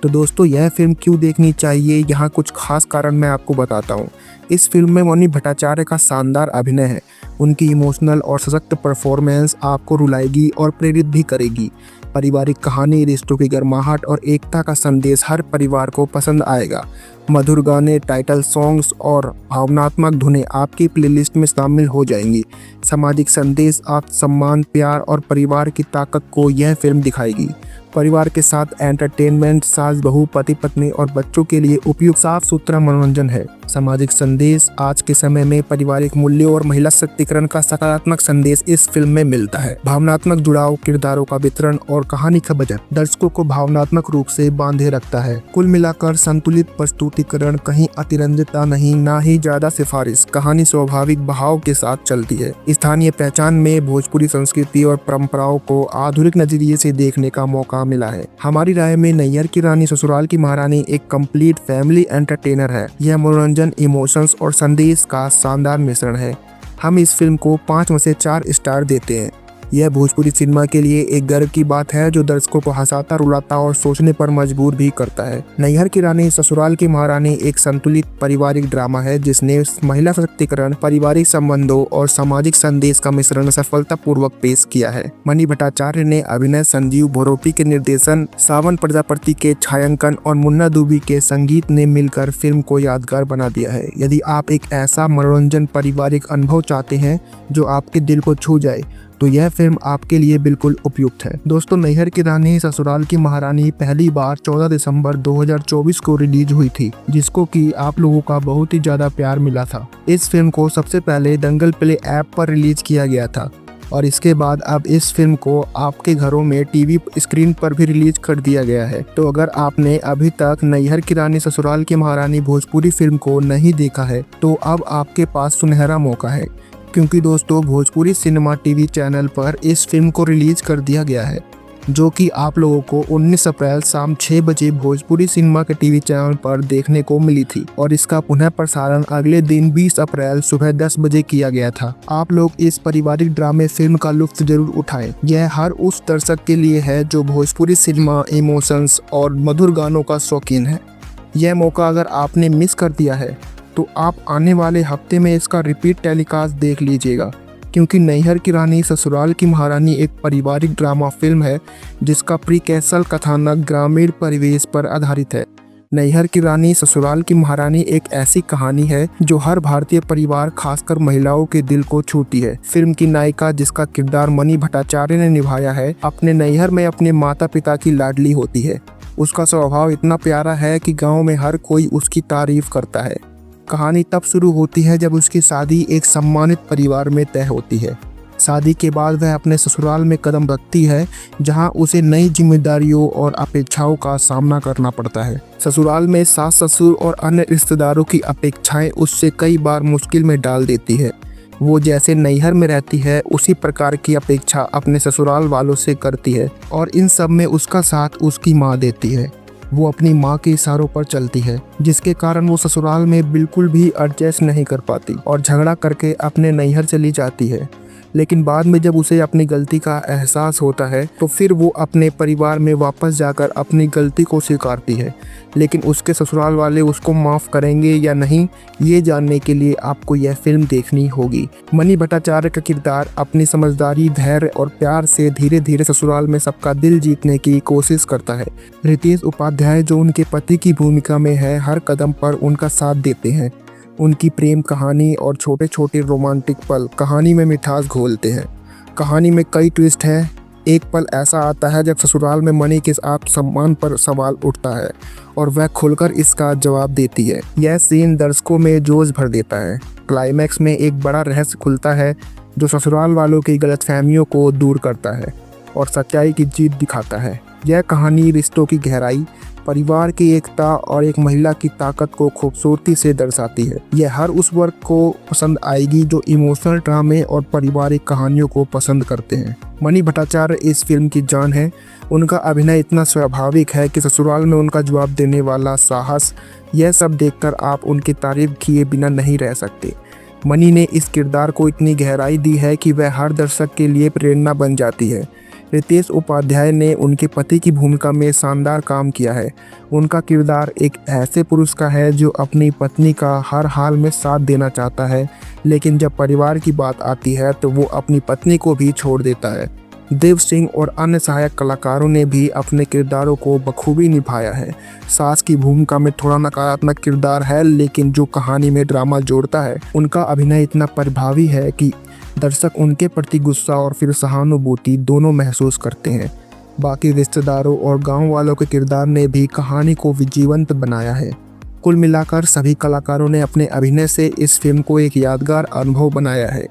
तो दोस्तों, यह फिल्म क्यों देखनी चाहिए, यहाँ कुछ खास कारण मैं आपको बताता हूँ। इस फिल्म में मणि भट्टाचार्य का शानदार अभिनय है। उनकी इमोशनल और सशक्त परफॉर्मेंस आपको रुलाएगी और प्रेरित भी करेगी। पारिवारिक कहानी, रिश्तों की गर्माहट और एकता का संदेश हर परिवार को पसंद आएगा। मधुर गाने, टाइटल सॉन्ग्स और भावनात्मक धुनें आपकी प्लेलिस्ट में शामिल हो जाएंगी। सामाजिक संदेश, आत्मसम्मान, प्यार और परिवार की ताकत को यह फिल्म दिखाएगी। परिवार के साथ एंटरटेनमेंट, सास बहू, पति पत्नी और बच्चों के लिए उपयुक्त साफ सुथरा मनोरंजन है। सामाजिक संदेश, आज के समय में पारिवारिक मूल्यों और महिला सशक्तिकरण का सकारात्मक संदेश इस फिल्म में मिलता है। भावनात्मक जुड़ाव, किरदारों का वितरण और कहानी का बजट दर्शकों को भावनात्मक रूप से बांधे रखता है। कुल मिलाकर संतुलित प्रस्तुतिकरण, कहीं अतिरंजितता नहीं, ना ही ज्यादा सिफारिश। कहानी स्वाभाविक बहाव के साथ चलती है। स्थानीय पहचान में भोजपुरी संस्कृति और परंपराओं को आधुनिक नजरिए से देखने का मौका मिला है। हमारी राय में नैहर की रानी ससुराल की महारानी एक कंप्लीट फैमिली एंटरटेनर है। यह मनोरंजन, इमोशंस और संदेश का शानदार मिश्रण है। हम इस फिल्म को 5 में से 4 स्टार देते हैं। यह भोजपुरी सिनेमा के लिए एक गर्व की बात है जो दर्शकों को हंसाता, रुलाता और सोचने पर मजबूर भी करता है। नैहर की रानी ससुराल की महारानी एक संतुलित पारिवारिक ड्रामा है जिसने महिला सशक्तिकरण, पारिवारिक संबंधों और सामाजिक संदेश का मिश्रण सफलतापूर्वक पेश किया है। मणि भट्टाचार्य ने अभिनय, संजीव भोरोपी के निर्देशन, सावन प्रजापति के छायांकन और मुन्ना दुबी के संगीत ने मिलकर फिल्म को यादगार बना दिया है। यदि आप एक ऐसा मनोरंजन पारिवारिक अनुभव चाहते हैं जो आपके दिल को छू जाए तो यह फिल्म आपके लिए बिल्कुल उपयुक्त है। दोस्तों, नैहर की रानी ससुराल की महारानी पहली बार 14 दिसंबर 2024 को रिलीज हुई थी, जिसको कि आप लोगों का बहुत ही ज्यादा प्यार मिला था। इस फिल्म को सबसे पहले दंगल प्ले ऐप पर रिलीज किया गया था और इसके बाद अब इस फिल्म को आपके घरों में टीवी स्क्रीन पर भी रिलीज कर दिया गया है। तो अगर आपने अभी तक नैहर की रानी ससुराल की महारानी भोजपुरी फिल्म को नहीं देखा है तो अब आपके पास सुनहरा मौका है, क्योंकि दोस्तों भोजपुरी सिनेमा टीवी चैनल पर इस फिल्म को रिलीज कर दिया गया है, जो कि आप लोगों को 19 अप्रैल शाम 6 बजे भोजपुरी सिनेमा के टीवी चैनल पर देखने को मिली थी और इसका पुनः प्रसारण अगले दिन 20 अप्रैल सुबह 10 बजे किया गया था। आप लोग इस पारिवारिक ड्रामे फिल्म का लुत्फ जरूर उठाएं। यह हर उस दर्शक के लिए है जो भोजपुरी सिनेमा, इमोशंस और मधुर गानों का शौकीन है। यह मौका अगर आपने मिस कर दिया है तो आप आने वाले हफ्ते में इसका रिपीट टेलीकास्ट देख लीजिएगा, क्योंकि नैहर की रानी ससुराल की महारानी एक पारिवारिक ड्रामा फिल्म है जिसका प्रीक्वेसल कथानक ग्रामीण परिवेश पर आधारित है। नैहर की रानी ससुराल की महारानी एक ऐसी कहानी है जो हर भारतीय परिवार, खासकर महिलाओं के दिल को छूती है। फिल्म की नायिका, जिसका किरदार मणि भट्टाचार्य ने निभाया है, अपने नैहर में अपने माता पिता की लाडली होती है। उसका स्वभाव इतना प्यारा है कि गाँव में हर कोई उसकी तारीफ करता है। कहानी तब शुरू होती है जब उसकी शादी एक सम्मानित परिवार में तय होती है। शादी के बाद वह अपने ससुराल में कदम रखती है, जहां उसे नई जिम्मेदारियों और अपेक्षाओं का सामना करना पड़ता है। ससुराल में सास ससुर और अन्य रिश्तेदारों की अपेक्षाएं उससे कई बार मुश्किल में डाल देती है। वो जैसे नैहर में रहती है उसी प्रकार की अपेक्षा अपने ससुराल वालों से करती है और इन सब में उसका साथ उसकी माँ देती है। वो अपनी माँ के इशारों पर चलती है, जिसके कारण वो ससुराल में बिल्कुल भी एडजस्ट नहीं कर पाती और झगड़ा करके अपने नैहर चली जाती है। लेकिन बाद में जब उसे अपनी गलती का एहसास होता है तो फिर वो अपने परिवार में वापस जाकर अपनी गलती को स्वीकारती है। लेकिन उसके ससुराल वाले उसको माफ़ करेंगे या नहीं, ये जानने के लिए आपको यह फिल्म देखनी होगी। मणि भट्टाचार्य का किरदार अपनी समझदारी, धैर्य और प्यार से धीरे धीरे ससुराल में सबका दिल जीतने की कोशिश करता है। रितेश उपाध्याय, जो उनके पति की भूमिका में है, हर कदम पर उनका साथ देते हैं। उनकी प्रेम कहानी और छोटे छोटे रोमांटिक पल कहानी में मिठास घोलते हैं। कहानी में कई ट्विस्ट हैं। एक पल ऐसा आता है जब ससुराल में मणि के आत्मसम्मान पर सवाल उठता है और वह खुलकर इसका जवाब देती है। यह सीन दर्शकों में जोश भर देता है। क्लाइमैक्स में एक बड़ा रहस्य खुलता है जो ससुराल वालों की गलतफहमियों को दूर करता है और सच्चाई की जीत दिखाता है। यह कहानी रिश्तों की गहराई, परिवार की एकता और एक महिला की ताकत को खूबसूरती से दर्शाती है। यह हर उस वर्ग को पसंद आएगी जो इमोशनल ड्रामे और पारिवारिक कहानियों को पसंद करते हैं। मणि भट्टाचार्य इस फिल्म की जान है। उनका अभिनय इतना स्वाभाविक है कि ससुराल में उनका जवाब देने वाला साहस, यह सब देखकर आप उनकी तारीफ किए बिना नहीं रह सकते। मणि ने इस किरदार को इतनी गहराई दी है कि वह हर दर्शक के लिए प्रेरणा बन जाती है। रितेश उपाध्याय ने उनके पति की भूमिका में शानदार काम किया है। उनका किरदार एक ऐसे पुरुष का है जो अपनी पत्नी का हर हाल में साथ देना चाहता है, लेकिन जब परिवार की बात आती है तो वो अपनी पत्नी को भी छोड़ देता है। देव सिंह और अन्य सहायक कलाकारों ने भी अपने किरदारों को बखूबी निभाया है। सास की भूमिका में थोड़ा नकारात्मक किरदार है, लेकिन जो कहानी में ड्रामा जोड़ता है, उनका अभिनय इतना प्रभावी है कि दर्शक उनके प्रति गुस्सा और फिर सहानुभूति दोनों महसूस करते हैं। बाकी रिश्तेदारों और गांव वालों के किरदार ने भी कहानी को जीवंत बनाया है। कुल मिलाकर सभी कलाकारों ने अपने अभिनय से इस फिल्म को एक यादगार अनुभव बनाया है।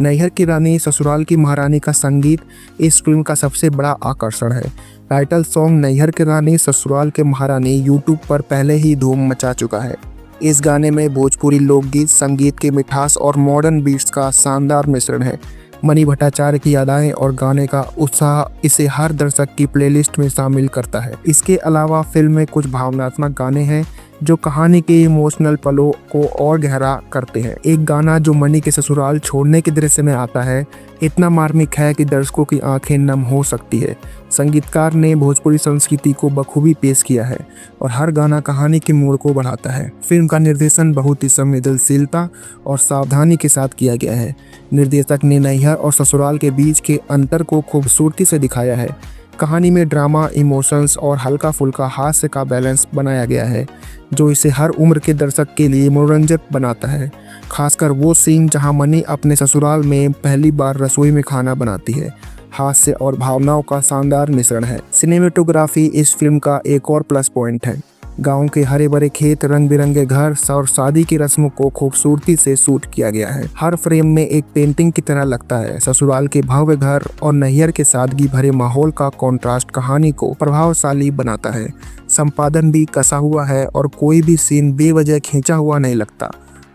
नैहर की रानी ससुराल की महारानी का संगीत इस फिल्म का सबसे बड़ा आकर्षण है। टाइटल सॉन्ग नैहर की रानी ससुराल के महारानी यूट्यूब पर पहले ही धूम मचा चुका है। इस गाने में भोजपुरी लोकगीत, संगीत की मिठास और मॉडर्न बीट्स का शानदार मिश्रण है। मणि भट्टाचार्य की अदाएं और गाने का उत्साह इसे हर दर्शक की प्लेलिस्ट में शामिल करता है। इसके अलावा फिल्म में कुछ भावनात्मक गाने हैं जो कहानी के इमोशनल पलों को और गहरा करते हैं। एक गाना जो मनी के ससुराल छोड़ने के दृश्य में आता है इतना मार्मिक है कि दर्शकों की आंखें नम हो सकती है। संगीतकार ने भोजपुरी संस्कृति को बखूबी पेश किया है और हर गाना कहानी के मोड़ को बढ़ाता है। फिल्म का निर्देशन बहुत ही संवेदनशीलता और सावधानी के साथ किया गया है। निर्देशक ने नैहर और ससुराल के बीच के अंतर को खूबसूरती से दिखाया है। कहानी में ड्रामा, इमोशंस और हल्का फुल्का हास्य का बैलेंस बनाया गया है जो इसे हर उम्र के दर्शक के लिए मनोरंजक बनाता है। खासकर वो सीन जहां मनी अपने ससुराल में पहली बार रसोई में खाना बनाती है। हास्य और भावनाओं का शानदार मिश्रण है। सिनेमेटोग्राफी इस फिल्म का एक और प्लस पॉइंट है। गांव के हरे भरे खेत, रंग बिरंगे घर और शादी की रस्मों को खूबसूरती से शूट किया गया है। हर फ्रेम में एक पेंटिंग की तरह लगता है। ससुराल के भव्य घर और नैहर के सादगी भरे माहौल का कॉन्ट्रास्ट कहानी को प्रभावशाली बनाता है। संपादन भी कसा हुआ है और कोई भी सीन बेवजह खींचा हुआ नहीं लगता।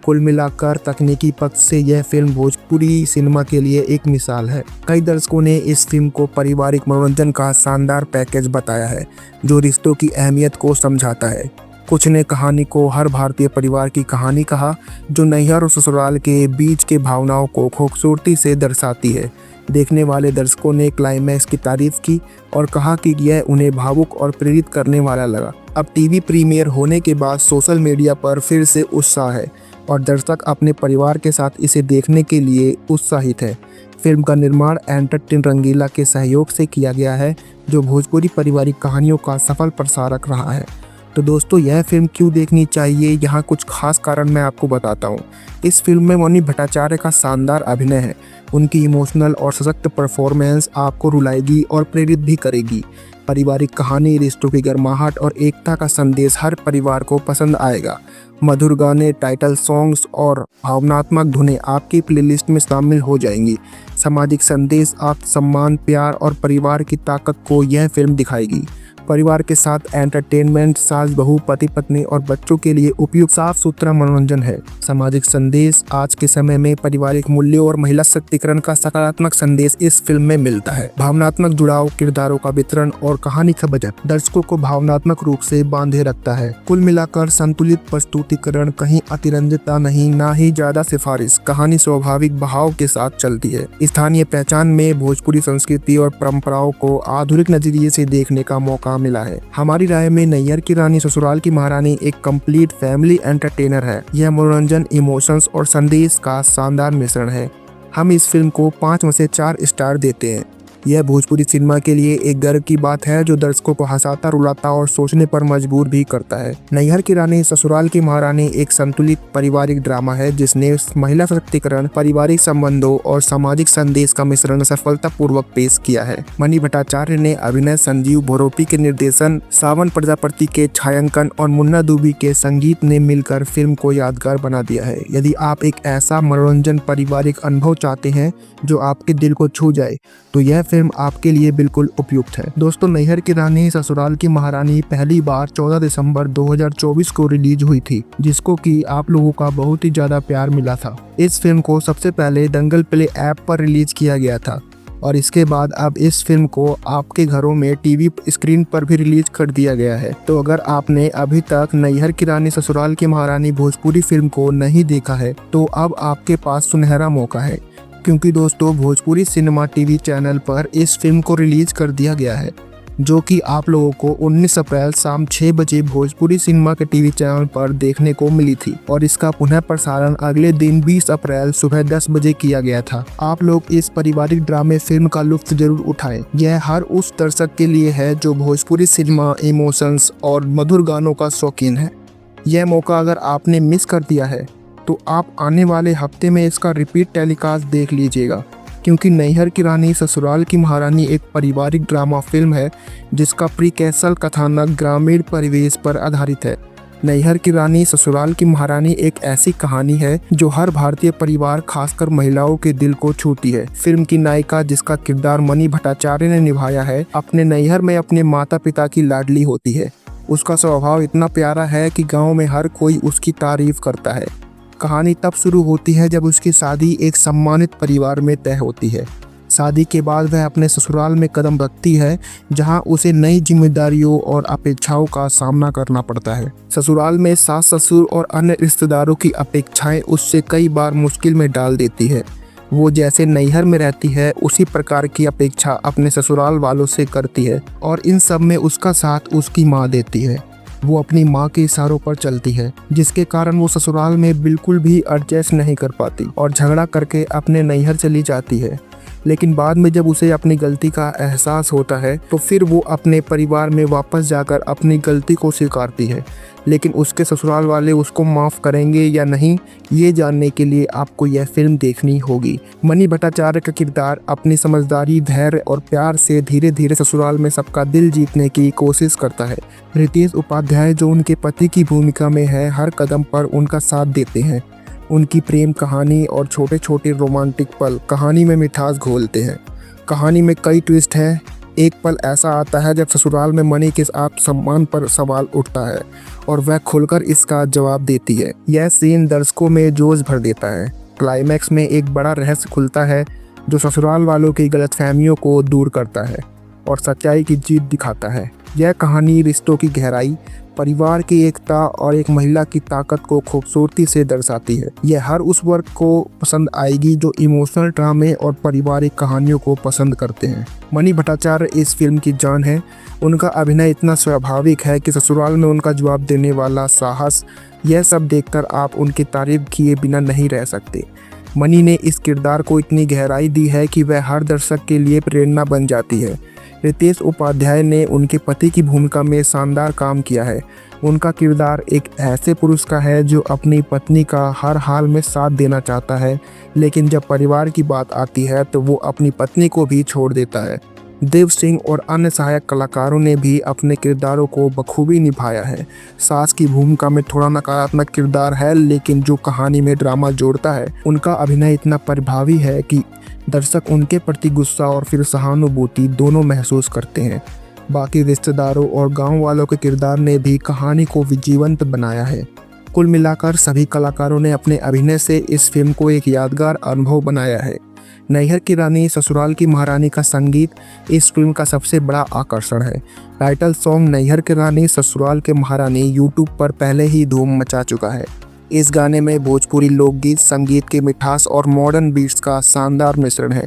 कुल मिलाकर तकनीकी पक्ष से यह फिल्म भोजपुरी सिनेमा के लिए एक मिसाल है। कई दर्शकों ने इस फिल्म को पारिवारिक मनोरंजन का शानदार पैकेज बताया है जो रिश्तों की अहमियत को समझाता है। कुछ ने कहानी को हर भारतीय परिवार की कहानी कहा जो नैहर और ससुराल के बीच के भावनाओं को खूबसूरती से दर्शाती है। देखने वाले दर्शकों ने क्लाइमैक्स की तारीफ की और कहा कि यह उन्हें भावुक और प्रेरित करने वाला लगा। अब टीवी प्रीमियर होने के बाद सोशल मीडिया पर फिर से उत्साह है और दर्शक अपने परिवार के साथ इसे देखने के लिए उत्साहित है। फिल्म का निर्माण एंटरटेन रंगीला के सहयोग से किया गया है जो भोजपुरी पारिवारिक कहानियों का सफल प्रसारक रहा है। तो दोस्तों, यह फिल्म क्यों देखनी चाहिए, यहाँ कुछ खास कारण मैं आपको बताता हूँ। इस फिल्म में मनी भट्टाचार्य का शानदार अभिनय है। उनकी इमोशनल और सशक्त परफॉर्मेंस आपको रुलाएगी और प्रेरित भी करेगी। पारिवारिक कहानी, रिश्तों की गर्माहट और एकता का संदेश हर परिवार को पसंद आएगा। मधुर गाने, टाइटल सॉन्ग्स और भावनात्मक धुनें आपकी प्लेलिस्ट में शामिल हो जाएंगी। सामाजिक संदेश, आत्मसम्मान, प्यार और परिवार की ताकत को यह फिल्म दिखाएगी। परिवार के साथ एंटरटेनमेंट, सास बहू, पति पत्नी और बच्चों के लिए उपयुक्त साफ सुथरा मनोरंजन है। सामाजिक संदेश, आज के समय में पारिवारिक मूल्यों और महिला सशक्तिकरण का सकारात्मक संदेश इस फिल्म में मिलता है। भावनात्मक जुड़ाव, किरदारों का वितरण और कहानी का बजट दर्शकों को भावनात्मक रूप से बांधे रखता है। कुल मिलाकर संतुलित प्रस्तुतिकरण, कहीं अतिरंजितता नहीं, ना ही ज्यादा सिफारिश। कहानी स्वाभाविक बहाव के साथ चलती है। स्थानीय पहचान में भोजपुरी संस्कृति और परंपराओं को आधुनिक नजरिए से देखने का मौका मिला है। हमारी राय में नैहर की रानी ससुराल की महारानी एक कंप्लीट फैमिली एंटरटेनर है। यह मनोरंजन, इमोशंस और संदेश का शानदार मिश्रण है। हम इस फिल्म को 5 में से 4 स्टार देते हैं। यह भोजपुरी सिनेमा के लिए एक गर्व की बात है जो दर्शकों को हंसाता, रुलाता और सोचने पर मजबूर भी करता है। नैहर की रानी ससुराल की महारानी एक संतुलित पारिवारिक ड्रामा है जिसने महिला सशक्तिकरण, पारिवारिक संबंधों और सामाजिक संदेश का मिश्रण सफलतापूर्वक पेश किया है। मनी भट्टाचार्य ने अभिनय, संजीव भोरोपी के निर्देशन, सावन प्रजापति के छायांकन और मुन्ना दुबी के संगीत ने मिलकर फिल्म को यादगार बना दिया है। यदि आप एक ऐसा मनोरंजन पारिवारिक अनुभव चाहते हैं जो आपके दिल को छू जाए तो यह फिल्म आपके लिए बिल्कुल उपयुक्त है। दोस्तों, नैहर की रानी ससुराल की महारानी पहली बार 14 दिसंबर 2024 को रिलीज हुई थी, जिसको कि आप लोगों का बहुत ही ज्यादा प्यार मिला था। इस फिल्म को सबसे पहले दंगल प्ले ऐप पर रिलीज किया गया था और इसके बाद अब इस फिल्म को आपके घरों में टीवी स्क्रीन पर भी रिलीज कर दिया गया है। तो अगर आपने अभी तक नैहर की रानी ससुराल की महारानी भोजपुरी फिल्म को नहीं देखा है तो अब आपके पास सुनहरा मौका है, क्योंकि दोस्तों भोजपुरी सिनेमा टीवी चैनल पर इस फिल्म को रिलीज कर दिया गया है, जो कि आप लोगों को 19 अप्रैल शाम 6 बजे भोजपुरी सिनेमा के टीवी चैनल पर देखने को मिली थी और इसका पुनः प्रसारण अगले दिन 20 अप्रैल सुबह 10 बजे किया गया था। आप लोग इस पारिवारिक ड्रामे फिल्म का लुत्फ जरूर उठाएं। यह हर उस दर्शक के लिए है जो भोजपुरी सिनेमा, इमोशंस और मधुर गानों का शौकीन है। यह मौका अगर आपने मिस कर दिया है तो आप आने वाले हफ्ते में इसका रिपीट टेलीकास्ट देख लीजिएगा, क्योंकि नैहर की रानी ससुराल की महारानी एक पारिवारिक ड्रामा फिल्म है जिसका प्रीक्वेसल कथानक ग्रामीण परिवेश पर आधारित है। नैहर की रानी ससुराल की महारानी एक ऐसी कहानी है जो हर भारतीय परिवार, खासकर महिलाओं के दिल को छूती है। फिल्म की नायिका, जिसका किरदार मनी भट्टाचार्य ने निभाया है, अपने नैहर में अपने माता पिता की लाडली होती है। उसका स्वभाव इतना प्यारा है कि गाँव में हर कोई उसकी तारीफ करता है। कहानी तब शुरू होती है जब उसकी शादी एक सम्मानित परिवार में तय होती है। शादी के बाद वह अपने ससुराल में कदम रखती है, जहां उसे नई जिम्मेदारियों और अपेक्षाओं का सामना करना पड़ता है। ससुराल में सास ससुर और अन्य रिश्तेदारों की अपेक्षाएं उससे कई बार मुश्किल में डाल देती है। वो जैसे नैहर में रहती है उसी प्रकार की अपेक्षा अपने ससुराल वालों से करती है और इन सब में उसका साथ उसकी माँ देती है। वो अपनी माँ के इशारों पर चलती है, जिसके कारण वो ससुराल में बिल्कुल भी एडजस्ट नहीं कर पाती और झगड़ा करके अपने नैहर चली जाती है। लेकिन बाद में जब उसे अपनी गलती का एहसास होता है तो फिर वो अपने परिवार में वापस जाकर अपनी गलती को स्वीकारती है। लेकिन उसके ससुराल वाले उसको माफ़ करेंगे या नहीं, ये जानने के लिए आपको यह फिल्म देखनी होगी। मनी भट्टाचार्य का किरदार अपनी समझदारी, धैर्य और प्यार से धीरे धीरे ससुराल में सबका दिल जीतने की कोशिश करता है। रितेश उपाध्याय जो उनके पति की भूमिका में है, हर कदम पर उनका साथ देते हैं। उनकी प्रेम कहानी और छोटे छोटे रोमांटिक पल कहानी में मिठास घोलते हैं। कहानी में कई ट्विस्ट हैं। एक पल ऐसा आता है जब ससुराल में मनी के आत्मसम्मान पर सवाल उठता है और वह खुलकर इसका जवाब देती है। यह सीन दर्शकों में जोश भर देता है। क्लाइमैक्स में एक बड़ा रहस्य खुलता है जो ससुराल वालों की गलतफहमियों को दूर करता है और सच्चाई की जीत दिखाता है। यह कहानी रिश्तों की गहराई, परिवार की एकता और एक महिला की ताकत को खूबसूरती से दर्शाती है। यह हर उस वर्ग को पसंद आएगी जो इमोशनल ड्रामे और पारिवारिक कहानियों को पसंद करते हैं। मनी भट्टाचार्य इस फिल्म की जान है। उनका अभिनय इतना स्वाभाविक है कि ससुराल में उनका जवाब देने वाला साहस, यह सब देखकर आप उनकी तारीफ किए बिना नहीं रह सकते। मनी ने इस किरदार को इतनी गहराई दी है कि वह हर दर्शक के लिए प्रेरणा बन जाती है। रितेश उपाध्याय ने उनके पति की भूमिका में शानदार काम किया है। उनका किरदार एक ऐसे पुरुष का है जो अपनी पत्नी का हर हाल में साथ देना चाहता है, लेकिन जब परिवार की बात आती है तो वो अपनी पत्नी को भी छोड़ देता है। देव सिंह और अन्य सहायक कलाकारों ने भी अपने किरदारों को बखूबी निभाया है। सास की भूमिका में थोड़ा नकारात्मक किरदार है, लेकिन जो कहानी में ड्रामा जोड़ता है, उनका अभिनय इतना प्रभावी है कि दर्शक उनके प्रति गुस्सा और फिर सहानुभूति दोनों महसूस करते हैं। बाकी रिश्तेदारों और गांव वालों के किरदार ने भी कहानी को जीवंत बनाया है। कुल मिलाकर सभी कलाकारों ने अपने अभिनय से इस फिल्म को एक यादगार अनुभव बनाया है। नैहर की रानी ससुराल की महारानी का संगीत इस फिल्म का सबसे बड़ा आकर्षण है। टाइटल सॉन्ग नैहर की रानी ससुराल के महारानी यूट्यूब पर पहले ही धूम मचा चुका है। इस गाने में भोजपुरी लोकगीत, संगीत की मिठास और मॉडर्न बीट्स का शानदार मिश्रण है।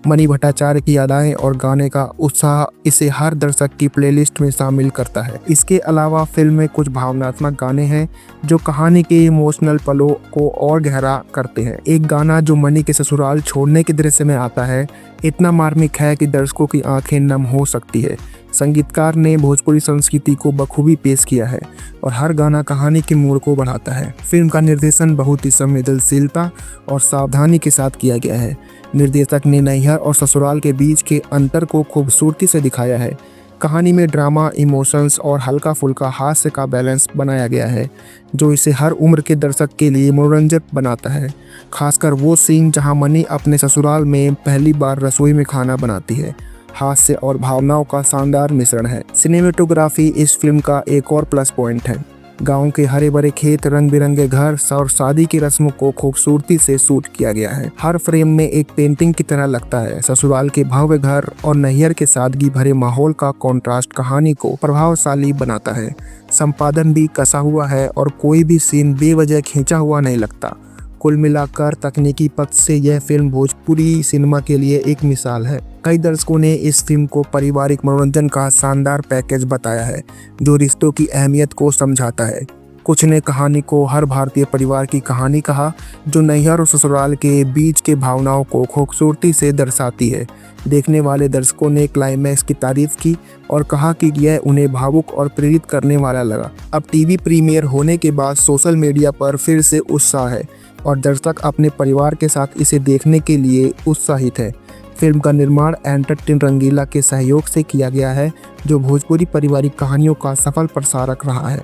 मनी भट्टाचार्य की अदाएं और गाने का उत्साह इसे हर दर्शक की प्लेलिस्ट में शामिल करता है। इसके अलावा फिल्म में कुछ भावनात्मक गाने हैं जो कहानी के इमोशनल पलों को और गहरा करते हैं। एक गाना जो मनी के ससुराल छोड़ने के दृश्य में आता है इतना मार्मिक है कि दर्शकों की आंखें नम हो सकती है। संगीतकार ने भोजपुरी संस्कृति को बखूबी पेश किया है और हर गाना कहानी के मोड़ को बढ़ाता है। फिल्म का निर्देशन बहुत ही संवेदनशीलता और सावधानी के साथ किया गया है। निर्देशक ने नैहर और ससुराल के बीच के अंतर को खूबसूरती से दिखाया है। कहानी में ड्रामा, इमोशंस और हल्का फुल्का हास्य का बैलेंस बनाया गया है जो इसे हर उम्र के दर्शक के लिए मनोरंजक बनाता है। खासकर वो सीन जहां मनी अपने ससुराल में पहली बार रसोई में खाना बनाती है। हास्य और भावनाओं का शानदार मिश्रण है। सिनेमेटोग्राफी इस फिल्म का एक और प्लस पॉइंट है। गांव के हरे भरे खेत, रंग बिरंगे घर और शादी की रस्मों को खूबसूरती से शूट किया गया है। हर फ्रेम में एक पेंटिंग की तरह लगता है। ससुराल के भव्य घर और नैहर के सादगी भरे माहौल का कॉन्ट्रास्ट कहानी को प्रभावशाली बनाता है। संपादन भी कसा हुआ है और कोई भी सीन बेवजह खींचा हुआ नहीं लगता। कुल मिलाकर तकनीकी पक्ष से यह फिल्म भोजपुरी सिनेमा के लिए एक मिसाल है। कई दर्शकों ने इस फिल्म को पारिवारिक मनोरंजन का शानदार पैकेज बताया है जो रिश्तों की अहमियत को समझाता है। कुछ ने कहानी को हर भारतीय परिवार की कहानी कहा जो नैहर और ससुराल के बीच के भावनाओं को खूबसूरती से दर्शाती है। देखने वाले दर्शकों ने क्लाइमैक्स की तारीफ की और कहा कि यह उन्हें भावुक और प्रेरित करने वाला लगा। अब टीवी प्रीमियर होने के बाद सोशल मीडिया पर फिर से उत्साह है और दर्शक अपने परिवार के साथ इसे देखने के लिए उत्साहित है। फिल्म का निर्माण एंटरटेन रंगीला के सहयोग से किया गया है जो भोजपुरी पारिवारिक कहानियों का सफल प्रसारक रहा है।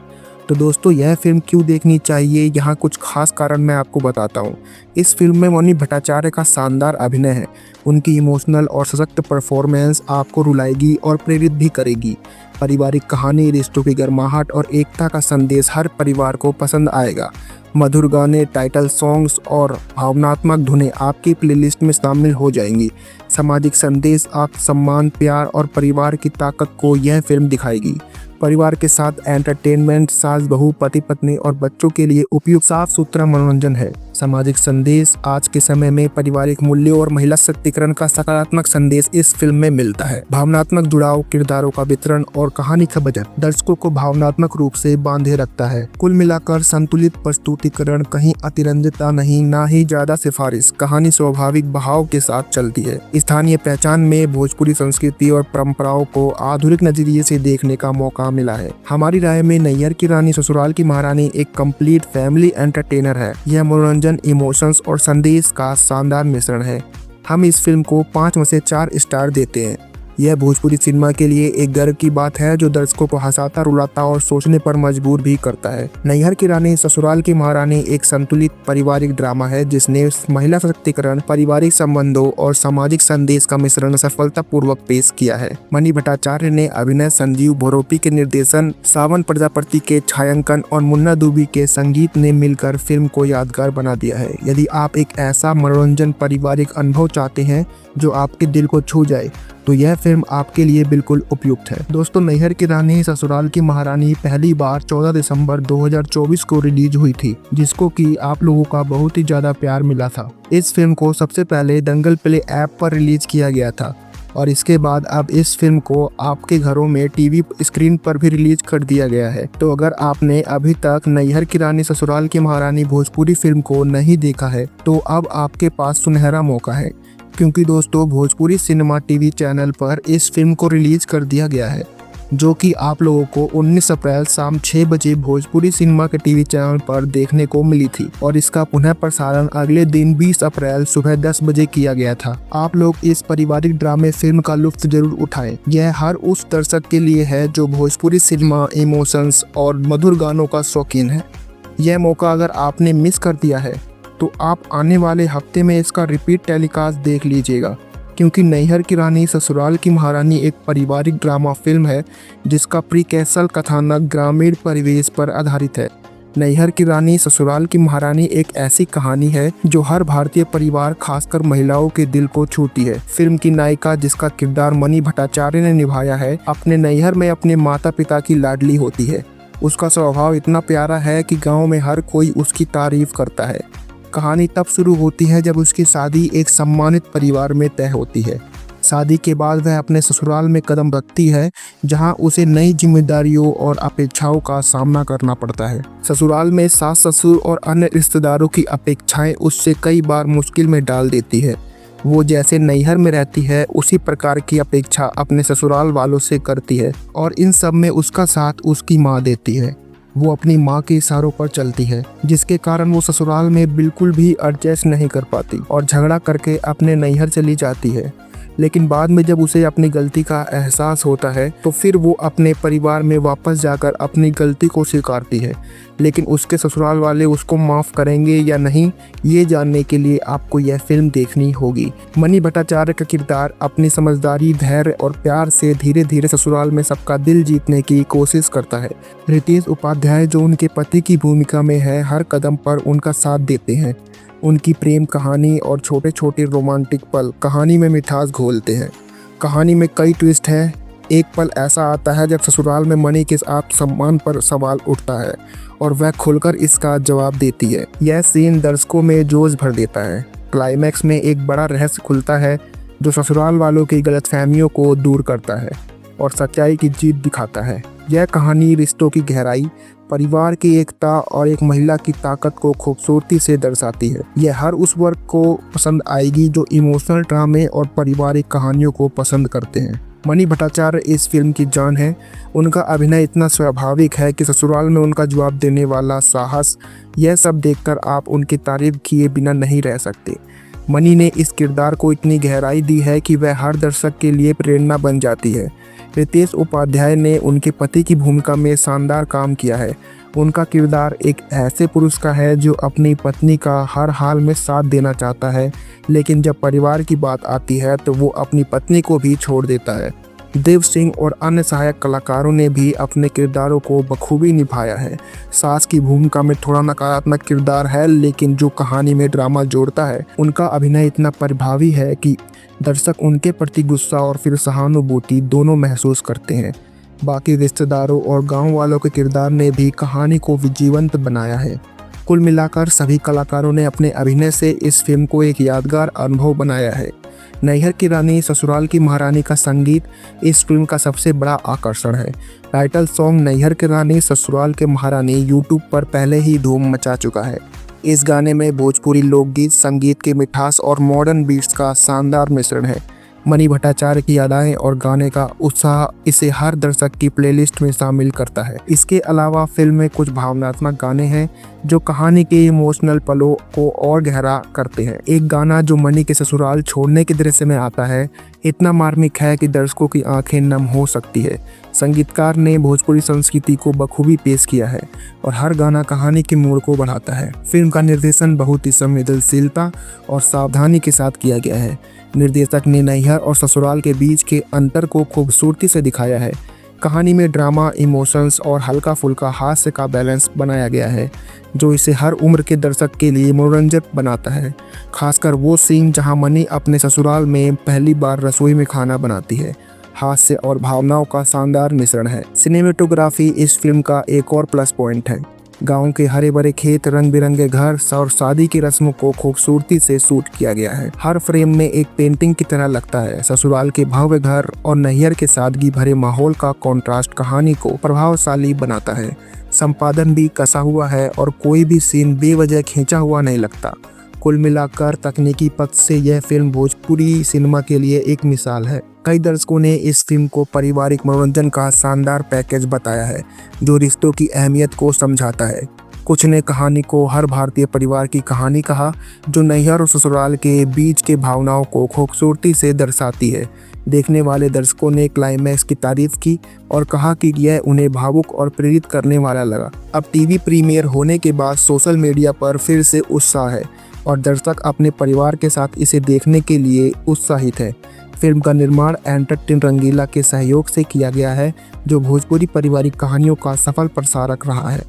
तो दोस्तों, यह फिल्म क्यों देखनी चाहिए, यहाँ कुछ खास कारण मैं आपको बताता हूँ। इस फिल्म में मनी भट्टाचार्य का शानदार अभिनय है। उनकी इमोशनल और सशक्त परफॉर्मेंस आपको रुलाएगी और प्रेरित भी करेगी। पारिवारिक कहानी, रिश्तों की गर्माहट और एकता का संदेश हर परिवार को पसंद आएगा। मधुर गाने, टाइटल सॉन्ग्स और भावनात्मक धुनें आपकी प्लेलिस्ट में शामिल हो जाएंगी। सामाजिक संदेश, आत्मसम्मान, प्यार और परिवार की ताकत को यह फिल्म दिखाएगी। परिवार के साथ एंटरटेनमेंट, सास बहू, पति पत्नी और बच्चों के लिए उपयुक्त साफ सुथरा मनोरंजन है। सामाजिक संदेश, आज के समय में पारिवारिक मूल्यों और महिला सशक्तिकरण का सकारात्मक संदेश इस फिल्म में मिलता है। भावनात्मक जुड़ाव, किरदारों का वितरण और कहानी का बजट दर्शकों को भावनात्मक रूप से बांधे रखता है। कुल मिलाकर संतुलित प्रस्तुतिकरण, कहीं अतिरंजितता नहीं, ना ही ज्यादा सिफारिश। कहानी स्वाभाविक बहाव के साथ चलती है। स्थानीय पहचान में भोजपुरी संस्कृति और परंपराओं को आधुनिक नजरिए से देखने का मौका मिला है। हमारी राय में नैहर की रानी ससुराल की महारानी एक कंप्लीट फैमिली एंटरटेनर है। यह मनोरंजन, इमोशंस और संदेश का शानदार मिश्रण है। हम इस फिल्म को 5 में से 4 स्टार देते हैं। यह भोजपुरी सिनेमा के लिए एक गर्व की बात है जो दर्शकों को हंसाता, रुलाता और सोचने पर मजबूर भी करता है। नैहर की रानी ससुराल की महारानी एक संतुलित पारिवारिक ड्रामा है जिसने महिला सशक्तिकरण, पारिवारिक संबंधों और सामाजिक संदेश का मिश्रण सफलतापूर्वक पेश किया है। मणि भट्टाचार्य ने अभिनय, संजीव भोरोपी के निर्देशन, सावन प्रजापति के छायांकन और मुन्ना दुबी के संगीत ने मिलकर फिल्म को यादगार बना दिया है। यदि आप एक ऐसा मनोरंजन पारिवारिक अनुभव चाहते हैं जो आपके दिल को छू जाए तो यह फिल्म आपके लिए बिल्कुल उपयुक्त है। दोस्तों, नैहर की रानी ससुराल की महारानी पहली बार 14 दिसंबर 2024 को रिलीज हुई थी, जिसको कि आप लोगों का बहुत ही ज्यादा प्यार मिला था। इस फिल्म को सबसे पहले दंगल प्ले ऐप पर रिलीज किया गया था और इसके बाद अब इस फिल्म को आपके घरों में टीवी स्क्रीन पर भी रिलीज कर दिया गया है। तो अगर आपने अभी तक नैहर की रानी ससुराल की महारानी भोजपुरी फिल्म को नहीं देखा है तो अब आपके पास सुनहरा मौका है, क्योंकि दोस्तों भोजपुरी सिनेमा टीवी चैनल पर इस फिल्म को रिलीज कर दिया गया है, जो कि आप लोगों को 19 अप्रैल शाम 6 बजे भोजपुरी सिनेमा के टीवी चैनल पर देखने को मिली थी और इसका पुनः प्रसारण अगले दिन 20 अप्रैल सुबह 10 बजे किया गया था। आप लोग इस पारिवारिक ड्रामे फिल्म का लुत्फ जरूर उठाएं। यह हर उस दर्शक के लिए है जो भोजपुरी सिनेमा, इमोशंस और मधुर गानों का शौकीन है। यह मौका अगर आपने मिस कर दिया है तो आप आने वाले हफ्ते में इसका रिपीट टेलीकास्ट देख लीजिएगा, क्योंकि नैहर की रानी ससुराल की महारानी एक पारिवारिक ड्रामा फिल्म है जिसका प्रीक्वेसल कथानक ग्रामीण परिवेश पर आधारित है। नैहर की रानी ससुराल की महारानी एक ऐसी कहानी है जो हर भारतीय परिवार, खासकर महिलाओं के दिल को छूती है। फिल्म की नायिका, जिसका किरदार मणि भट्टाचार्य ने निभाया है, अपने नैहर में अपने माता पिता की लाडली होती है। उसका स्वभाव इतना प्यारा है कि गाँव में हर कोई उसकी तारीफ करता है। कहानी तब शुरू होती है जब उसकी शादी एक सम्मानित परिवार में तय होती है। शादी के बाद वह अपने ससुराल में कदम रखती है, जहां उसे नई जिम्मेदारियों और अपेक्षाओं का सामना करना पड़ता है। ससुराल में सास ससुर और अन्य रिश्तेदारों की अपेक्षाएं उससे कई बार मुश्किल में डाल देती है। वो जैसे नैहर में रहती है उसी प्रकार की अपेक्षा अपने ससुराल वालों से करती है और इन सब में उसका साथ उसकी माँ देती है। वो अपनी माँ के इशारों पर चलती है, जिसके कारण वो ससुराल में बिल्कुल भी एडजस्ट नहीं कर पाती और झगड़ा करके अपने नैहर चली जाती है। लेकिन बाद में जब उसे अपनी गलती का एहसास होता है तो फिर वो अपने परिवार में वापस जाकर अपनी गलती को स्वीकारती है। लेकिन उसके ससुराल वाले उसको माफ़ करेंगे या नहीं, ये जानने के लिए आपको यह फिल्म देखनी होगी। मणि भट्टाचार्य का किरदार अपनी समझदारी, धैर्य और प्यार से धीरे धीरे ससुराल में सबका दिल जीतने की कोशिश करता है। रितेश उपाध्याय, जो उनके पति की भूमिका में है, हर कदम पर उनका साथ देते हैं। उनकी प्रेम कहानी और छोटे छोटे रोमांटिक पल कहानी में मिठास घोलते हैं। कहानी में कई ट्विस्ट हैं। एक पल ऐसा आता है जब ससुराल में मणि के आत्मसम्मान पर सवाल उठता है और वह खुलकर इसका जवाब देती है। यह सीन दर्शकों में जोश भर देता है। क्लाइमैक्स में एक बड़ा रहस्य खुलता है जो ससुराल वालों की गलतफहमियों को दूर करता है और सच्चाई की जीत दिखाता है। यह कहानी रिश्तों की गहराई, परिवार की एकता और एक महिला की ताकत को खूबसूरती से दर्शाती है। यह हर उस वर्ग को पसंद आएगी जो इमोशनल ड्रामे और पारिवारिक कहानियों को पसंद करते हैं। मणि भट्टाचार्य इस फिल्म की जान है। उनका अभिनय इतना स्वाभाविक है कि ससुराल में उनका जवाब देने वाला साहस, यह सब देखकर आप उनकी तारीफ किए बिना नहीं रह सकते। मणि ने इस किरदार को इतनी गहराई दी है कि वह हर दर्शक के लिए प्रेरणा बन जाती है। रितेश उपाध्याय ने उनके पति की भूमिका में शानदार काम किया है। उनका किरदार एक ऐसे पुरुष का है जो अपनी पत्नी का हर हाल में साथ देना चाहता है, लेकिन जब परिवार की बात आती है तो वो अपनी पत्नी को भी छोड़ देता है। देव सिंह और अन्य सहायक कलाकारों ने भी अपने किरदारों को बखूबी निभाया है। सास की भूमिका में थोड़ा नकारात्मक किरदार है, लेकिन जो कहानी में ड्रामा जोड़ता है उनका अभिनय इतना प्रभावी है कि दर्शक उनके प्रति गुस्सा और फिर सहानुभूति दोनों महसूस करते हैं। बाकी रिश्तेदारों और गांव वालों के किरदार ने भी कहानी को जीवंत बनाया है। कुल मिलाकर सभी कलाकारों ने अपने अभिनय से इस फिल्म को एक यादगार अनुभव बनाया है। नैहर की रानी ससुराल की महारानी का संगीत इस फिल्म का सबसे बड़ा आकर्षण है। टाइटल सॉन्ग नैहर की रानी ससुराल के महारानी यूट्यूब पर पहले ही धूम मचा चुका है। इस गाने में भोजपुरी लोकगीत, संगीत की मिठास और मॉडर्न बीट्स का शानदार मिश्रण है। मनी भट्टाचार्य की अदाएं और गाने का उत्साह इसे हर दर्शक की प्लेलिस्ट में शामिल करता है। इसके अलावा फिल्म में कुछ भावनात्मक गाने हैं जो कहानी के इमोशनल पलों को और गहरा करते हैं। एक गाना जो मनी के ससुराल छोड़ने के दृश्य में आता है इतना मार्मिक है कि दर्शकों की आंखें नम हो सकती है। संगीतकार ने भोजपुरी संस्कृति को बखूबी पेश किया है और हर गाना कहानी के मोड़ को बढ़ाता है। फिल्म का निर्देशन बहुत ही संवेदनशीलता और सावधानी के साथ किया गया है। निर्देशक ने नैहर और ससुराल के बीच के अंतर को खूबसूरती से दिखाया है। कहानी में ड्रामा, इमोशंस और हल्का फुल्का हास्य का बैलेंस बनाया गया है जो इसे हर उम्र के दर्शक के लिए मनोरंजक बनाता है। खासकर वो सीन जहां मनी अपने ससुराल में पहली बार रसोई में खाना बनाती है। हास्य और भावनाओं का शानदार मिश्रण है। सिनेमेटोग्राफी इस फिल्म का एक और प्लस पॉइंट है। गांव के हरे भरे खेत, रंग बिरंगे घर और शादी की रस्मों को खूबसूरती से शूट किया गया है। हर फ्रेम में एक पेंटिंग की तरह लगता है। ससुराल के भव्य घर और नैहर के सादगी भरे माहौल का कॉन्ट्रास्ट कहानी को प्रभावशाली बनाता है। संपादन भी कसा हुआ है और कोई भी सीन बेवजह खींचा हुआ नहीं लगता। कुल मिलाकर तकनीकी पक्ष से यह फिल्म भोजपुरी सिनेमा के लिए एक मिसाल है। कई दर्शकों ने इस फिल्म को पारिवारिक मनोरंजन का शानदार पैकेज बताया है जो रिश्तों की अहमियत को समझाता है। कुछ ने कहानी को हर भारतीय परिवार की कहानी कहा जो नैहर और ससुराल के बीच के भावनाओं को खूबसूरती से दर्शाती है। देखने वाले दर्शकों ने क्लाइमैक्स की तारीफ की और कहा कि यह उन्हें भावुक और प्रेरित करने वाला लगा। अब टीवी प्रीमियर होने के बाद सोशल मीडिया पर फिर से उत्साह है और दर्शक अपने परिवार के साथ इसे देखने के लिए उत्साहित है। फिल्म का निर्माण एंटरटेन रंगीला के सहयोग से किया गया है जो भोजपुरी पारिवारिक कहानियों का सफल प्रसारक रहा है।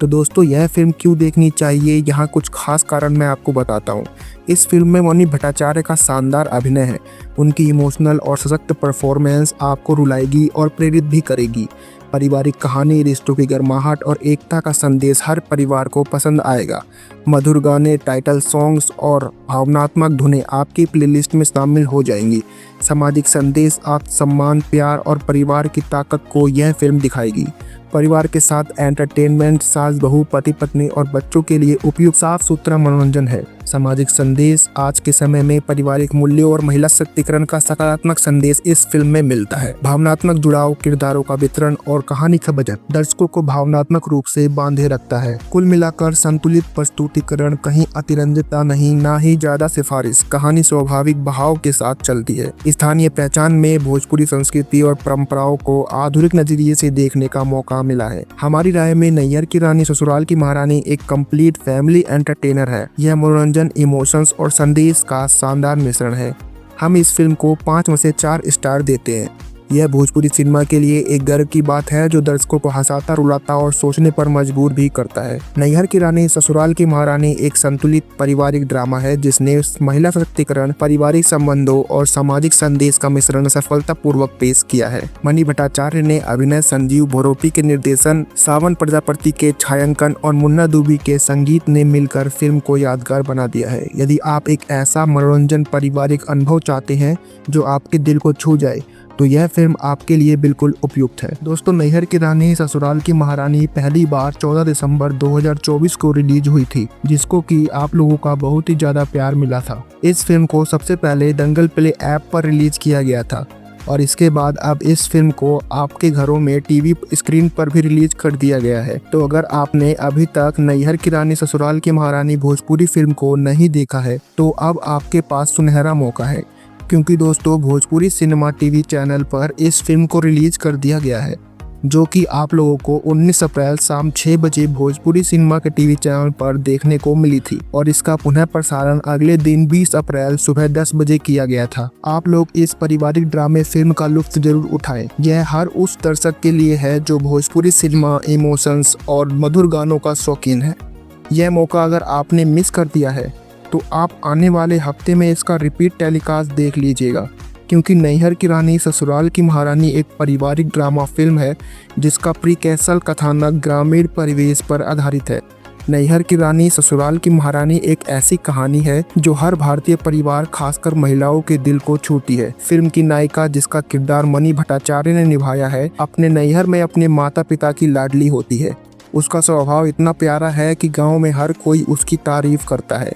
तो दोस्तों, यह फिल्म क्यों देखनी चाहिए, यहाँ कुछ खास कारण मैं आपको बताता हूँ। इस फिल्म में मनी भट्टाचार्य का शानदार अभिनय है। उनकी इमोशनल और सशक्त परफॉर्मेंस आपको रुलाएगी और प्रेरित भी करेगी। पारिवारिक कहानी, रिश्तों की गर्माहट और एकता का संदेश हर परिवार को पसंद आएगा। मधुर गाने, टाइटल सॉन्ग्स और भावनात्मक धुनें आपकी प्लेलिस्ट में शामिल हो जाएंगी। सामाजिक संदेश, आत्मसम्मान, प्यार और परिवार की ताकत को यह फिल्म दिखाएगी। परिवार के साथ एंटरटेनमेंट, सास बहू, पति पत्नी और बच्चों के लिए उपयुक्त साफ सुथरा मनोरंजन है। सामाजिक संदेश, आज के समय में पारिवारिक मूल्यों और महिला सशक्तिकरण का सकारात्मक संदेश इस फिल्म में मिलता है। भावनात्मक जुड़ाव, किरदारों का वितरण और कहानी का बजट दर्शकों को भावनात्मक रूप से बांधे रखता है। कुल मिलाकर संतुलित प्रस्तुतिकरण, कहीं अतिरंजितता नहीं, ना ही ज्यादा सिफारिश। कहानी स्वाभाविक बहाव के साथ चलती है। स्थानीय पहचान में भोजपुरी संस्कृति और परंपराओं को आधुनिक नजरिए से देखने का मौका मिला है। हमारी राय में नैहर की रानी ससुराल की महारानी एक कंप्लीट फैमिली एंटरटेनर है। यह मनोरंजन, इमोशंस और संदेश का शानदार मिश्रण है। हम इस फिल्म को 5 में से 4 स्टार देते हैं। यह भोजपुरी सिनेमा के लिए एक गर्व की बात है जो दर्शकों को हंसाता, रुलाता और सोचने पर मजबूर भी करता है। नैहर की रानी ससुराल की महारानी एक संतुलित पारिवारिक ड्रामा है जिसने महिला सशक्तिकरण, पारिवारिक संबंधों और सामाजिक संदेश का मिश्रण सफलतापूर्वक पेश किया है। मनी भट्टाचार्य ने अभिनय, संजीव भोरोपी के निर्देशन, सावन प्रजापति के छायांकन और मुन्ना दुबी के संगीत ने मिलकर फिल्म को यादगार बना दिया है। यदि आप एक ऐसा मनोरंजन पारिवारिक अनुभव चाहते हैं जो आपके दिल को छू जाए तो यह फिल्म आपके लिए बिल्कुल उपयुक्त है। दोस्तों, नैहर की रानी ससुराल की महारानी पहली बार 14 दिसंबर 2024 को रिलीज हुई थी, जिसको कि आप लोगों का बहुत ही ज्यादा प्यार मिला था। इस फिल्म को सबसे पहले दंगल प्ले ऐप पर रिलीज किया गया था और इसके बाद अब इस फिल्म को आपके घरों में टीवी स्क्रीन पर भी रिलीज कर दिया गया है। तो अगर आपने अभी तक नैहर की रानी ससुराल की महारानी भोजपुरी फिल्म को नहीं देखा है तो अब आपके पास सुनहरा मौका है, क्योंकि दोस्तों भोजपुरी सिनेमा टीवी चैनल पर इस फिल्म को रिलीज कर दिया गया है। जो कि आप लोगों को 19 अप्रैल शाम 6 बजे भोजपुरी सिनेमा के टीवी चैनल पर देखने को मिली थी और इसका पुनः प्रसारण अगले दिन 20 अप्रैल सुबह 10 बजे किया गया था। आप लोग इस पारिवारिक ड्रामे फिल्म का लुत्फ जरूर उठाएं। यह हर उस दर्शक के लिए है जो भोजपुरी सिनेमा, इमोशंस और मधुर गानों का शौकीन है। यह मौका अगर आपने मिस कर दिया है तो आप आने वाले हफ्ते में इसका रिपीट टेलीकास्ट देख लीजिएगा, क्योंकि नैहर की रानी ससुराल की महारानी एक पारिवारिक ड्रामा फिल्म है जिसका प्रीक्वेसल कथानक ग्रामीण परिवेश पर आधारित है। नैहर की रानी ससुराल की महारानी एक ऐसी कहानी है जो हर भारतीय परिवार, खासकर महिलाओं के दिल को छूती है। फिल्म की नायिका, जिसका किरदार मनी भट्टाचार्य ने निभाया है, अपने नैहर में अपने माता पिता की लाडली होती है। उसका स्वभाव इतना प्यारा है कि गाँव में हर कोई उसकी तारीफ करता है।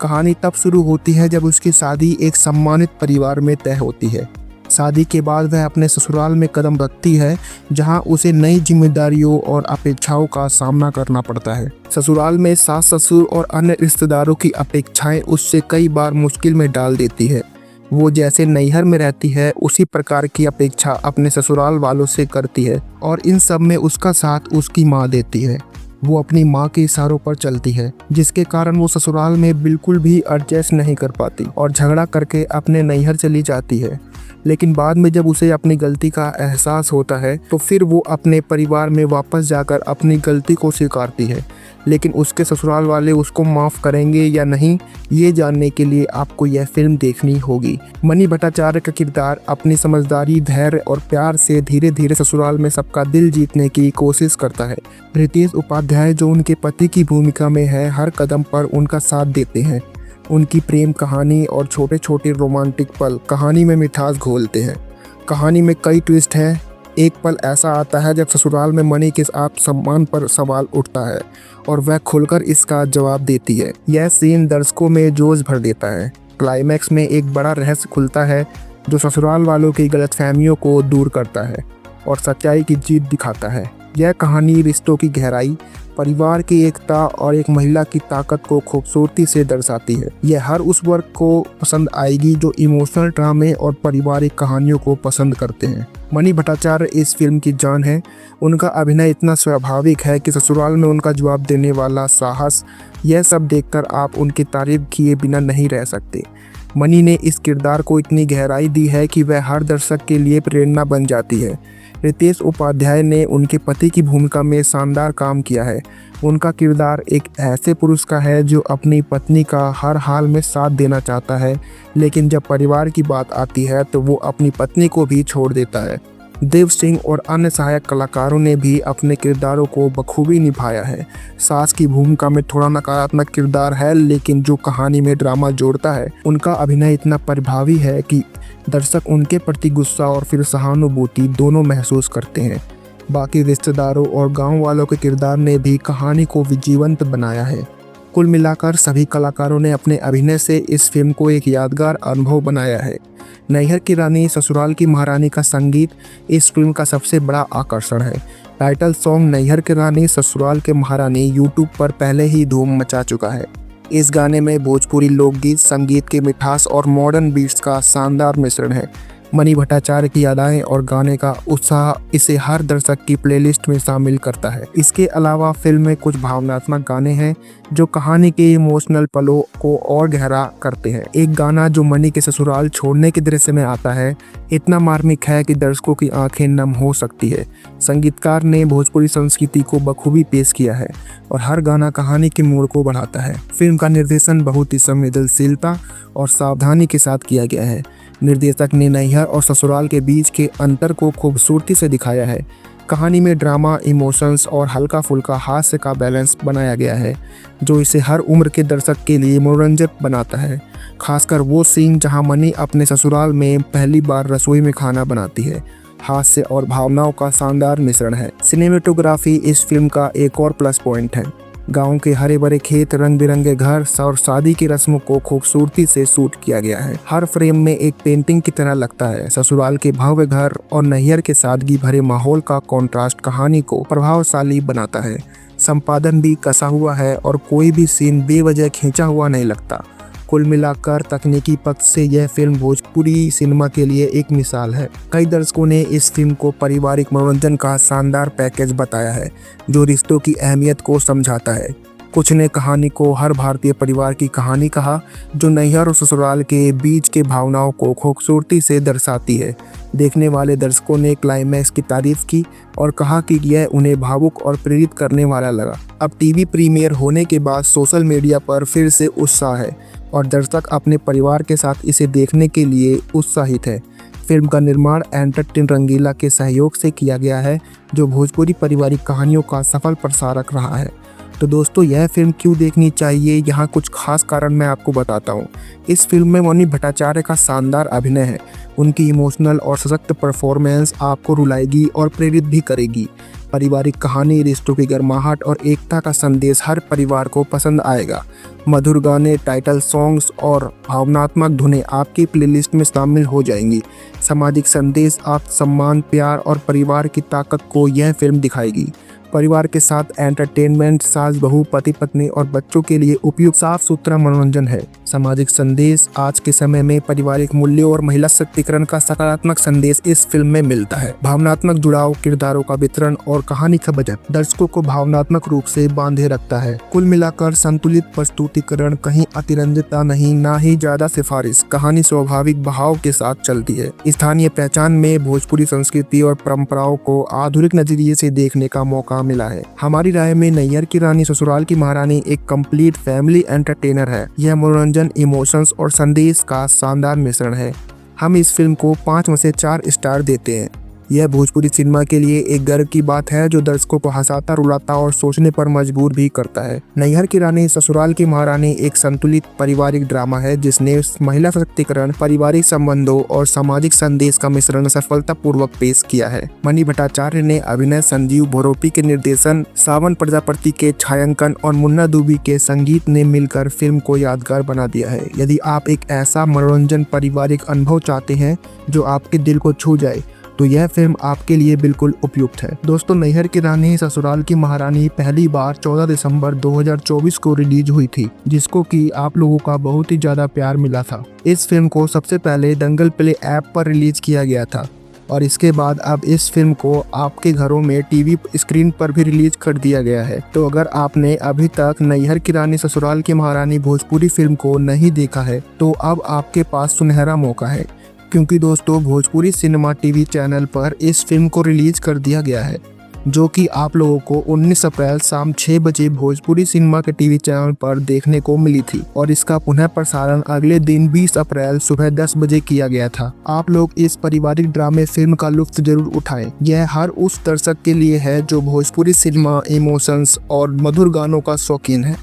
कहानी तब शुरू होती है जब उसकी शादी एक सम्मानित परिवार में तय होती है। शादी के बाद वह अपने ससुराल में कदम रखती है, जहां उसे नई जिम्मेदारियों और अपेक्षाओं का सामना करना पड़ता है। ससुराल में सास ससुर और अन्य रिश्तेदारों की अपेक्षाएं उससे कई बार मुश्किल में डाल देती है। वो जैसे नैहर में रहती है उसी प्रकार की अपेक्षा अपने ससुराल वालों से करती है और इन सब में उसका साथ उसकी माँ देती है। वो अपनी माँ के इशारों पर चलती है, जिसके कारण वो ससुराल में बिल्कुल भी एडजस्ट नहीं कर पाती और झगड़ा करके अपने नैहर चली जाती है। लेकिन बाद में जब उसे अपनी गलती का एहसास होता है तो फिर वो अपने परिवार में वापस जाकर अपनी गलती को स्वीकारती है। लेकिन उसके ससुराल वाले उसको माफ़ करेंगे या नहीं, ये जानने के लिए आपको यह फिल्म देखनी होगी। मनी भट्टाचार्य का किरदार अपनी समझदारी, धैर्य और प्यार से धीरे धीरे ससुराल में सबका दिल जीतने की कोशिश करता है। रितेश उपाध्याय, जो उनके पति की भूमिका में है, हर कदम पर उनका साथ देते हैं। उनकी प्रेम कहानी और छोटे छोटे रोमांटिक पल कहानी में मिठास घोलते हैं। कहानी में कई ट्विस्ट हैं। एक पल ऐसा आता है जब ससुराल में मनी के आत्मसम्मान पर सवाल उठता है और वह खुलकर इसका जवाब देती है। यह सीन दर्शकों में जोश भर देता है। क्लाइमैक्स में एक बड़ा रहस्य खुलता है जो ससुराल वालों की गलतफहमियों को दूर करता है और सच्चाई की जीत दिखाता है। यह कहानी रिश्तों की गहराई, परिवार की एकता और एक महिला की ताकत को खूबसूरती से दर्शाती है। यह हर उस वर्ग को पसंद आएगी जो इमोशनल ड्रामे और पारिवारिक कहानियों को पसंद करते हैं। मनी भट्टाचार्य इस फिल्म की जान है। उनका अभिनय इतना स्वाभाविक है कि ससुराल में उनका जवाब देने वाला साहस, यह सब देखकर आप उनकी तारीफ किए बिना नहीं रह सकते। मनी ने इस किरदार को इतनी गहराई दी है कि वह हर दर्शक के लिए प्रेरणा बन जाती है। रितेश उपाध्याय ने उनके पति की भूमिका में शानदार काम किया है। उनका किरदार एक ऐसे पुरुष का है जो अपनी पत्नी का हर हाल में साथ देना चाहता है, लेकिन जब परिवार की बात आती है तो वो अपनी पत्नी को भी छोड़ देता है। देव सिंह और अन्य सहायक कलाकारों ने भी अपने किरदारों को बखूबी निभाया है। सास की भूमिका में थोड़ा नकारात्मक किरदार है, लेकिन जो कहानी में ड्रामा जोड़ता है, उनका अभिनय इतना प्रभावी है कि दर्शक उनके प्रति गुस्सा और फिर सहानुभूति दोनों महसूस करते हैं। बाकी रिश्तेदारों और गांव वालों के किरदार ने भी कहानी को जीवंत बनाया है। कुल मिलाकर सभी कलाकारों ने अपने अभिनय से इस फिल्म को एक यादगार अनुभव बनाया है। नैहर की रानी ससुराल की महारानी का संगीत इस फिल्म का सबसे बड़ा आकर्षण है। टाइटल सॉन्ग नैहर की रानी ससुराल के महारानी यूट्यूब पर पहले ही धूम मचा चुका है। इस गाने में भोजपुरी लोकगीत, संगीत की मिठास और मॉडर्न बीट्स का शानदार मिश्रण है। मनी भट्टाचार्य की अदाएं और गाने का उत्साह इसे हर दर्शक की प्लेलिस्ट में शामिल करता है। इसके अलावा फिल्म में कुछ भावनात्मक गाने हैं जो कहानी के इमोशनल पलों को और गहरा करते हैं। एक गाना जो मनी के ससुराल छोड़ने के दृश्य में आता है इतना मार्मिक है कि दर्शकों की आंखें नम हो सकती है। संगीतकार ने भोजपुरी संस्कृति को बखूबी पेश किया है और हर गाना कहानी के मोड़ को बढ़ाता है। फिल्म का निर्देशन बहुत ही संवेदनशीलता और सावधानी के साथ किया गया है। निर्देशक ने नैहर और ससुराल के बीच के अंतर को खूबसूरती से दिखाया है। कहानी में ड्रामा, इमोशंस और हल्का फुल्का हास्य का बैलेंस बनाया गया है जो इसे हर उम्र के दर्शक के लिए मनोरंजक बनाता है। खासकर वो सीन जहां मनी अपने ससुराल में पहली बार रसोई में खाना बनाती है। हास्य और भावनाओं का शानदार मिश्रण है। सिनेमेटोग्राफी इस फिल्म का एक और प्लस पॉइंट है। गांव के हरे भरे खेत, रंग बिरंगे घर और शादी की रस्मों को खूबसूरती से शूट किया गया है। हर फ्रेम में एक पेंटिंग की तरह लगता है। ससुराल के भव्य घर और नैहर के सादगी भरे माहौल का कॉन्ट्रास्ट कहानी को प्रभावशाली बनाता है। संपादन भी कसा हुआ है और कोई भी सीन बेवजह खींचा हुआ नहीं लगता। कुल मिलाकर तकनीकी पक्ष से यह फिल्म भोजपुरी सिनेमा के लिए एक मिसाल है। कई दर्शकों ने इस फिल्म को पारिवारिक मनोरंजन का शानदार पैकेज बताया है जो रिश्तों की अहमियत को समझाता है। कुछ ने कहानी को हर भारतीय परिवार की कहानी कहा जो नैहर और ससुराल के बीच के भावनाओं को खूबसूरती से दर्शाती है। देखने वाले दर्शकों ने क्लाइमैक्स की तारीफ की और कहा कि यह उन्हें भावुक और प्रेरित करने वाला लगा। अब टीवी प्रीमियर होने के बाद सोशल मीडिया पर फिर से उत्साह है और दर्शक अपने परिवार के साथ इसे देखने के लिए उत्साहित है। फिल्म का निर्माण एंटरटेन रंगीला के सहयोग से किया गया है जो भोजपुरी पारिवारिक कहानियों का सफल प्रसारक रहा है। तो दोस्तों, यह फिल्म क्यों देखनी चाहिए, यहाँ कुछ खास कारण मैं आपको बताता हूँ। इस फिल्म में मनी भट्टाचार्य का शानदार अभिनय है। उनकी इमोशनल और सशक्त परफॉर्मेंस आपको रुलाएगी और प्रेरित भी करेगी। पारिवारिक कहानी, रिश्तों की गर्माहट और एकता का संदेश हर परिवार को पसंद आएगा। मधुर गाने, टाइटल सॉन्ग्स और भावनात्मक धुनें आपकी प्लेलिस्ट में शामिल हो जाएंगी। सामाजिक संदेश, आत्मसम्मान, प्यार और परिवार की ताकत को यह फिल्म दिखाएगी। परिवार के साथ एंटरटेनमेंट, सास बहू, पति पत्नी और बच्चों के लिए उपयुक्त साफ सुथरा मनोरंजन है। सामाजिक संदेश, आज के समय में पारिवारिक मूल्यों और महिला सशक्तिकरण का सकारात्मक संदेश इस फिल्म में मिलता है। भावनात्मक जुड़ाव, किरदारों का वितरण और कहानी का बजट दर्शकों को भावनात्मक रूप से बांधे रखता है। कुल मिलाकर संतुलित प्रस्तुतिकरण, कहीं अतिरंजितता नहीं, ना ही ज्यादा सिफारिश। कहानी स्वाभाविक बहाव के साथ चलती है। स्थानीय पहचान में भोजपुरी संस्कृति और परंपराओं को आधुनिक नजरिए से देखने का मौका मिला है। हमारी राय में नैहर की रानी ससुराल की महारानी एक कंप्लीट फैमिली एंटरटेनर है। यह मनोरंजन, इमोशंस और संदेश का शानदार मिश्रण है। हम इस फिल्म को 5 में से 4 स्टार देते हैं। यह भोजपुरी सिनेमा के लिए एक गर्व की बात है जो दर्शकों को हंसाता, रुलाता और सोचने पर मजबूर भी करता है। नैहर की रानी ससुराल की महारानी एक संतुलित पारिवारिक ड्रामा है जिसने महिला सशक्तिकरण, पारिवारिक संबंधों और सामाजिक संदेश का मिश्रण सफलतापूर्वक पेश किया है। मनी भट्टाचार्य ने अभिनय, संजीव भोरोपी के निर्देशन, सावन प्रजापति के छायांकन और मुन्ना दुबी के संगीत ने मिलकर फिल्म को यादगार बना दिया है। यदि आप एक ऐसा मनोरंजन पारिवारिक अनुभव चाहते हैं जो आपके दिल को छू जाए तो यह फिल्म आपके लिए बिल्कुल उपयुक्त है। दोस्तों, नैहर की रानी ससुराल की महारानी पहली बार 14 दिसंबर 2024 को रिलीज हुई थी जिसको कि आप लोगों का बहुत ही ज्यादा प्यार मिला था। इस फिल्म को सबसे पहले दंगल प्ले ऐप पर रिलीज किया गया था और इसके बाद अब इस फिल्म को आपके घरों में टीवी स्क्रीन पर भी रिलीज कर दिया गया है। तो अगर आपने अभी तक नैहर की रानी ससुराल की महारानी भोजपुरी फिल्म को नहीं देखा है तो अब आपके पास सुनहरा मौका है, क्योंकि दोस्तों भोजपुरी सिनेमा टीवी चैनल पर इस फिल्म को रिलीज कर दिया गया है जो कि आप लोगों को 19 अप्रैल शाम 6 बजे भोजपुरी सिनेमा के टीवी चैनल पर देखने को मिली थी और इसका पुनः प्रसारण अगले दिन 20 अप्रैल सुबह 10 बजे किया गया था। आप लोग इस पारिवारिक ड्रामे फिल्म का लुत्फ जरूर उठाएं। यह हर उस दर्शक के लिए है जो भोजपुरी सिनेमा, इमोशंस और मधुर गानों का शौकीन है।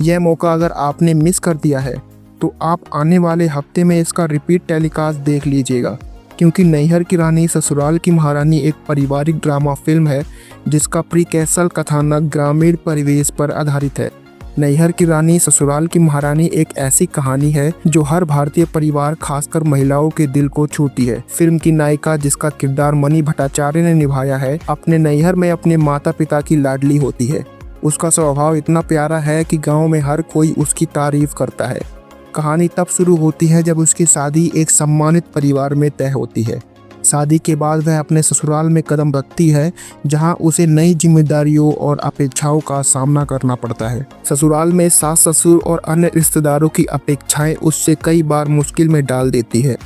यह मौका अगर आपने मिस कर दिया है तो आप आने वाले हफ्ते में इसका रिपीट टेलीकास्ट देख लीजिएगा, क्योंकि नैहर की रानी ससुराल की महारानी एक पारिवारिक ड्रामा फिल्म है जिसका प्रीक्वेसल कथानक ग्रामीण परिवेश पर आधारित है। नैहर की रानी ससुराल की महारानी एक ऐसी कहानी है जो हर भारतीय परिवार, खासकर महिलाओं के दिल को छूती है। फिल्म की नायिका, जिसका किरदार मनी भट्टाचार्य ने निभाया है, अपने नैहर में अपने माता पिता की लाडली होती है। उसका स्वभाव इतना प्यारा है कि गाँव में हर कोई उसकी तारीफ करता है। कहानी तब शुरू होती है जब उसकी शादी एक सम्मानित परिवार में तय होती है। शादी के बाद वह अपने ससुराल में कदम रखती है जहां उसे नई जिम्मेदारियों और अपेक्षाओं का सामना करना पड़ता है। ससुराल में सास ससुर और अन्य रिश्तेदारों की अपेक्षाएं उससे कई बार मुश्किल में डाल देती है।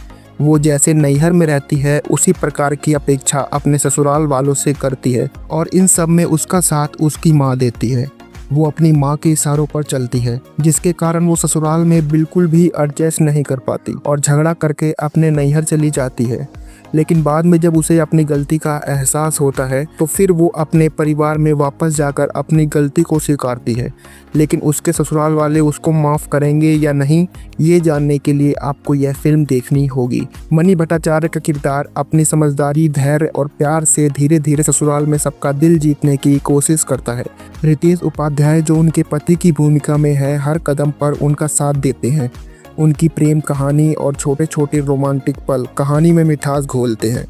वो जैसे नैहर में रहती है उसी प्रकार की अपेक्षा अपने ससुराल वालों से करती है और इन सब में उसका साथ उसकी माँ देती है। वो अपनी माँ के इशारों पर चलती है जिसके कारण वो ससुराल में बिल्कुल भी एडजस्ट नहीं कर पाती और झगड़ा करके अपने नैहर चली जाती है। लेकिन बाद में जब उसे अपनी गलती का एहसास होता है तो फिर वो अपने परिवार में वापस जाकर अपनी गलती को स्वीकारती है। लेकिन उसके ससुराल वाले उसको माफ़ करेंगे या नहीं, ये जानने के लिए आपको यह फिल्म देखनी होगी। मनी भट्टाचार्य का किरदार अपनी समझदारी, धैर्य और प्यार से धीरे धीरे ससुराल में सबका दिल जीतने की कोशिश करता है। रितेश उपाध्याय, जो उनके पति की भूमिका में है, हर कदम पर उनका साथ देते हैं। उनकी प्रेम कहानी और छोटे छोटे रोमांटिक पल कहानी में मिठास घोलते हैं।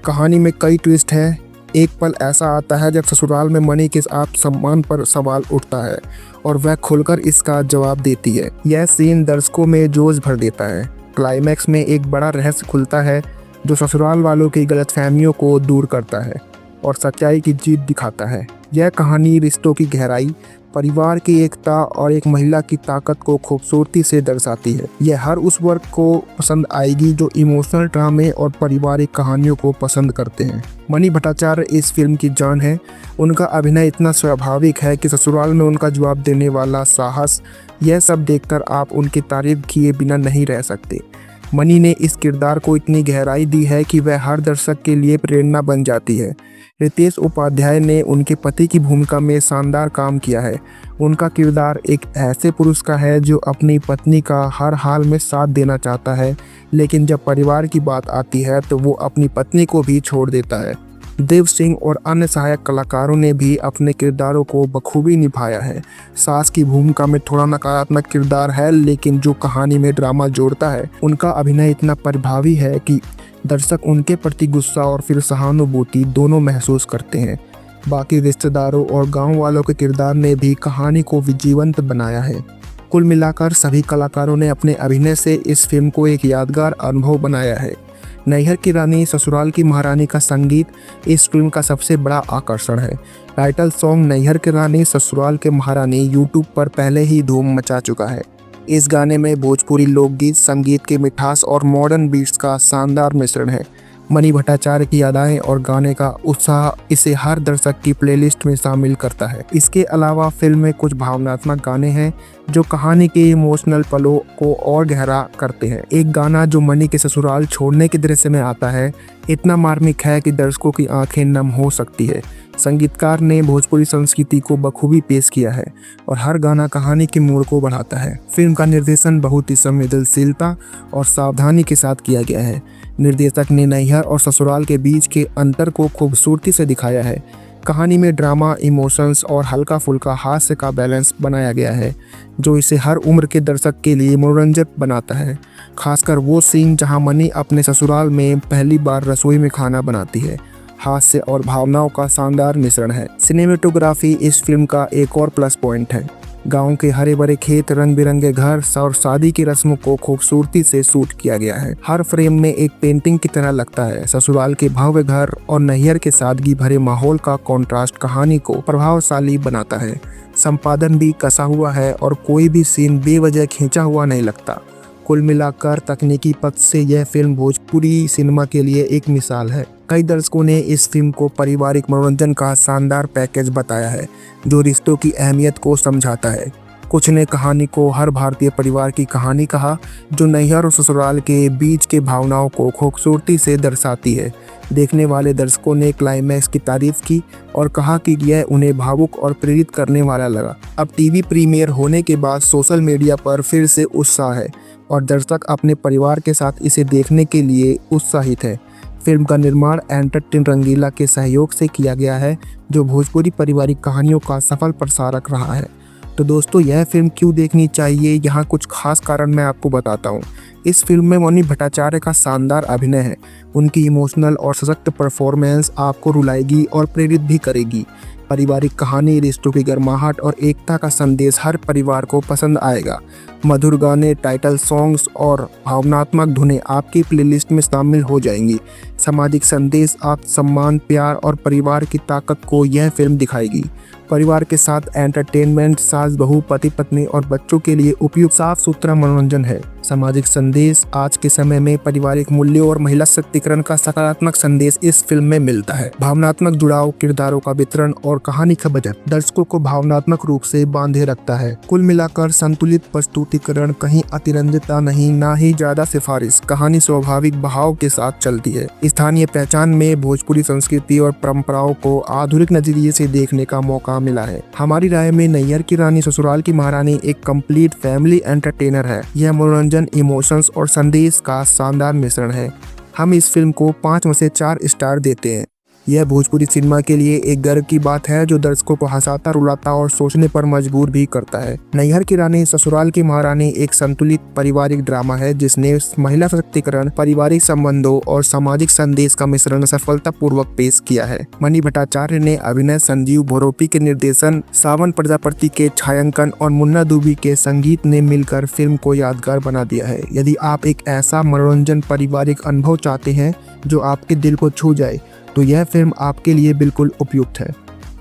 कहानी में कई ट्विस्ट हैं, एक पल ऐसा आता है जब ससुराल में मणि के आत्मसम्मान पर सवाल उठता है और वह खुलकर इसका जवाब देती है। यह सीन दर्शकों में जोश भर देता है। क्लाइमैक्स में एक बड़ा रहस्य खुलता है जो ससुराल वालों की गलतफहमियों को दूर करता है और सच्चाई की जीत दिखाता है। यह कहानी रिश्तों की गहराई, परिवार की एकता और एक महिला की ताकत को खूबसूरती से दर्शाती है। यह हर उस वर्ग को पसंद आएगी जो इमोशनल ड्रामे और पारिवारिक कहानियों को पसंद करते हैं। मणि भट्टाचार्य इस फिल्म की जान है। उनका अभिनय इतना स्वाभाविक है कि ससुराल में उनका जवाब देने वाला साहस, यह सब देखकर आप उनकी तारीफ किए बिना नहीं रह सकते। मणि ने इस किरदार को इतनी गहराई दी है कि वह हर दर्शक के लिए प्रेरणा बन जाती है। रितेश उपाध्याय ने उनके पति की भूमिका में शानदार काम किया है। उनका किरदार एक ऐसे पुरुष का है जो अपनी पत्नी का हर हाल में साथ देना चाहता है, लेकिन जब परिवार की बात आती है तो वो अपनी पत्नी को भी छोड़ देता है। देव सिंह और अन्य सहायक कलाकारों ने भी अपने किरदारों को बखूबी निभाया है। सास की भूमिका में थोड़ा नकारात्मक किरदार है, लेकिन जो कहानी में ड्रामा जोड़ता है, उनका अभिनय इतना प्रभावी है कि दर्शक उनके प्रति गुस्सा और फिर सहानुभूति दोनों महसूस करते हैं। बाकी रिश्तेदारों और गांव वालों के किरदार ने भी कहानी को जीवंत बनाया है। कुल मिलाकर सभी कलाकारों ने अपने अभिनय से इस फिल्म को एक यादगार अनुभव बनाया है। नैहर की रानी ससुराल की महारानी का संगीत इस फिल्म का सबसे बड़ा आकर्षण है। टाइटल सॉन्ग नैहर की रानी ससुराल के महारानी यूट्यूब पर पहले ही धूम मचा चुका है। इस गाने में भोजपुरी लोकगीत, संगीत की मिठास और मॉडर्न बीट्स का शानदार मिश्रण है। मणि भट्टाचार्य की अदाएं और गाने का उत्साह इसे हर दर्शक की प्लेलिस्ट में शामिल करता है। इसके अलावा फिल्म में कुछ भावनात्मक गाने हैं जो कहानी के इमोशनल पलों को और गहरा करते हैं। एक गाना जो मणि के ससुराल छोड़ने के दृश्य में आता है इतना मार्मिक है कि दर्शकों की आंखें नम हो सकती है। संगीतकार ने भोजपुरी संस्कृति को बखूबी पेश किया है और हर गाना कहानी के मोड़ को बढ़ाता है। फिल्म का निर्देशन बहुत ही संवेदनशीलता और सावधानी के साथ किया गया है। निर्देशक ने नैहर और ससुराल के बीच के अंतर को खूबसूरती से दिखाया है। कहानी में ड्रामा, इमोशंस और हल्का फुल्का हास्य का बैलेंस बनाया गया है जो इसे हर उम्र के दर्शक के लिए मनोरंजक बनाता है। खासकर वो सीन जहां मणि अपने ससुराल में पहली बार रसोई में खाना बनाती है। हास्य और भावनाओं का शानदार मिश्रण है। सिनेमेटोग्राफी इस फिल्म का एक और प्लस पॉइंट है। गांव के हरे भरे खेत, रंग बिरंगे घर और शादी की रस्मों को खूबसूरती से शूट किया गया है। हर फ्रेम में एक पेंटिंग की तरह लगता है। ससुराल के भव्य घर और नैहर के सादगी भरे माहौल का कंट्रास्ट कहानी को प्रभावशाली बनाता है। संपादन भी कसा हुआ है और कोई भी सीन बेवजह खींचा हुआ नहीं लगता। कुल मिलाकर तकनीकी पक्ष से यह फिल्म भोजपुरी सिनेमा के लिए एक मिसाल है। कई दर्शकों ने इस फिल्म को पारिवारिक मनोरंजन का शानदार पैकेज बताया है जो रिश्तों की अहमियत को समझाता है। कुछ ने कहानी को हर भारतीय परिवार की कहानी कहा जो नैहर और ससुराल के बीच के भावनाओं को खूबसूरती से दर्शाती है। देखने वाले दर्शकों ने क्लाइमैक्स की तारीफ की और कहा कि यह उन्हें भावुक और प्रेरित करने वाला लगा। अब टीवी प्रीमियर होने के बाद सोशल मीडिया पर फिर से उत्साह है और दर्शक अपने परिवार के साथ इसे देखने के लिए उत्साहित है। फिल्म का निर्माण एंटरटेन रंगीला के सहयोग से किया गया है जो भोजपुरी पारिवारिक कहानियों का सफल प्रसारक रहा है। तो दोस्तों, यह फिल्म क्यों देखनी चाहिए, यहाँ कुछ खास कारण मैं आपको बताता हूँ। इस फिल्म में मणि भट्टाचार्य का शानदार अभिनय है। उनकी इमोशनल और सशक्त परफॉर्मेंस आपको रुलाएगी और प्रेरित भी करेगी। पारिवारिक कहानी, रिश्तों की गर्माहट और एकता का संदेश हर परिवार को पसंद आएगा। मधुर गाने, टाइटल सॉन्ग्स और भावनात्मक धुनें आपकी प्लेलिस्ट में शामिल हो जाएंगी। सामाजिक संदेश, आत्मसम्मान, प्यार और परिवार की ताकत को यह फिल्म दिखाएगी। परिवार के साथ एंटरटेनमेंट, सास बहू, पति पत्नी और बच्चों के लिए उपयुक्त साफ सुथरा मनोरंजन है। सामाजिक संदेश, आज के समय में पारिवारिक मूल्यों और महिला सशक्तिकरण का सकारात्मक संदेश इस फिल्म में मिलता है। भावनात्मक जुड़ाव, किरदारों का वितरण और कहानी का बजट दर्शकों को भावनात्मक रूप से बांधे रखता है। कुल मिलाकर संतुलित प्रस्तुतिकरण, कहीं अतिरंजितता नहीं, ना ही ज्यादा सिफारिश। कहानी स्वाभाविक बहाव के साथ चलती है। स्थानीय पहचान में भोजपुरी संस्कृति और परंपराओं को आधुनिक नजरिए से देखने का मौका मिला है। हमारी राय में नैहर की रानी ससुराल की महारानी एक कंप्लीट फैमिली एंटरटेनर है। यह मनोरंजन, इमोशंस और संदेश का शानदार मिश्रण है। हम इस फिल्म को 5 में से 4 स्टार देते हैं। यह भोजपुरी सिनेमा के लिए एक गर्व की बात है जो दर्शकों को हंसाता, रुलाता और सोचने पर मजबूर भी करता है। नैहर की रानी ससुराल की महारानी एक संतुलित पारिवारिक ड्रामा है जिसने महिला सशक्तिकरण, पारिवारिक संबंधों और सामाजिक संदेश का मिश्रण सफलतापूर्वक पेश किया है। मणि भट्टाचार्य ने अभिनय, संजीव भोरोपी के निर्देशन, सावन प्रजापति के छायांकन और मुन्ना दुबी के संगीत ने मिलकर फिल्म को यादगार बना दिया है। यदि आप एक ऐसा मनोरंजन पारिवारिक अनुभव चाहते हैं जो आपके दिल को छू जाए तो यह फिल्म आपके लिए बिल्कुल उपयुक्त है।